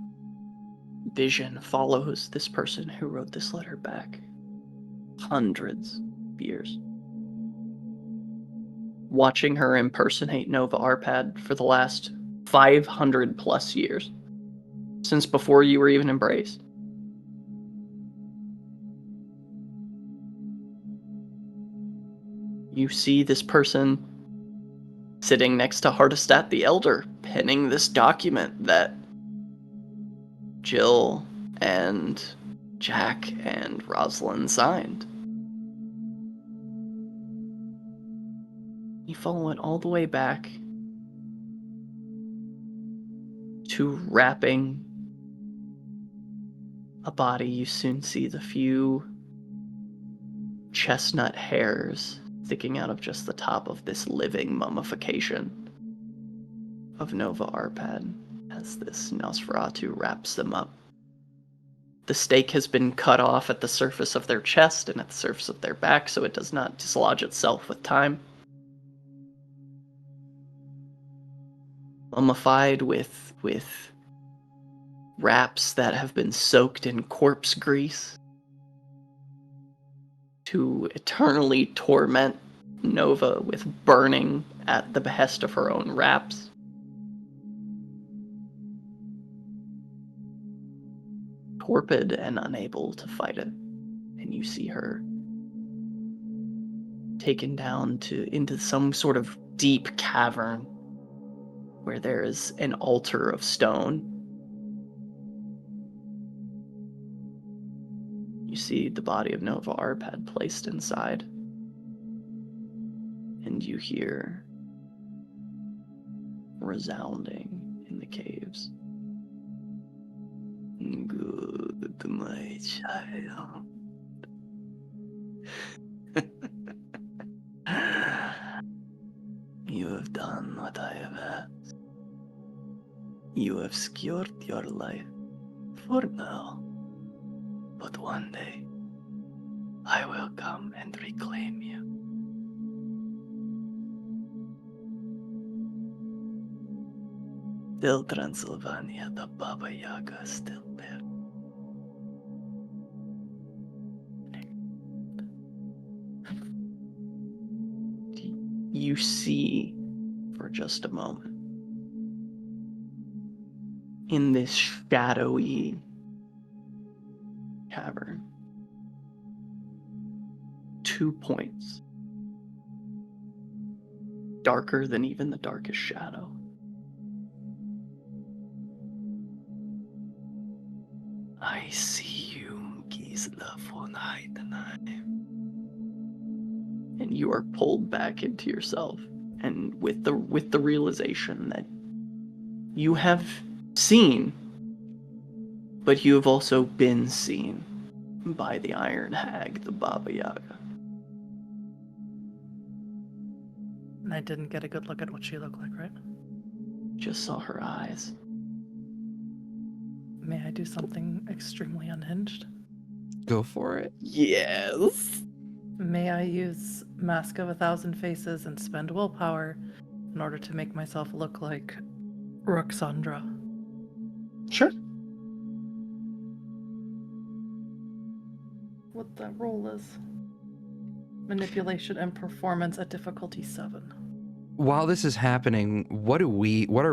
vision follows this person who wrote this letter back hundreds of years. Watching her impersonate Nova Arpad for the last 500 plus years. Since before you were even embraced. You see this person sitting next to Hardestat the Elder, penning this document that Jill and Jack and Rosalind signed. You follow it all the way back to wrapping a body. You soon see the few chestnut hairs sticking out of just the top of this living mummification of Nova Arpad as this Nosferatu wraps them up. The stake has been cut off at the surface of their chest and at the surface of their back so it does not dislodge itself with time. Mummified with wraps that have been soaked in corpse grease to eternally torment Nova with burning at the behest of her own wraps. Torpid and unable to fight it. And you see her taken down into some sort of deep cavern where there is an altar of stone. You see the body of Nova Arpad placed inside. And you hear resounding in the caves. Good, my child. You have done what I have asked. You have secured your life for now. But one day, I will come and reclaim you. Still Transylvania, the Baba Yaga is still there. You see, for just a moment, in this shadowy cavern, 2 points, darker than even the darkest shadow. I see you, Gisela von Heidenheim. And you are pulled back into yourself. and with the realization that you have seen, but you have also been seen by the Iron Hag, the Baba Yaga. And I didn't get a good look at what she looked like, right? Just saw her eyes. May I do something extremely unhinged? Go for it. Yes. May I use Mask of 1,000 Faces and spend willpower in order to make myself look like Roxandra? Sure. What that roll is? Manipulation and performance at difficulty 7. While this is happening, what are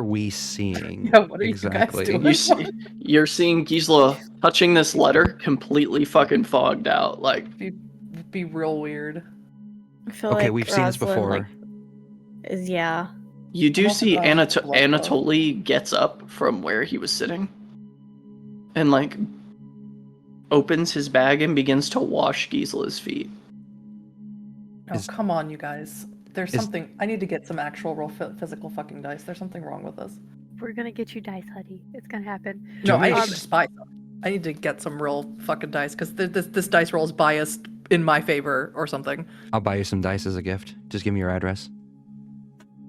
we seeing? Yeah, what are exactly? you guys doing? You're seeing Gisela touching this letter completely fucking fogged out. Like, Be real weird. I feel Okay, like we've seen this Rosalind, before. Yeah. you do I'm also see glad it's blood, though. Anatoly gets up from where he was sitting and, like, opens his bag and begins to wash Gisela's feet. Oh, come on, you guys. There's something. I need to get some actual real physical fucking dice. There's something wrong with this. We're gonna get you dice, Huddy. It's gonna happen. No, I we- need to just buy some. I need to get some real fucking dice because this dice roll is biased in my favor or something. I'll buy you some dice as a gift. Just give me your address.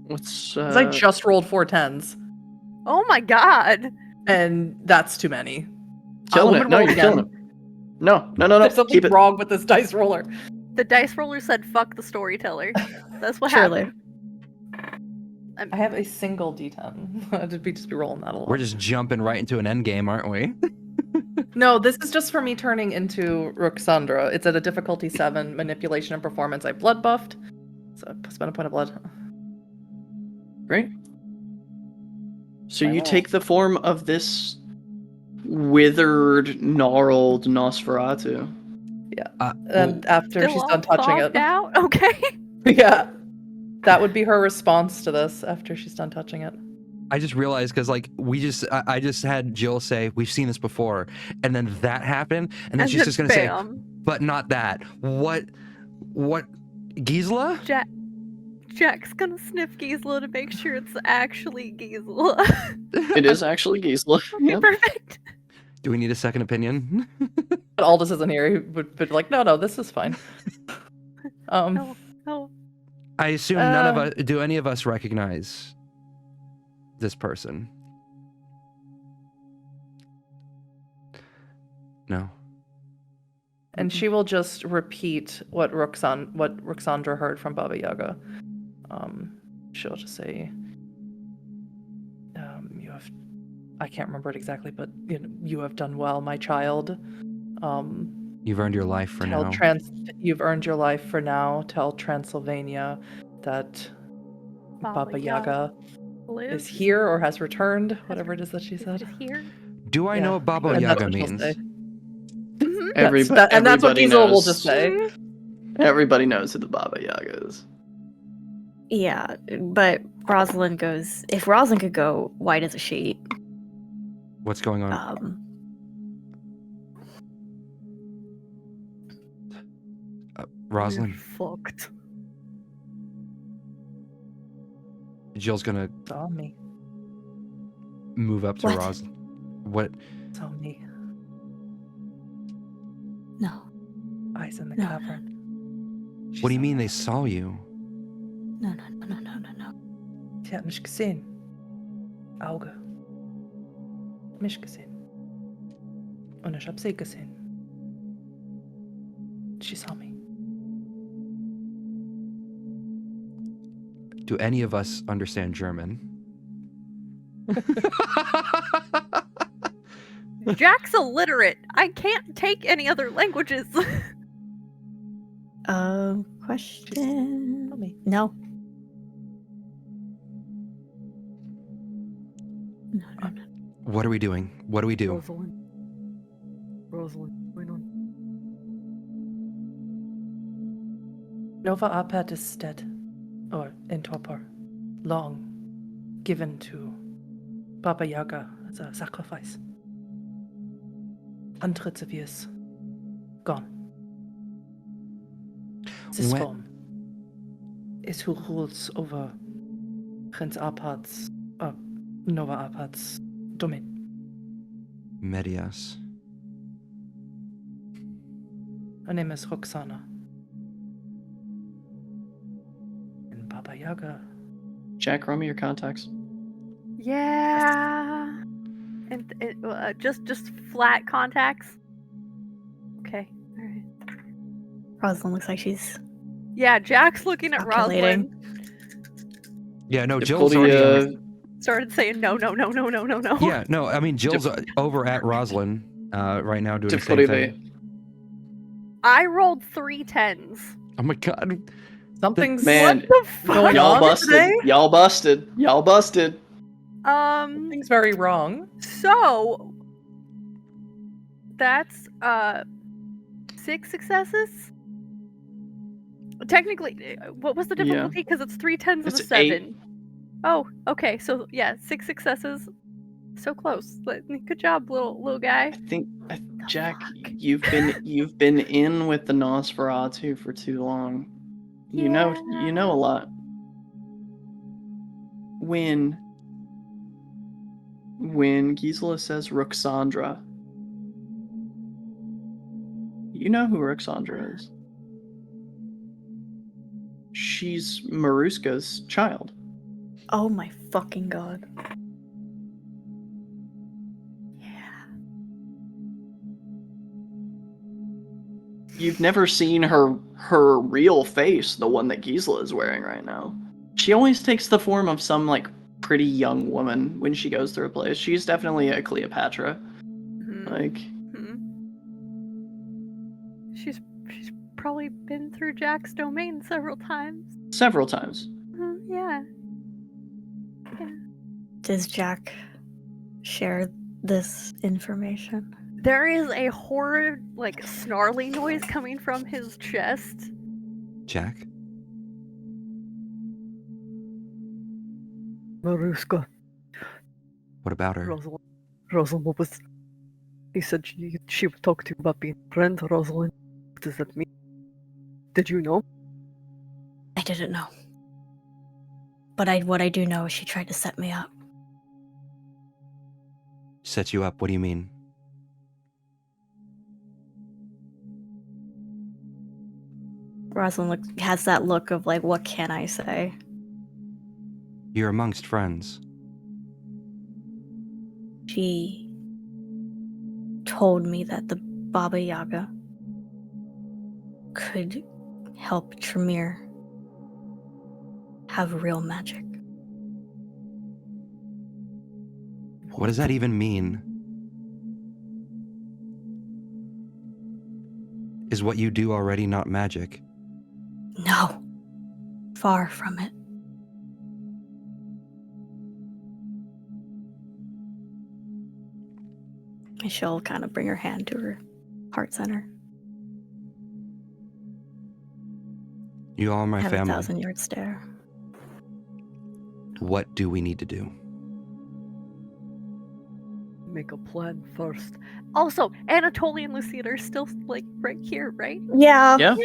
What's 'Cause I just rolled 4 10s, Oh my god! and that's too many. killing I'm it? gonna No, roll you're again. killing it. No. There's something Keep it. wrong with this dice roller. The dice roller said "fuck the storyteller." That's what Surely. happened. I have a single D10. I'd just be rolling that a lot. We're just jumping right into an end game, aren't we? No, this is just for me turning into Roxandra. It's at a difficulty 7, manipulation and performance. I blood buffed, so I spent a point of blood. Great. So I you will. take the form of this withered, gnarled Nosferatu. And after Still she's all done touching fogged it, out? Okay. yeah, that would be her response to this after she's done touching it. I just realized because like I just had Jill say we've seen this before, and then that happened, and then she's just gonna say, bam. but not that. What, Gisela? Jack's gonna sniff Gisela to make sure it's actually Gisela. It is actually Gisela. Okay, Yep. perfect. Do we need a second opinion? But Aldous isn't here. He would be like, no, this is fine. No. I assume none of us. Do any of us recognize this person? No. And she will just repeat what Roxandra heard from Baba Yaga. She'll just say, "You have." I can't remember it exactly, but you have done well, my child. You've earned your life for now. You've earned your life for now. Tell Transylvania that Baba Yaga lives. is here or has returned, whatever it is that she said. Is here. Do I know what Baba And that's Yaga what she'll means? say. Everybody, And that's what everybody Gisela will knows. just say. Everybody knows who the Baba Yaga is. Yeah, but Rosalind goes, if Rosalind could go white as a sheet, What's going on? Rosalind, You're fucked. Jill's gonna Saw me. move up to What? Rosalind. What? Saw me. no, Eyes in the No. cavern. She What do you saw mean me. they saw you? no. Sie hat mich gesehen. Auge. Mich gesehen. Und ich hab sie gesehen. She saw me. Do any of us understand German? Jack's illiterate. I can't take any other languages. Question? Saw me. No. What are we doing? What do we do? Rosalind, what's going on? Nova Apet is dead. Or in torpor. Long. Given to Baba Yaga as a sacrifice. Hundreds of years. Gone. This When- form is who rules over Prince Arpad's, Nova Arpad's domain. Medias. Her name is Roxana. And Baba Yaga. Jack, roll me your contacts. Yeah. And just flat contacts. Okay. All right. Rosalind looks like she's Yeah, Jack's looking at calculating. Rosalind. Yeah, no, Jill's Difficulty, already. Started saying no. Yeah, no, I mean, Jill's over at Rosalind right now doing the difficulty same of thing. 8. I rolled 3 10s. Oh my god. Something's Man, What the fuck? going y'all on busted. today? Y'all busted. Y'all busted. Something's very wrong. So that's 6 successes. Technically, what was the Yeah. difficulty? Because it's 3 10s and a It's 7. 8. Oh, okay. So yeah, 6 successes. So close. Good job, little guy. I think, Jack, you've been in with the Nosferatu for too long. You know a lot. When Gisela says Roxandra, you know who Roxandra is. She's Maruska's child. Oh my fucking god. You've never seen her real face, the one that Gisela is wearing right now. She always takes the form of some like pretty young woman when she goes through a place. She's definitely a Cleopatra. Mhm. Like, Mhm. She's probably been through Jack's domain several times. several times. Yeah. Does Jack share this information? There is a horrid, snarly noise coming from his chest. Jack? Maruska, What about her? Rosalind, what was... He said she would talk to you about being a friend, Rosalind. What does that mean? Did you know? I didn't know. But what I do know is she tried to set me up. Set you up, what do you mean? Rosalind has that look of what can I say? You're amongst friends. She told me that the Baba Yaga could help Tremere have real magic. What does that even mean? Is what you do already not magic? No. Far from it. And she'll kind of bring her hand to her heart center. You all are my Have family. 1,000-yard stare. What do we need to do? Make a plan first. Also, Anatoly and Lucina are still right here, right? Yeah. Yeah.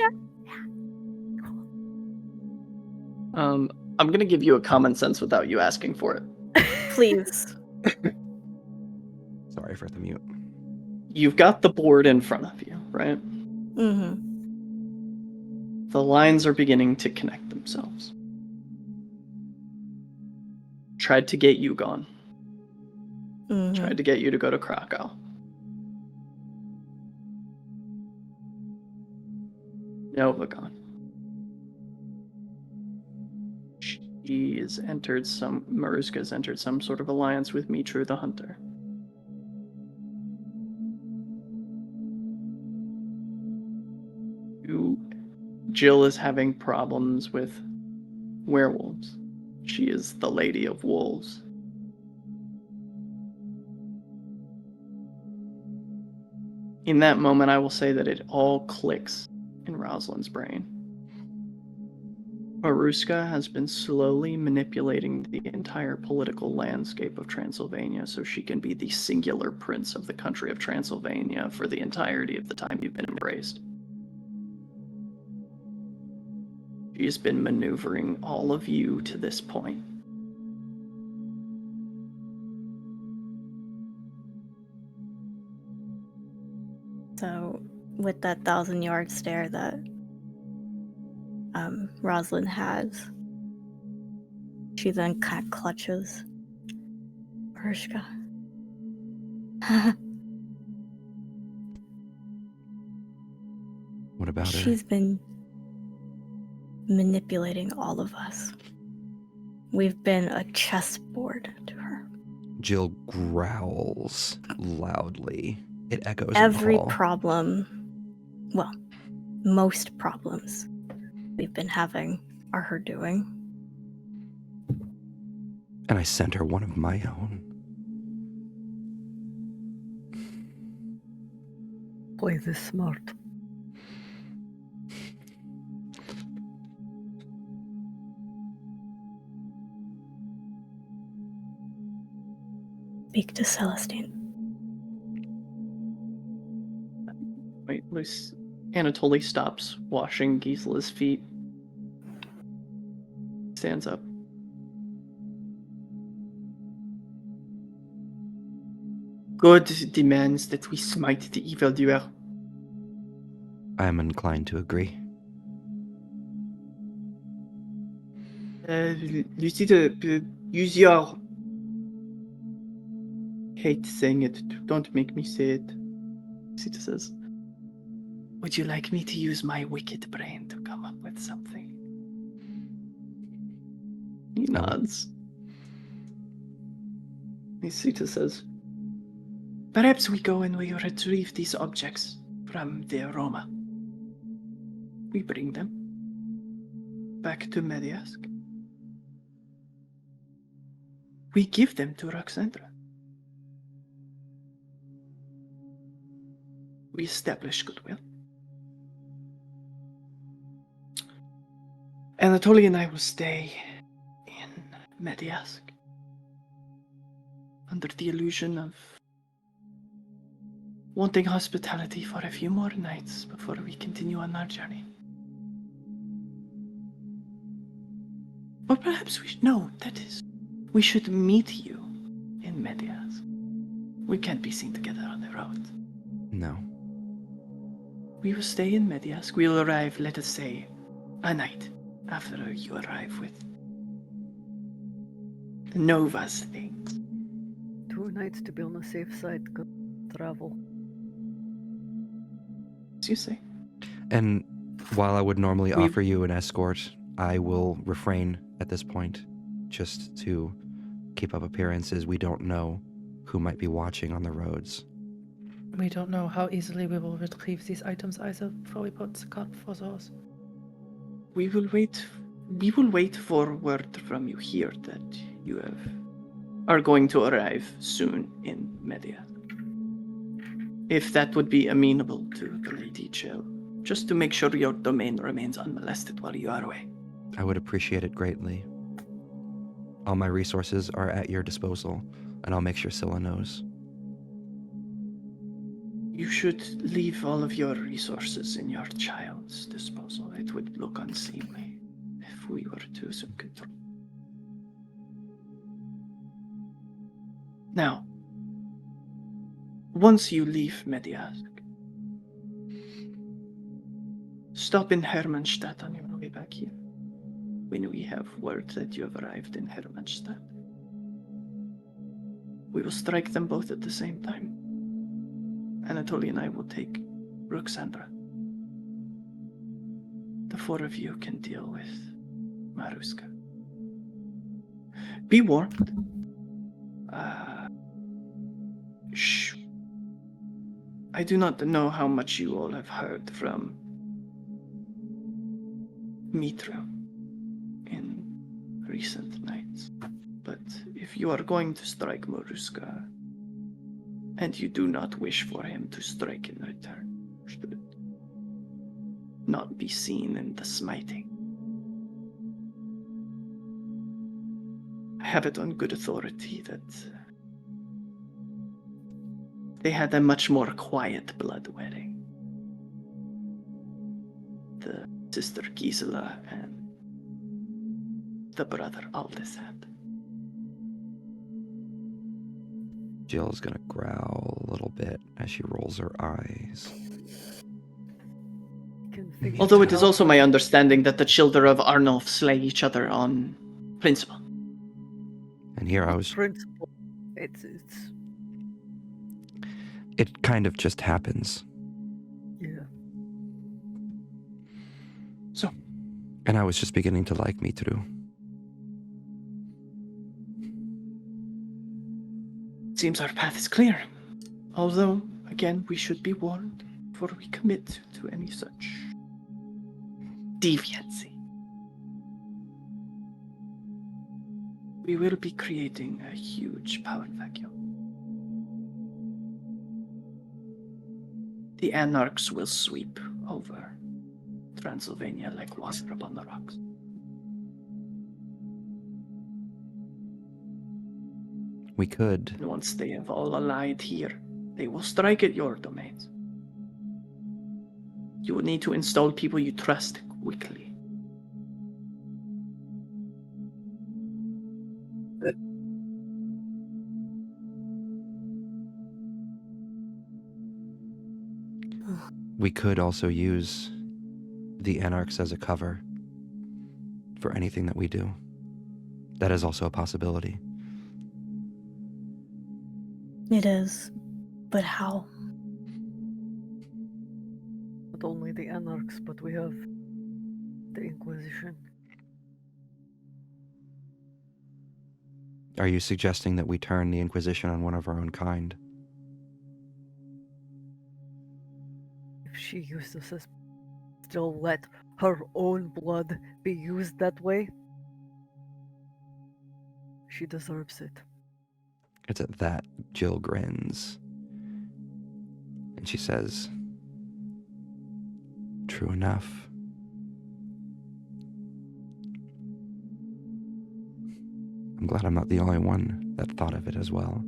I'm gonna give you a common sense without you asking for it. Please. Sorry for the mute. You've got the board in front of you, right? Mm-hmm. The lines are beginning to connect themselves. Tried to get you gone. Mm-hmm. Tried to get you to go to Krakow. Nova gone. Maruska's entered some sort of alliance with Mitru the Hunter. Jill is having problems with werewolves. She is the Lady of Wolves. In that moment, I will say that it all clicks in Rosalind's brain. Maruska has been slowly manipulating the entire political landscape of Transylvania so she can be the singular prince of the country of Transylvania for the entirety of the time you've been embraced. She's been maneuvering all of you to this point. So, with that 1,000-yard stare that Rosalind has, she then kind of clutches Mariska. What about her? She's been manipulating all of us. We've been a chessboard to her. Jill growls loudly. It echoes Every in the hall. problem, well, most problems we've been having are her doing. And I sent her one of my own. Play this smart. Speak to Celestine. Wait, Luce. Anatoly stops washing Gisla's feet. Stands up. God demands that we smite the evildoer. I am inclined to agree. Lucy, to use your... hate saying it. Don't make me say it. Lucita says, would you like me to use my wicked brain to come up with something? He No. nods. Lucita says, perhaps we go and we retrieve these objects from the aroma. We bring them back to Mediask. We give them to Roxandra. We establish goodwill. Anatoly and I will stay in Mediask under the illusion of wanting hospitality for a few more nights before we continue on our journey. Or perhaps we should, no, that is, we should meet you in Mediask. We can't be seen together on the road. No. We will stay in Mediask. We will arrive, let us say, a night after you arrive with the Nova's things. 2 nights to be on the safe side. Good travel. As you say. And while I would normally We- offer you an escort, I will refrain at this point just to keep up appearances. We don't know who might be watching on the roads. We don't know how easily we will retrieve these items either before we put the cart before the horse. We will wait for word from you here that you are going to arrive soon in Media. If that would be amenable to the Lady Jill, just to make sure your domain remains unmolested while you are away. I would appreciate it greatly. All my resources are at your disposal, and I'll make sure Scylla knows. You should leave all of your resources in your child's disposal. It would look unseemly if we were to assume control. Now, once you leave Mediask, stop in Hermannstadt on your way back here. When we have word that you have arrived in Hermannstadt, we will strike them both at the same time. Anatoly and I will take Roxandra. The 4 of you can deal with Maruska. Be warned. Shh. I do not know how much you all have heard from Mitra in recent nights, but if you are going to strike Maruska, and you do not wish for him to strike in return, should not be seen in the smiting. I have it on good authority that they had a much more quiet blood wedding. The sister Gisela and the brother Aldous had. Jill's gonna growl a little bit as she rolls her eyes. can figure Although it it is out, also my understanding that the children of Arnulf slay each other on principle. And here I was. principle. It's It kind of just happens. yeah. So, And I was just beginning to like Mitru. it seems our path is clear. Although, again, we should be warned before we commit to any such deviancy. We will be creating a huge power vacuum. The anarchs will sweep over Transylvania like water upon the rocks. We could. And once they have all allied here, they will strike at your domains. You will need to install people you trust quickly. We could also use the anarchs as a cover for anything that we do. That is also a possibility. It is. But how? Not only the anarchs, but we have the Inquisition. Are you suggesting that we turn the Inquisition on one of our own kind? If she uses us, still let her own blood be used that way. She deserves it. It's at that Jill grins. And she says, "True enough." I'm glad I'm not the only one that thought of it as well.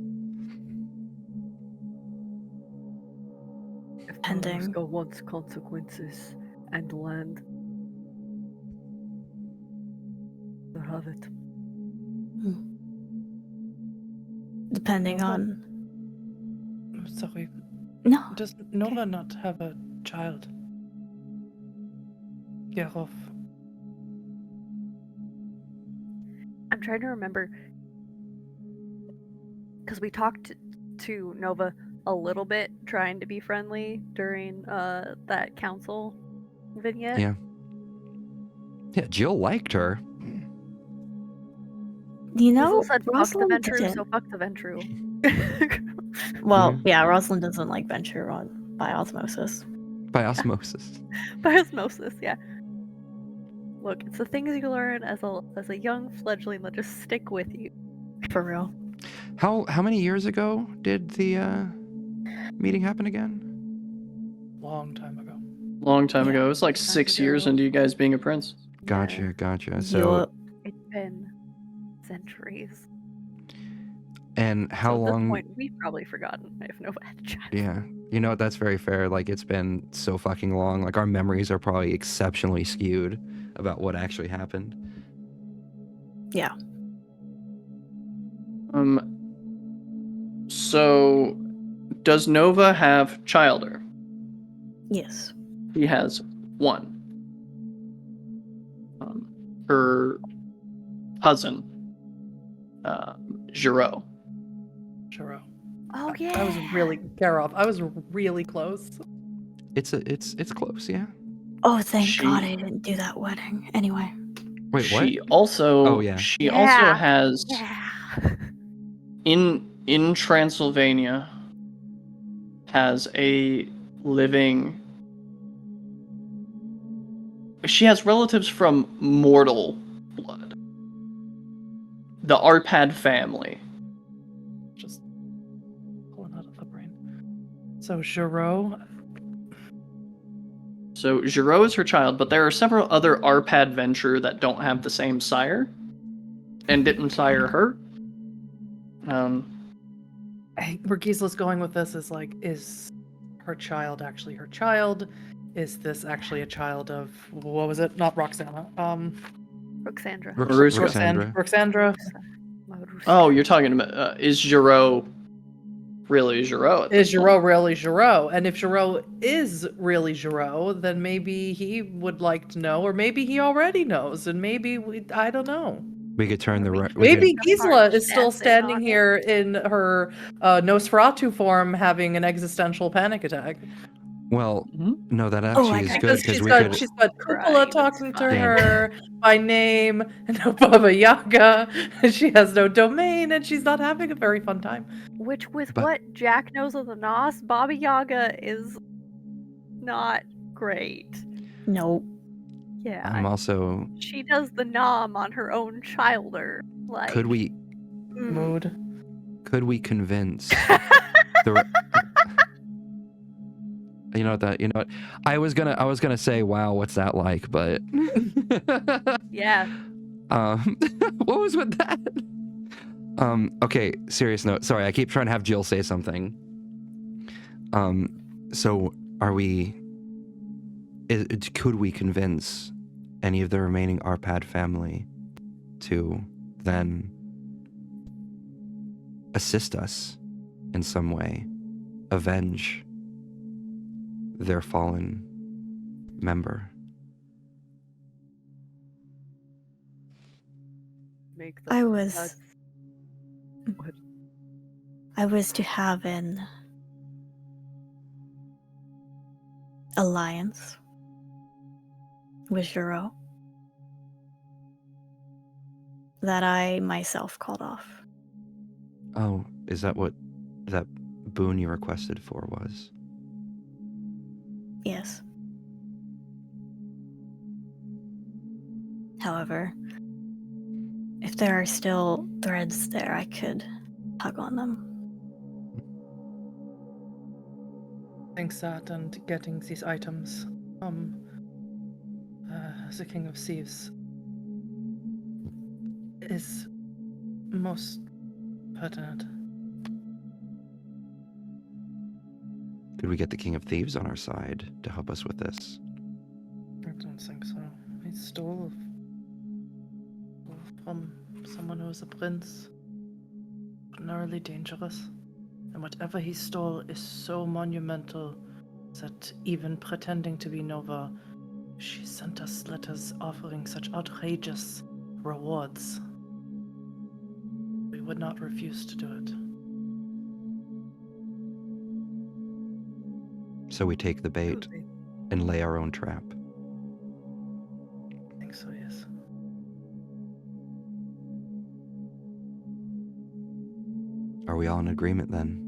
If Pending. Alaska wants consequences and land, they'll have it. Depending on... Sorry, No. does Nova not have a child? Gerov. I'm trying to remember because we talked to Nova a little bit, trying to be friendly during that council vignette. Yeah. Yeah, Jill liked her. You Hazel know, said fuck the Rosalind Ventru, didn't. so fuck the Ventru. Well, yeah, Rosalind doesn't like venture on by osmosis. By osmosis. By osmosis, yeah. Look, it's the things you learn as a young fledgling that just stick with you. For real. How many years ago did the meeting happen again? Long time ago. Long time Yeah. ago. It was like Time 6 years ago. into you guys being a prince. Gotcha. So, Yup. It's been centuries. and how So at long? this point, we've probably forgotten if Nova had a child. Yeah, you know, that's very fair. Like, it's been so fucking long. Like, our memories are probably exceptionally skewed about what actually happened. Yeah. So, does Nova have childer? Yes. He has one. Her cousin, Giraud. Churro. Oh yeah. I was really Gerov. I was really close. It's close, yeah. Oh, thank She- God I didn't do that wedding. Anyway. Wait, what? She also, Oh, yeah. She also Yeah. has Yeah. in Transylvania has a living. She has relatives from mortal blood. The Arpad family. Just pulling out of the brain. So Giraud. So Giraud is her child, but there are several other Arpad Venture that don't have the same sire, and didn't sire her. Where Gisla's going with this is like, is her child actually her child? Is this actually a child of, what was it? Not Roxana. Roxandra. Roxandra. Roxandra. Oh, you're talking about is Giraud really Giraud. Is Giraud really Giraud? And if Giraud is really Giraud, then maybe he would like to know, or maybe he already knows, and maybe I don't know. We could turn the We we could- Maybe could- Gisela is still That's it standing on it. here in her Nosferatu form, having an existential panic attack. Well, Mhm. no, that Oh, I actually is got good Because because she's we got could. she's got Right, Cupola it's talking to fine. her by name, and no Baba Yaga, and she has no domain, and she's not having a very fun time. Which, with But- what Jack knows of the Nos, Baba Yaga is not great. No. Yeah, I'm also. she does the nom on her own childer. Like, Could we Mood. convince the? You know what? I was gonna say, wow, what's that like? But Yeah. what was with that? Okay, serious note. Sorry, I keep trying to have Jill say something. So are we? Could we convince any of the remaining Arpad family to then assist us in some way, avenge their fallen member? Make the I that- was to have an alliance with Giraud that I myself called off. Oh, is that what that boon you requested for was? Yes. However, if there are still threads there, I could tug on them. Thanks that and getting these items from the King of Thieves is most pertinent. Could we get the King of Thieves on our side to help us with this? I don't think so. He stole from someone who is a prince. Ordinarily dangerous. And whatever he stole is so monumental that even pretending to be Nova, she sent us letters offering such outrageous rewards. We would not refuse to do it. So we take the bait and lay our own trap. I think so, yes. Are we all in agreement then?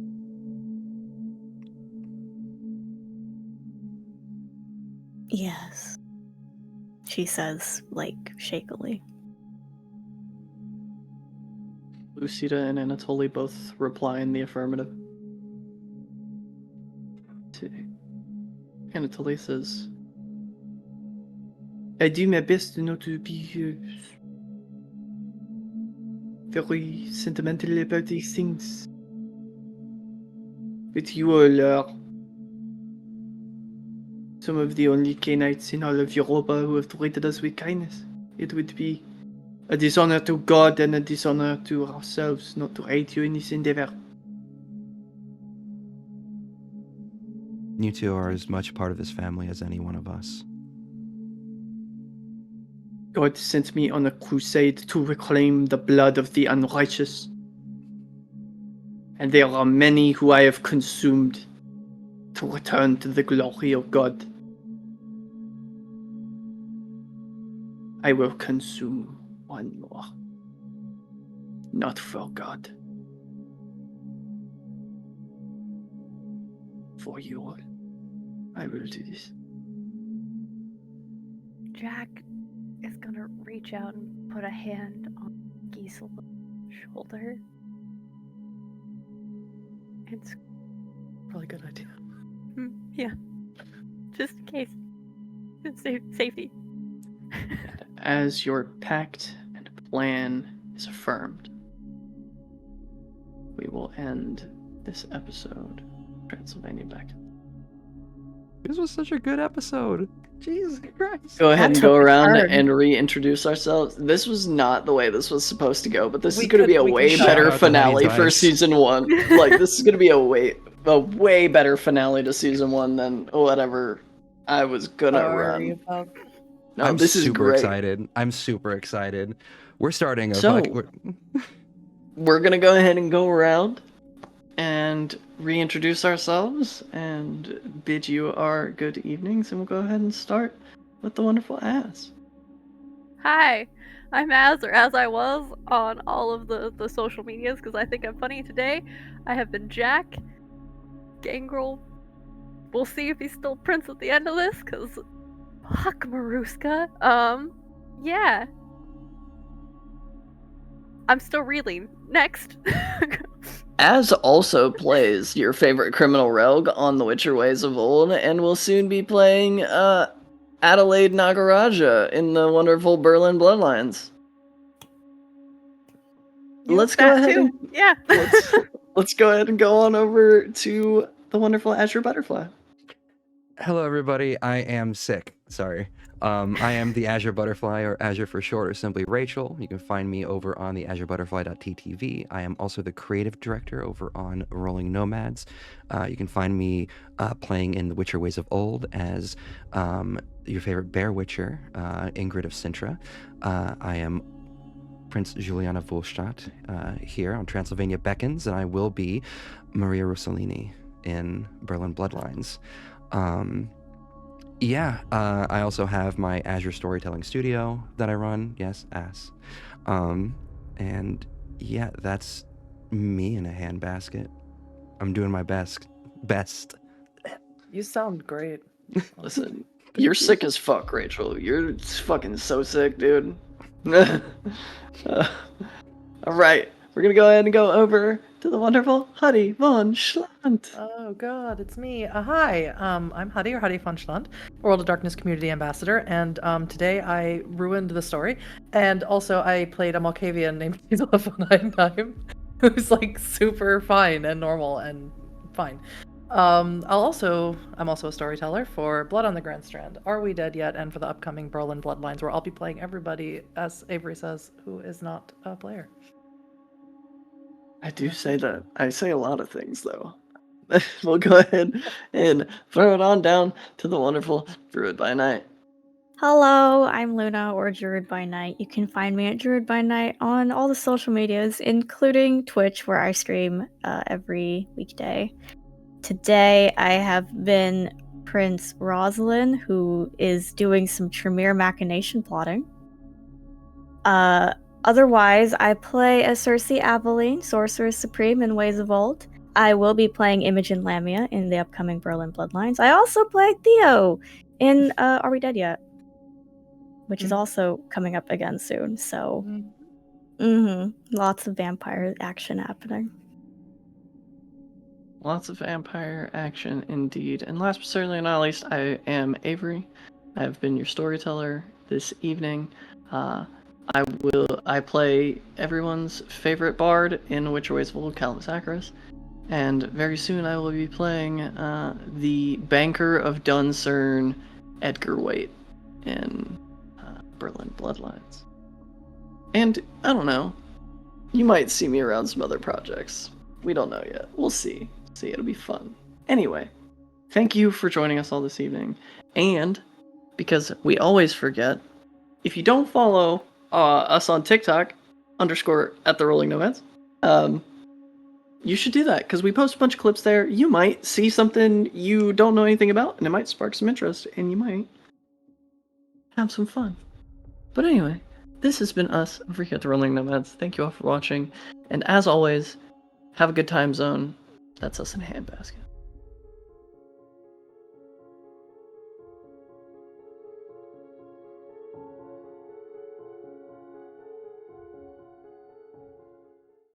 Yes. She says, like, shakily. Lucida and Anatoly both reply in the affirmative. Anatoly says, I do my best not to be very sentimental about these things. But you all are some of the only Cainites in all of Europa who have treated us with kindness. It would be a dishonor to God and a dishonor to ourselves not to aid you in this endeavor. You two are as much part of this family as any one of us. God sent me on a crusade to reclaim the blood of the unrighteous. And there are many who I have consumed to return to the glory of God. I will consume one more. Not for God. For you all. I will do this. Jack is gonna reach out and put a hand on Gisela's shoulder. It's Probably a good idea. yeah, just in case, safety. As your pact and plan is affirmed, we will end this episode of Transylvania Beckons. This was such a good episode. Jesus Christ. go ahead That and go took a around turn. and reintroduce ourselves. This was not the way this was supposed to go, but this We is going to could- be a we can way shout better out to Honey finale for Twice. season 1. Like, this is going to be a way better finale to season 1 than whatever I was gonna Sorry run. about No, I'm this is super great. excited. I'm super excited. We're starting a So- fuck. We're gonna go ahead and go around and reintroduce ourselves and bid you our good evenings, and we'll go ahead and start with the wonderful Ass. Hi, I'm as or as I was on all of the social medias because I think I'm funny today. I have been Jack, Gangrel. We'll see if he's still Prince at the end of this because fuck Maruska. Yeah. I'm still reeling. Next. As also plays your favorite criminal rogue on The Witcher Ways of Old, and will soon be playing Adelaide Nagaraja in the wonderful Berlin Bloodlines. Let's go That ahead too. and Yeah. let's go ahead and go on over to the wonderful Azure Butterfly. Hello, everybody. I am sick. Sorry. I am the Azure Butterfly, or Azure for short, or simply Rachel. You can find me over on the azurebutterfly.ttv. I am also the creative director over on Rolling Nomads. You can find me playing in The Witcher Ways of Old as your favorite bear witcher, Ingrid of Sintra. I am Prince Juliana Volstadt here on Transylvania Beckons, and I will be Maria Rossellini in Berlin Bloodlines. I also have my Azure Storytelling Studio that I run. Yes, ass. And yeah, that's me in a handbasket. I'm doing my best. You sound great. Listen, you're sick as fuck, Rachel. You're fucking so sick, dude. All right, we're gonna go ahead and go over to the wonderful Huddy von Schlant. Oh god, it's me. Hi, I'm Huddy, or Huddy von Schland, World of Darkness Community Ambassador, and today I ruined the story, and also I played a Malkavian named Hazel F199, who's like super fine and normal and fine. I'm also a storyteller for Blood on the Grand Strand, Are We Dead Yet, and for the upcoming Berlin Bloodlines, where I'll be playing everybody, as Avery says, who is not a player. I do say that. I say a lot of things, though. We'll go ahead and throw it on down to the wonderful Druid by Night. Hello, I'm Luna, or Druid by Night. You can find me at Druid by Night on all the social medias, including Twitch, where I stream every weekday. Today, I have been Prince Rosalind, who is doing some Tremere machination plotting. Otherwise, I play as Cersei Aveline, Sorceress Supreme in Ways of Old. I will be playing Imogen Lamia in the upcoming Berlin Bloodlines. I also play Theo in Are We Dead Yet? Which is also coming up again soon. So, lots of vampire action happening. Lots of vampire action indeed. And last but certainly not least, I am Avery. I have been your storyteller this evening. I play everyone's favorite bard in Witcher Ways of Old, Callum Sacris. And very soon I will be playing the banker of Duncern, Edgar Waite, in Berlin Bloodlines. And I don't know, you might see me around some other projects. We don't know yet. We'll see. It'll be fun. Anyway, thank you for joining us all this evening. And because we always forget, if you don't follow us on TikTok _ at the Rolling Nomads, you should do that because we post a bunch of clips there. You might see something you don't know anything about, and it might spark some interest, and you might have some fun. But anyway, this has been us over here at the Rolling Nomads. Thank you all for watching, and as always, have a good time zone. That's us in a handbasket.